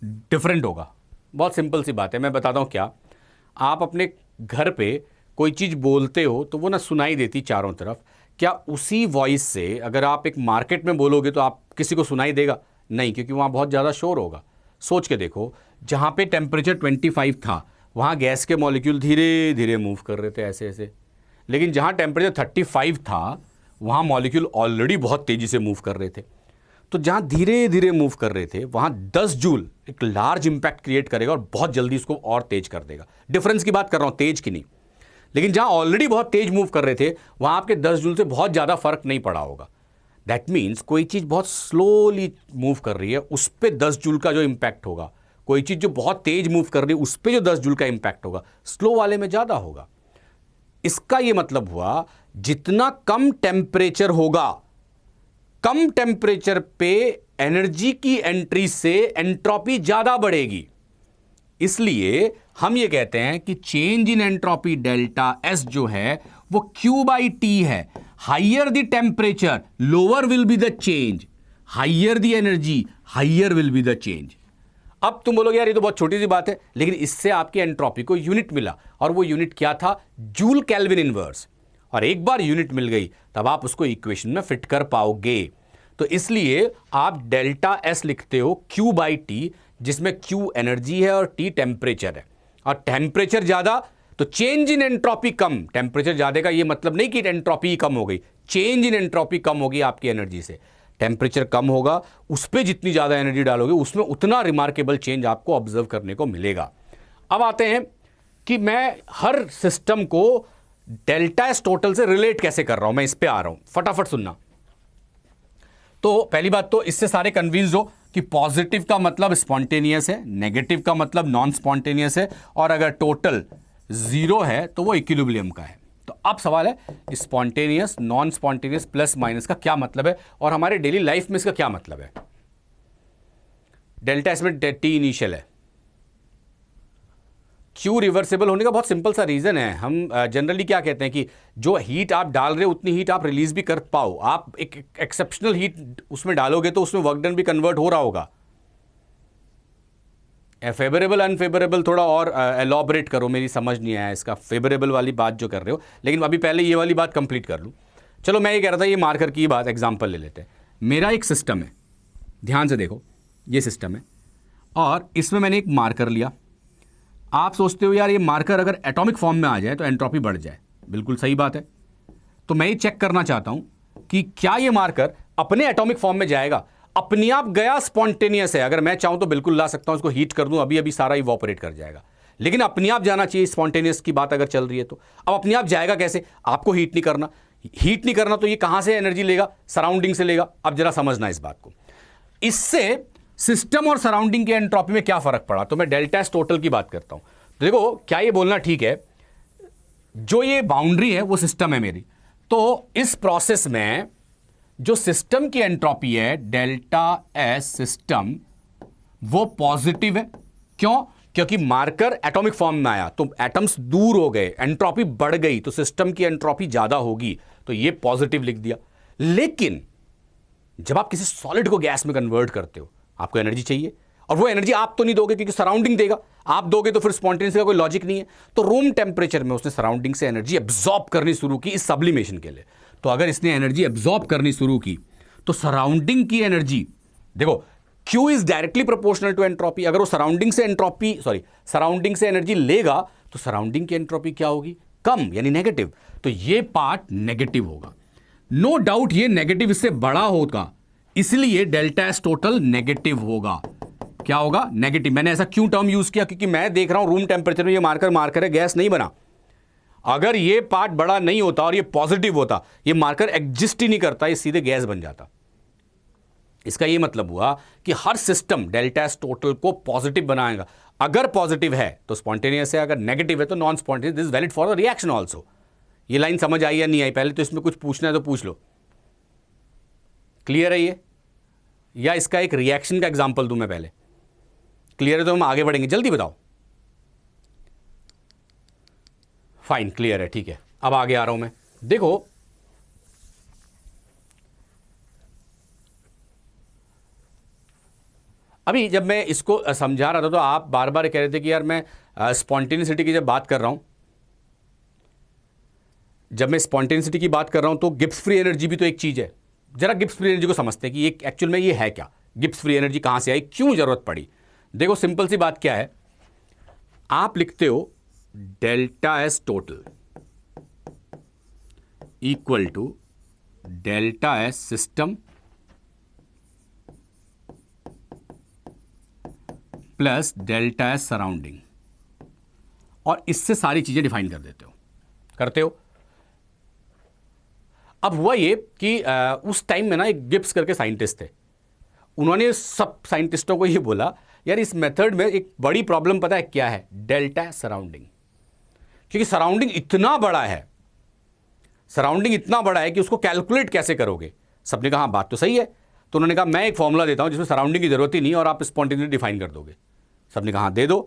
डिफरेंट होगा। बहुत सिंपल सी बात है, मैं बताता हूं क्या। आप अपने घर पे कोई चीज़ बोलते हो तो वो ना सुनाई देती चारों तरफ। क्या उसी वॉइस से अगर आप एक मार्केट में बोलोगे तो आप किसी को सुनाई देगा? नहीं, क्योंकि वहाँ बहुत ज़्यादा शोर होगा। सोच के देखो, जहाँ पे टेम्परेचर 25 था वहाँ गैस के मॉलिक्यूल धीरे धीरे मूव कर रहे थे ऐसे ऐसे, लेकिन जहाँ टेम्परेचर 35 था वहाँ मॉलिक्यूल ऑलरेडी बहुत तेज़ी से मूव कर रहे थे। तो जहाँ धीरे धीरे मूव कर रहे थे वहाँ 10 जूल एक लार्ज इंपैक्ट क्रिएट करेगा और बहुत जल्दी इसको और तेज कर देगा। डिफरेंस की बात कर रहा हूँ, तेज की नहीं। लेकिन जहां ऑलरेडी बहुत तेज मूव कर रहे थे वहां आपके 10 जूल से बहुत ज्यादा फर्क नहीं पड़ा होगा। दैट मीन्स कोई चीज बहुत स्लोली मूव कर रही है उस पर 10 जूल का जो इंपैक्ट होगा, कोई चीज जो बहुत तेज मूव कर रही है उस पर जो 10 जूल का इंपैक्ट होगा, स्लो वाले में ज्यादा होगा। इसका यह मतलब हुआ जितना कम टेम्परेचर होगा, कम टेम्परेचर पे एनर्जी की एंट्री से एंट्रोपी ज्यादा बढ़ेगी। इसलिए हम ये कहते हैं कि change in entropy delta S जो है वो Q/T है। Higher the temperature lower will be the change, higher the energy higher will be the change. अब तुम बोलोगे यार ये तो बहुत छोटी सी बात है, लेकिन इससे आपकी एंट्रोपी को यूनिट मिला, और वो यूनिट क्या था? Joule kelvin inverse. और एक बार यूनिट मिल गई तब आप उसको इक्वेशन में फिट कर पाओगे। तो इसलिए आप डेल्टा एस लिखते हो Q बाई टी, जिसमें Q एनर्जी है और T टेम्परेचर है। और टेम्परेचर ज्यादा तो change in entropy come. Temperature ज्यादा का ये मतलब नहीं कि एंट्रोपी कम हो गई, चेंज इन एंट्रोपी कम होगी आपकी एनर्जी से। टेम्परेचर कम होगा, उस पर जितनी ज्यादा एनर्जी डालोगे उसमें उतना रिमार्केबल चेंज आपको ऑब्जर्व करने को मिलेगा। अब आते हैं कि मैं हर सिस्टम को डेल्टा एस टोटल से रिलेट कैसे कर रहा हूं, मैं इस पे आ रहा हूं, फटाफट सुनना। तो पहली बात तो इससे सारे कन्विंस्ड हो कि पॉजिटिव का मतलब स्पॉन्टेनियस है, नेगेटिव का मतलब नॉन स्पॉन्टेनियस है, और अगर टोटल जीरो है तो वो इक्विलिब्रियम का है। तो अब सवाल है spontaneous, non spontaneous, plus minus का क्या मतलब है, और हमारे डेली लाइफ में इसका क्या मतलब है। डेल्टा एस में टी इनिशियल है, क्यू रिवर्सिबल होने का बहुत सिंपल सा रीजन है। हम जनरली क्या कहते हैं कि जो हीट आप डाल रहे हो उतनी हीट आप रिलीज भी कर पाओ। आप एक एक्सेप्शनल हीट उसमें डालोगे तो उसमें वर्क डन भी कन्वर्ट हो रहा होगा। फेवरेबल अनफेवरेबल थोड़ा और एलॉबरेट करो, मेरी समझ नहीं आया इसका फेवरेबल वाली बात जो कर रहे हो, लेकिन अभी पहले ये वाली बात कंप्लीट कर लूँ। चलो मैं ये कह रहा था, ये मार्कर की बात एग्जाम्पल ले लेते हैं। मेरा एक सिस्टम है, ध्यान से देखो, ये सिस्टम है और इसमें मैंने एक मार्कर लिया। आप सोचते हो यार ये मार्कर अगर एटॉमिक फॉर्म में आ जाए तो एंट्रोपी बढ़ जाए, बिल्कुल सही बात है। तो मैं ये चेक करना चाहता हूं कि क्या ये मार्कर अपने एटॉमिक फॉर्म में जाएगा। अपने आप गया, स्पॉन्टेनियस है, अगर मैं चाहूं तो बिल्कुल ला सकता हूं, इसको हीट कर दूं, अभी अभी सारा इवोपरेट कर जाएगा। लेकिन अपने आप जाना चाहिए, स्पॉन्टेनियस की बात अगर चल रही है तो। अब अपने आप जाएगा कैसे? आपको हीट नहीं करना, हीट नहीं करना तो ये कहां से एनर्जी लेगा? सराउंडिंग से लेगा। अब जरा समझना इस बात को, इससे सिस्टम और सराउंडिंग के एंट्रोपी में क्या फर्क पड़ा। तो मैं डेल्टा एस टोटल की बात करता हूं। तो देखो, क्या ये बोलना ठीक है, जो ये बाउंड्री है वो सिस्टम है मेरी, तो इस प्रोसेस में जो सिस्टम की एंट्रोपी है डेल्टा एस सिस्टम, वो पॉजिटिव है। क्यों? क्योंकि मार्कर एटॉमिक फॉर्म में आया तो एटम्स दूर हो गए, एंट्रोपी बढ़ गई, तो सिस्टम की एंट्रोपी ज्यादा होगी, तो ये पॉजिटिव लिख दिया। लेकिन जब आप किसी सॉलिड को गैस में कन्वर्ट करते हो, आपको एनर्जी चाहिए, और वो एनर्जी आप तो नहीं दोगे क्योंकि सराउंडिंग देगा। आप दोगे तो फिर स्पॉन्टेनियस का कोई लॉजिक नहीं है। तो रूम टेम्परेचर में उसने सराउंडिंग से एनर्जी एब्जॉर्ब करनी शुरू की इस सब्लिमेशन के लिए। तो अगर इसने एनर्जी एब्जॉर्ब करनी शुरू की तो सराउंडिंग की एनर्जी, देखो Q is directly proportional to entropy. अगर वो सराउंडिंग से एनर्जी लेगा तो सराउंडिंग की एंट्रोपी क्या होगी? कम, यानी नेगेटिव। तो ये पार्ट नेगेटिव होगा, नो डाउट ये नेगेटिव इससे बड़ा होगा, इसलिए डेल्टा एस टोटल नेगेटिव होगा। क्या होगा? नेगेटिव। मैंने ऐसा क्यों टर्म यूज किया? क्योंकि मैं देख रहा हूं रूम टेम्परेचर में ये मार्कर है, गैस नहीं बना। अगर ये पार्ट बड़ा नहीं होता और ये पॉजिटिव होता, ये मार्कर एग्जिस्ट ही नहीं करता, ये सीधे गैस बन जाता। इसका ये मतलब हुआ कि हर सिस्टम डेल्टा एस टोटल को पॉजिटिव बनाएगा। अगर पॉजिटिव है तो स्पॉन्टेनियस है, अगर नेगेटिव है तो non spontaneous. This is valid for the reaction also. ये लाइन समझ आई या नहीं आई? पहले तो इसमें कुछ पूछना है तो पूछ लो। क्लियर है ये? या इसका एक रिएक्शन का एग्जाम्पल दूं मैं पहले? क्लियर है तो हम आगे बढ़ेंगे, जल्दी बताओ। फाइन, क्लियर है, ठीक है। अब आगे आ रहा हूं मैं। देखो, अभी जब मैं इसको समझा रहा था तो आप बार बार कह रहे थे कि यार मैं स्पॉन्टेनिसिटी की जब बात कर रहा हूं, जब मैं स्पॉन्टेनिसिटी की बात कर रहा हूं तो गिब्स फ्री एनर्जी भी तो एक चीज है। जरा गिब्स फ्री एनर्जी को समझते हैं कि ये एक्चुअल में ये है क्या, गिब्स फ्री एनर्जी कहां से आई, क्यों जरूरत पड़ी। देखो, सिंपल सी बात क्या है, आप लिखते हो delta S total equal to delta S system plus delta S surrounding, और इससे सारी चीजें डिफाइन कर देते हो, करते हो। अब हुआ ये कि उस टाइम में ना एक गिब्स करके साइंटिस्ट थे, उन्होंने सब साइंटिस्टों को ये बोला यार इस मेथड में एक बड़ी प्रॉब्लम पता है क्या है? Delta surrounding. क्योंकि सराउंडिंग इतना बड़ा है, सराउंडिंग इतना बड़ा है कि उसको कैलकुलेट कैसे करोगे। सबने कहा बात तो सही है। तो उन्होंने कहा मैं एक फॉर्मूला देता हूं जिसमें सराउंडिंग की जरूरत ही नहीं और आप स्पॉन्टेनियसली डिफाइन कर दोगे। सबने कहा दे दो।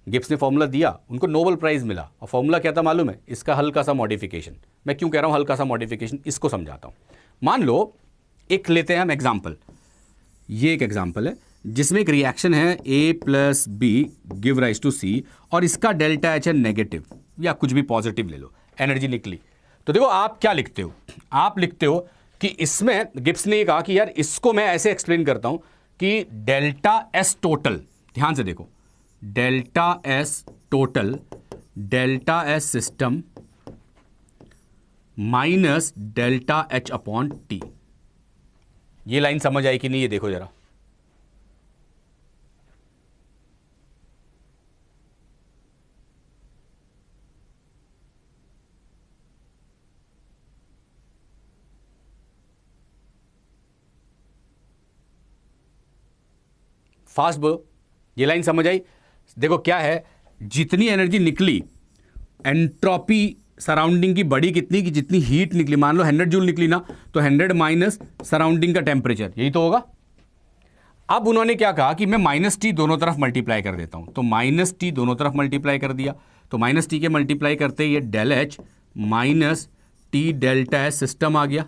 गिब्स ने फॉर्मूला दिया, उनको नोबेल प्राइज मिला। और फॉर्मूला क्या था मालूम है? इसका हल्का सा मॉडिफिकेशन। मैं क्यों कह रहा हूं हल्का सा मॉडिफिकेशन, इसको समझाता हूं। मान लो एक लेते हैं हम एग्जाम्पल, ये एक एग्जांपल है जिसमें एक रिएक्शन है A plus B give rise to C, और इसका डेल्टा एच है नेगेटिव या कुछ भी पॉजिटिव ले लो, एनर्जी निकली। तो देखो आप क्या लिखते हो, आप लिखते हो कि इसमें गिब्स ने ये कहा कि यार इसको मैं ऐसे एक्सप्लेन करता हूं कि डेल्टा एस टोटल, ध्यान से देखो, delta S total, delta S system minus delta H upon T. ये लाइन समझ आई कि नहीं, ये देखो जरा। फास्ट बोलो, ये लाइन समझ आई। देखो क्या है, जितनी एनर्जी निकली, एंट्रोपी सराउंडिंग की बड़ी कितनी, कि जितनी हीट निकली, मान लो 100 जूल निकली ना, तो 100 माइनस सराउंडिंग का टेम्परेचर, यही तो होगा। अब उन्होंने क्या कहा कि मैं माइनस टी दोनों तरफ मल्टीप्लाई कर देता हूं, तो माइनस टी दोनों तरफ मल्टीप्लाई कर दिया, तो माइनस टी के मल्टीप्लाई करते ये del H minus T delta S system आ गया।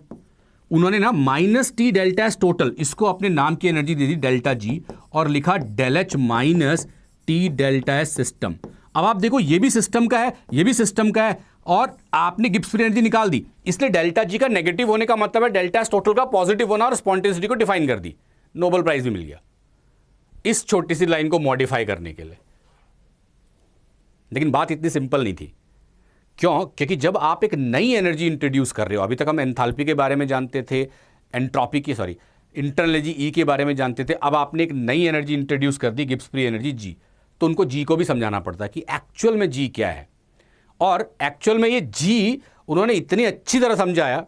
उन्होंने ना minus T delta S total, इसको अपने नाम की एनर्जी दे दी डेल्टा जी, और लिखा del H minus T delta S system. अब आप देखो ये भी सिस्टम का है, ये भी सिस्टम का है, और आपने गिब्स फ्री एनर्जी निकाल दी, इसलिए डेल्टा जी का नेगेटिव होने का मतलब है डेल्टा एस टोटल का पॉजिटिव होना, और स्पॉन्टेनिटी को डिफाइन कर दी, नोबेल प्राइज भी मिल गया इस छोटी सी लाइन को मॉडिफाई करने के लिए। लेकिन बात इतनी सिंपल नहीं थी। क्यों? क्योंकि जब आप एक नई एनर्जी इंट्रोड्यूस कर रहे हो, अभी तक हम एंथैल्पी के बारे में जानते थे, एंट्रोपी की सॉरी इंटरनल एनर्जी ई के बारे में जानते थे, अब आपने एक नई एनर्जी इंट्रोड्यूस कर दी, गिब्स फ्री एनर्जी जी, तो उनको जी को भी समझाना पड़ता है कि एक्चुअल में जी क्या है। और एक्चुअल में ये जी उन्होंने इतनी अच्छी तरह समझाया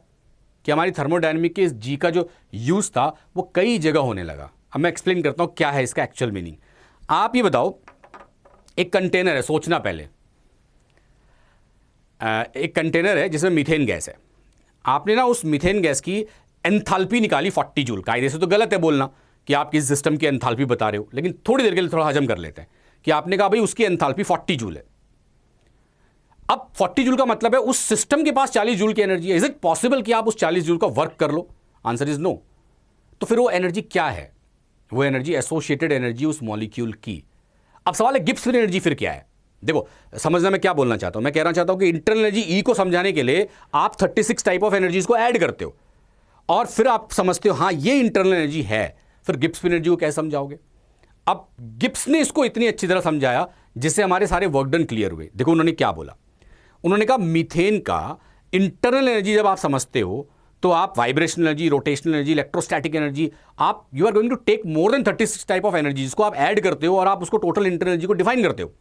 कि हमारी थर्मोडायनेमिक के इस जी का जो यूज था वो कई जगह होने लगा। अब मैं एक्सप्लेन करता हूं क्या है इसका एक्चुअल मीनिंग। आप ये बताओ, एक कंटेनर है, सोचना पहले, एक कंटेनर है जिसमें मीथेन गैस है। आपने ना उस मीथेन गैस की एंथैल्पी निकाली 40 जूल। कायदे से तो गलत है बोलना कि आप किस सिस्टम की एंथैल्पी बता रहे हो, लेकिन थोड़ी देर के लिए थोड़ा हजम कर लेते हैं कि आपने कहा भाई उसकी एंथैल्पी 40 जूल है। अब 40 जूल का मतलब है उस सिस्टम के पास 40 जूल की एनर्जी है। इज इट पॉसिबल कि आप उस 40 जूल का वर्क कर लो? Answer is no. तो फिर वो एनर्जी क्या है? वो एनर्जी एसोसिएटेड एनर्जी उस मॉलिक्यूल की। अब सवाल है गिब्स फ्री एनर्जी फिर क्या है? देखो समझना मैं क्या बोलना चाहता हूं। मैं कहना चाहता हूं कि इंटरनल एनर्जी ई को समझाने के लिए आप 36 टाइप ऑफ एनर्जीज को ऐड करते हो और फिर आप समझते हो हाँ ये इंटरनल एनर्जी है। फिर गिब्स फ्री एनर्जी को कैसे समझाओगे? अब गिब्स ने इसको इतनी अच्छी तरह समझाया जिससे हमारे सारे वर्क डन क्लियर हुए। देखो उन्होंने क्या बोला। उन्होंने कहा मीथेन का इंटरनल एनर्जी जब आप समझते हो तो आप vibrational energy, rotational energy, electrostatic energy, आप you are going to take more than 36 type of energy, जिसको आप ऐड करते हो और आप उसको टोटल इंटरनल एनर्जी को डिफाइन करते हो।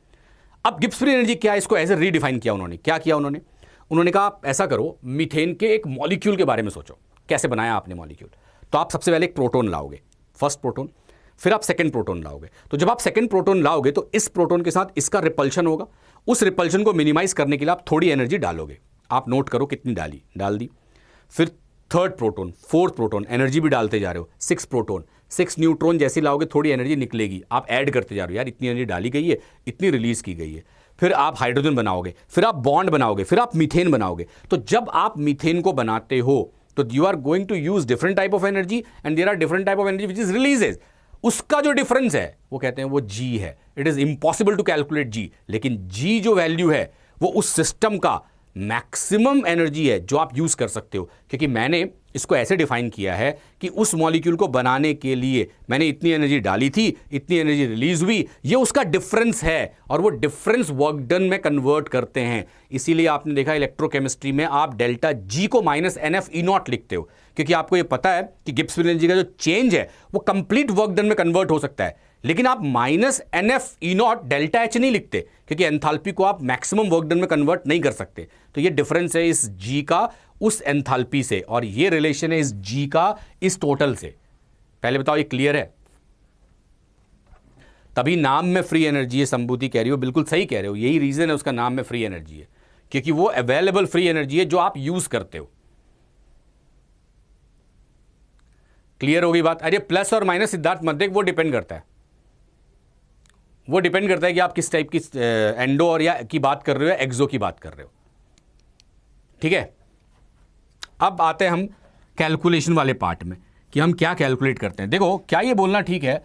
अब गिब्स फ्री एनर्जी क्या है, इसको ऐसे रीडिफाइन किया उन्होंने। क्या किया उन्होंने कहा आप ऐसा करो, मीथेन के एक मॉलिक्यूल के बारे में सोचो, कैसे बनाया आपने मॉलिक्यूल। तो आप सबसे पहले एक प्रोटॉन लाओगे, फर्स्ट प्रोटॉन, फिर आप सेकंड प्रोटॉन लाओगे। तो जब आप सेकंड प्रोटॉन लाओगे तो इस प्रोटॉन के साथ इसका रिपल्शन होगा। उस रिपल्शन को मिनिमाइज करने के लिए आप थोड़ी एनर्जी डालोगे। आप नोट करो कितनी डाली, डाल दी। फिर third proton, fourth proton, energy भी डालते जा रहे हो। 6 प्रोटॉन, 6 न्यूट्रॉन जैसे लाओगे थोड़ी एनर्जी निकलेगी, आप ऐड करते जा रहे हो। यार इतनी एनर्जी डाली गई है, इतनी रिलीज की गई है। फिर आप हाइड्रोजन बनाओगे, फिर आप बॉन्ड बनाओगे, फिर आप मीथेन बनाओगे। तो जब आप मीथेन को बनाते हो तो you are going to use different type of energy and there are different type of energy which is releases. उसका जो डिफरेंस है वो कहते हैं वो जी है। It is impossible to calculate G, लेकिन जी जो वैल्यू है वो उस सिस्टम का मैक्सिमम एनर्जी है जो आप यूज कर सकते हो। क्योंकि मैंने इसको ऐसे डिफाइन किया है कि उस मॉलिक्यूल को बनाने के लिए मैंने इतनी एनर्जी डाली थी, इतनी एनर्जी रिलीज हुई, ये उसका डिफरेंस है और वो डिफरेंस वर्क डन में कन्वर्ट करते हैं। इसीलिए आपने देखा इलेक्ट्रोकेमिस्ट्री में आप डेल्टा जी को -NF E0 लिखते हो, क्योंकि आपको ये पता है कि गिब्स फ्री एनर्जी का जो चेंज है वो कंप्लीट वर्क डन में कन्वर्ट हो सकता है। लेकिन आप -NF E0 डेल्टा एच नहीं लिखते, क्योंकि एंथैल्पी को आप मैक्सिमम वर्क डन में कन्वर्ट नहीं कर सकते। तो ये डिफरेंस है इस जी का उस एंथैल्पी से, और ये रिलेशन है इस जी का इस टोटल से। पहले बताओ ये क्लियर है? तभी नाम में फ्री एनर्जी है। संबूति कह रही हो, बिल्कुल सही कह रहे हो, यही रीजन है उसका नाम में फ्री एनर्जी है, क्योंकि वो अवेलेबल फ्री एनर्जी है जो आप यूज करते हो। क्लियर होगी बात? अरे प्लस और माइनस सिद्धार्थ मध्य वो डिपेंड करता है, वो डिपेंड करता है कि आप किस टाइप की एंडो और या की बात कर रहे हो, एक्सो की बात कर रहे हो। ठीक है, अब आते हैं हम कैलकुलेशन वाले पार्ट में कि हम क्या कैलकुलेट करते हैं। देखो क्या ये बोलना ठीक है,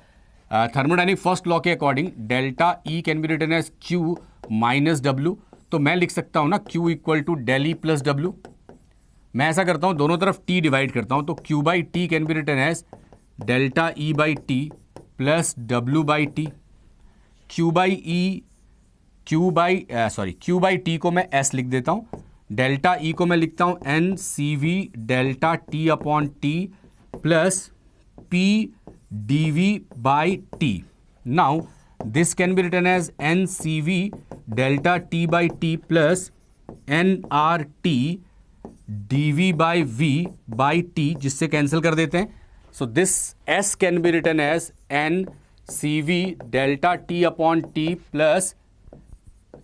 थर्मोडायनेमिक फर्स्ट लॉ के according delta E can be written as Q minus W, तो मैं लिख सकता हूं ना Q equal to del E plus W. मैं ऐसा करता हूं, दोनों तरफ टी डिवाइड करता हूं, तो Q by T can be written as delta E by T plus W by T. Q by T को मैं एस लिख देता हूं, डेल्टा ई को मैं लिखता हूं N C V delta T upon T plus P D V by T. Now this can be written as N C V delta T by T plus N R T D V by T, जिससे cancel कर देते हैं। So this S can be written as N C V delta T upon T plus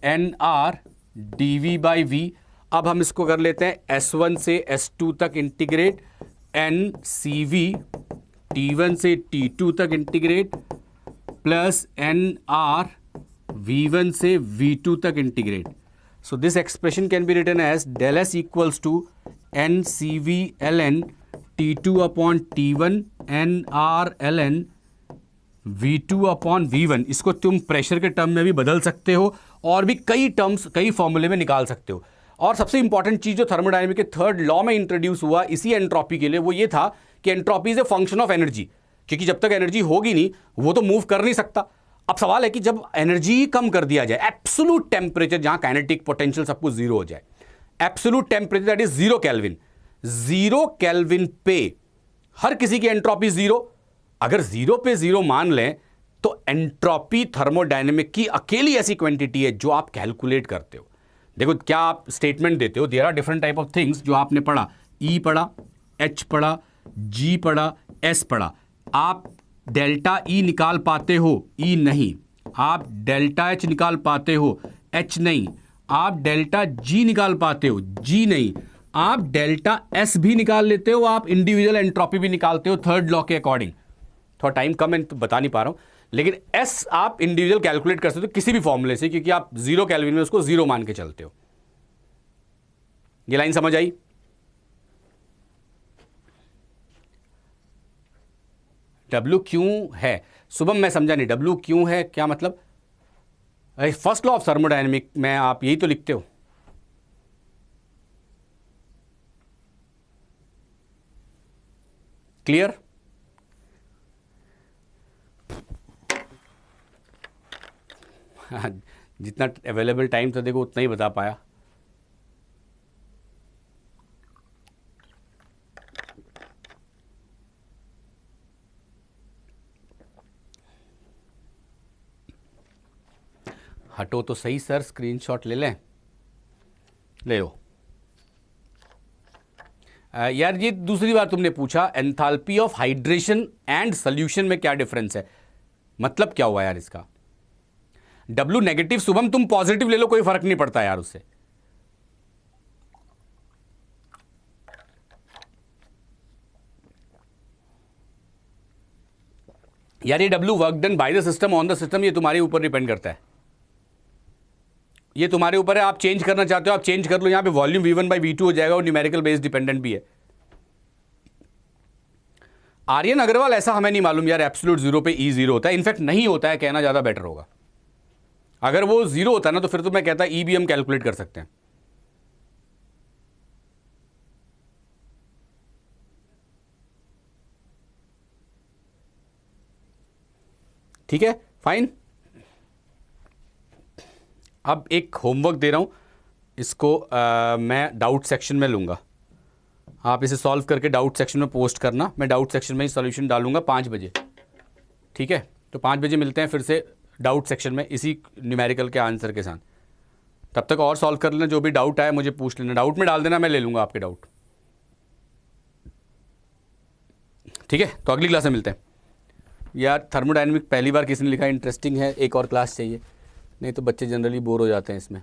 N R D V by V. अब हम इसको कर लेते हैं S1 से S2 तक integrate, N C we T1 से T2 तक integrate plus N are V1 से V2 तक integrate. So this expression can be written as del S equals to N C V L N T2 upon T1 N R L N V2 upon V1। इसको तुम pressure के term में भी बदल सकते हो और भी कई टर्म्स, कई फॉर्मूले में निकाल सकते हो। और सबसे इंपॉर्टेंट चीज जो थर्मोडायनेमिक के थर्ड लॉ में इंट्रोड्यूस हुआ इसी एंट्रोपी के लिए, वो ये था कि entropy is a function of energy, क्योंकि जब तक एनर्जी होगी नहीं वो तो मूव कर नहीं सकता। अब सवाल है कि जब एनर्जी कम कर दिया जाए, एब्सोल्यूट टेम्परेचर जहां काइनेटिक पोटेंशियल सब कुछ जीरो हो जाए, absolute temperature that is 0 kelvin पे हर किसी की एंट्रोपी जीरो। अगर 0 पे 0 मान लें तो एंट्रोपी थर्मोडायनेमिक की अकेली ऐसी क्वांटिटी है जो आप कैलकुलेट करते हो। देखो क्या आप स्टेटमेंट देते हो, there are different type of things जो आपने पढ़ा, ई पढ़ा, एच पढ़ा, जी पढ़ा, एस पढ़ा। आप डेल्टा ई निकाल पाते हो, ई नहीं। आप डेल्टा एच निकाल पाते हो, एच नहीं। आप डेल्टा जी निकाल पाते हो, जी नहीं। आप डेल्टा एस भी निकाल लेते हो, आप इंडिविजुअल एंट्रोपी भी निकालते हो थर्ड लॉ के अकॉर्डिंग। थोड़ा टाइम कम है तो बता नहीं पा रहा हूं, लेकिन एस आप इंडिविजुअल कैलकुलेट कर सकते हो किसी भी फॉर्मूले से, क्योंकि आप 0 केल्विन में उसको 0 मान के चलते हो। ये लाइन समझ आई? W क्यों है? शुभम मैं समझा नहीं, W क्यों है क्या मतलब? फर्स्ट लॉ ऑफ थर्मोडायनेमिक में आप यही तो लिखते हो। क्लियर? जितना अवेलेबल टाइम था देखो उतना ही बता पाया। हटो तो सही सर, स्क्रीनशॉट ले लें। ले लो यार। ये दूसरी बार तुमने पूछा enthalpy of hydration and solution में क्या डिफरेंस है, मतलब क्या हुआ यार इसका? W नेगेटिव, शुभम तुम पॉजिटिव ले लो, कोई फर्क नहीं पड़ता यार उससे। यार ये W work done by the system on the system, ये तुम्हारे ऊपर डिपेंड करता है। ये तुम्हारे ऊपर है, आप चेंज करना चाहते हो आप चेंज कर लो। यहां पे वॉल्यूम V1 बाई V2 हो जाएगा और न्यूमेरिकल बेस डिपेंडेंट भी है। आर्यन अग्रवाल ऐसा हमें नहीं मालूम यार, एब्सोल्यूट 0 पे E 0 होता है। इनफैक्ट नहीं होता है, कहना ज्यादा बेटर होगा। अगर वो 0 होता ना तो फिर तो मैं कहता E भी हम कैलकुलेट कर सकते हैं। ठीक है, फाइन। अब एक होमवर्क दे रहा हूं, इसको मैं डाउट सेक्शन में लूंगा। आप इसे सॉल्व करके डाउट सेक्शन में पोस्ट करना। मैं डाउट सेक्शन में ही सॉल्यूशन डालूंगा 5 बजे। ठीक है, तो 5 बजे मिलते हैं फिर से डाउट सेक्शन में इसी न्यूमेरिकल के आंसर के साथ। तब तक और सॉल्व कर लेना, जो भी डाउट आए मुझे पूछ लेना, डाउट में डाल देना, मैं ले लूंगा आपके डाउट। ठीक है, तो अगली क्लास में मिलते हैं। यार थर्मोडायनेमिक पहली बार किसी ने लिखा इंटरेस्टिंग है, एक और क्लास चाहिए, नहीं तो बच्चे जनरली बोर हो जाते हैं इसमें।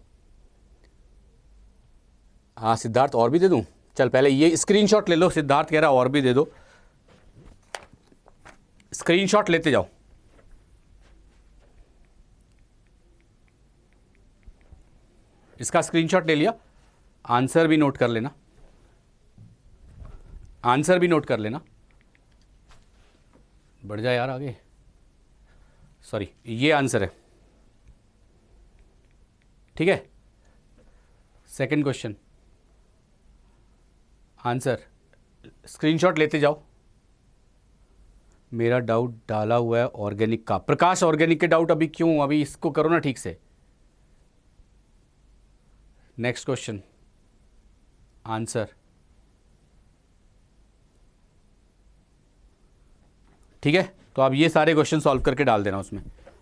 हाँ सिद्धार्थ, और भी दे दूं? चल पहले ये स्क्रीनशॉट ले लो। सिद्धार्थ कह रहा और भी दे दो, स्क्रीनशॉट लेते जाओ। इसका स्क्रीनशॉट ले लिया, आंसर भी नोट कर लेना, आंसर भी नोट कर लेना। बढ़ जाए यार आगे, सॉरी ये आंसर है, ठीक है। सेकंड क्वेश्चन आंसर, स्क्रीनशॉट लेते जाओ। मेरा डाउट डाला हुआ है ऑर्गेनिक का, प्रकाश ऑर्गेनिक के डाउट अभी क्यों, अभी इसको करो ना ठीक से। नेक्स्ट क्वेश्चन आंसर, ठीक है। तो आप ये सारे क्वेश्चन सॉल्व करके डाल देना उसमें।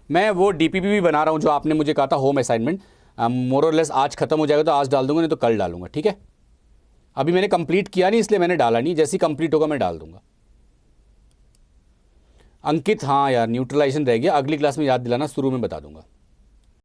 मैं वो डीपीपी भी बना रहा हूँ जो आपने मुझे कहा था होम असाइनमेंट, मोर और लेस आज खत्म हो जाएगा तो आज डाल दूंगा, नहीं तो कल डालूंगा, ठीक है। अभी मैंने कंप्लीट किया नहीं इसलिए मैंने डाला नहीं, जैसे ही कंप्लीट होगा मैं डाल दूंगा। अंकित, हाँ यार न्यूट्रलाइजेशन रह गया, अगली क्लास में याद दिलाना, शुरू में बता दूंगा।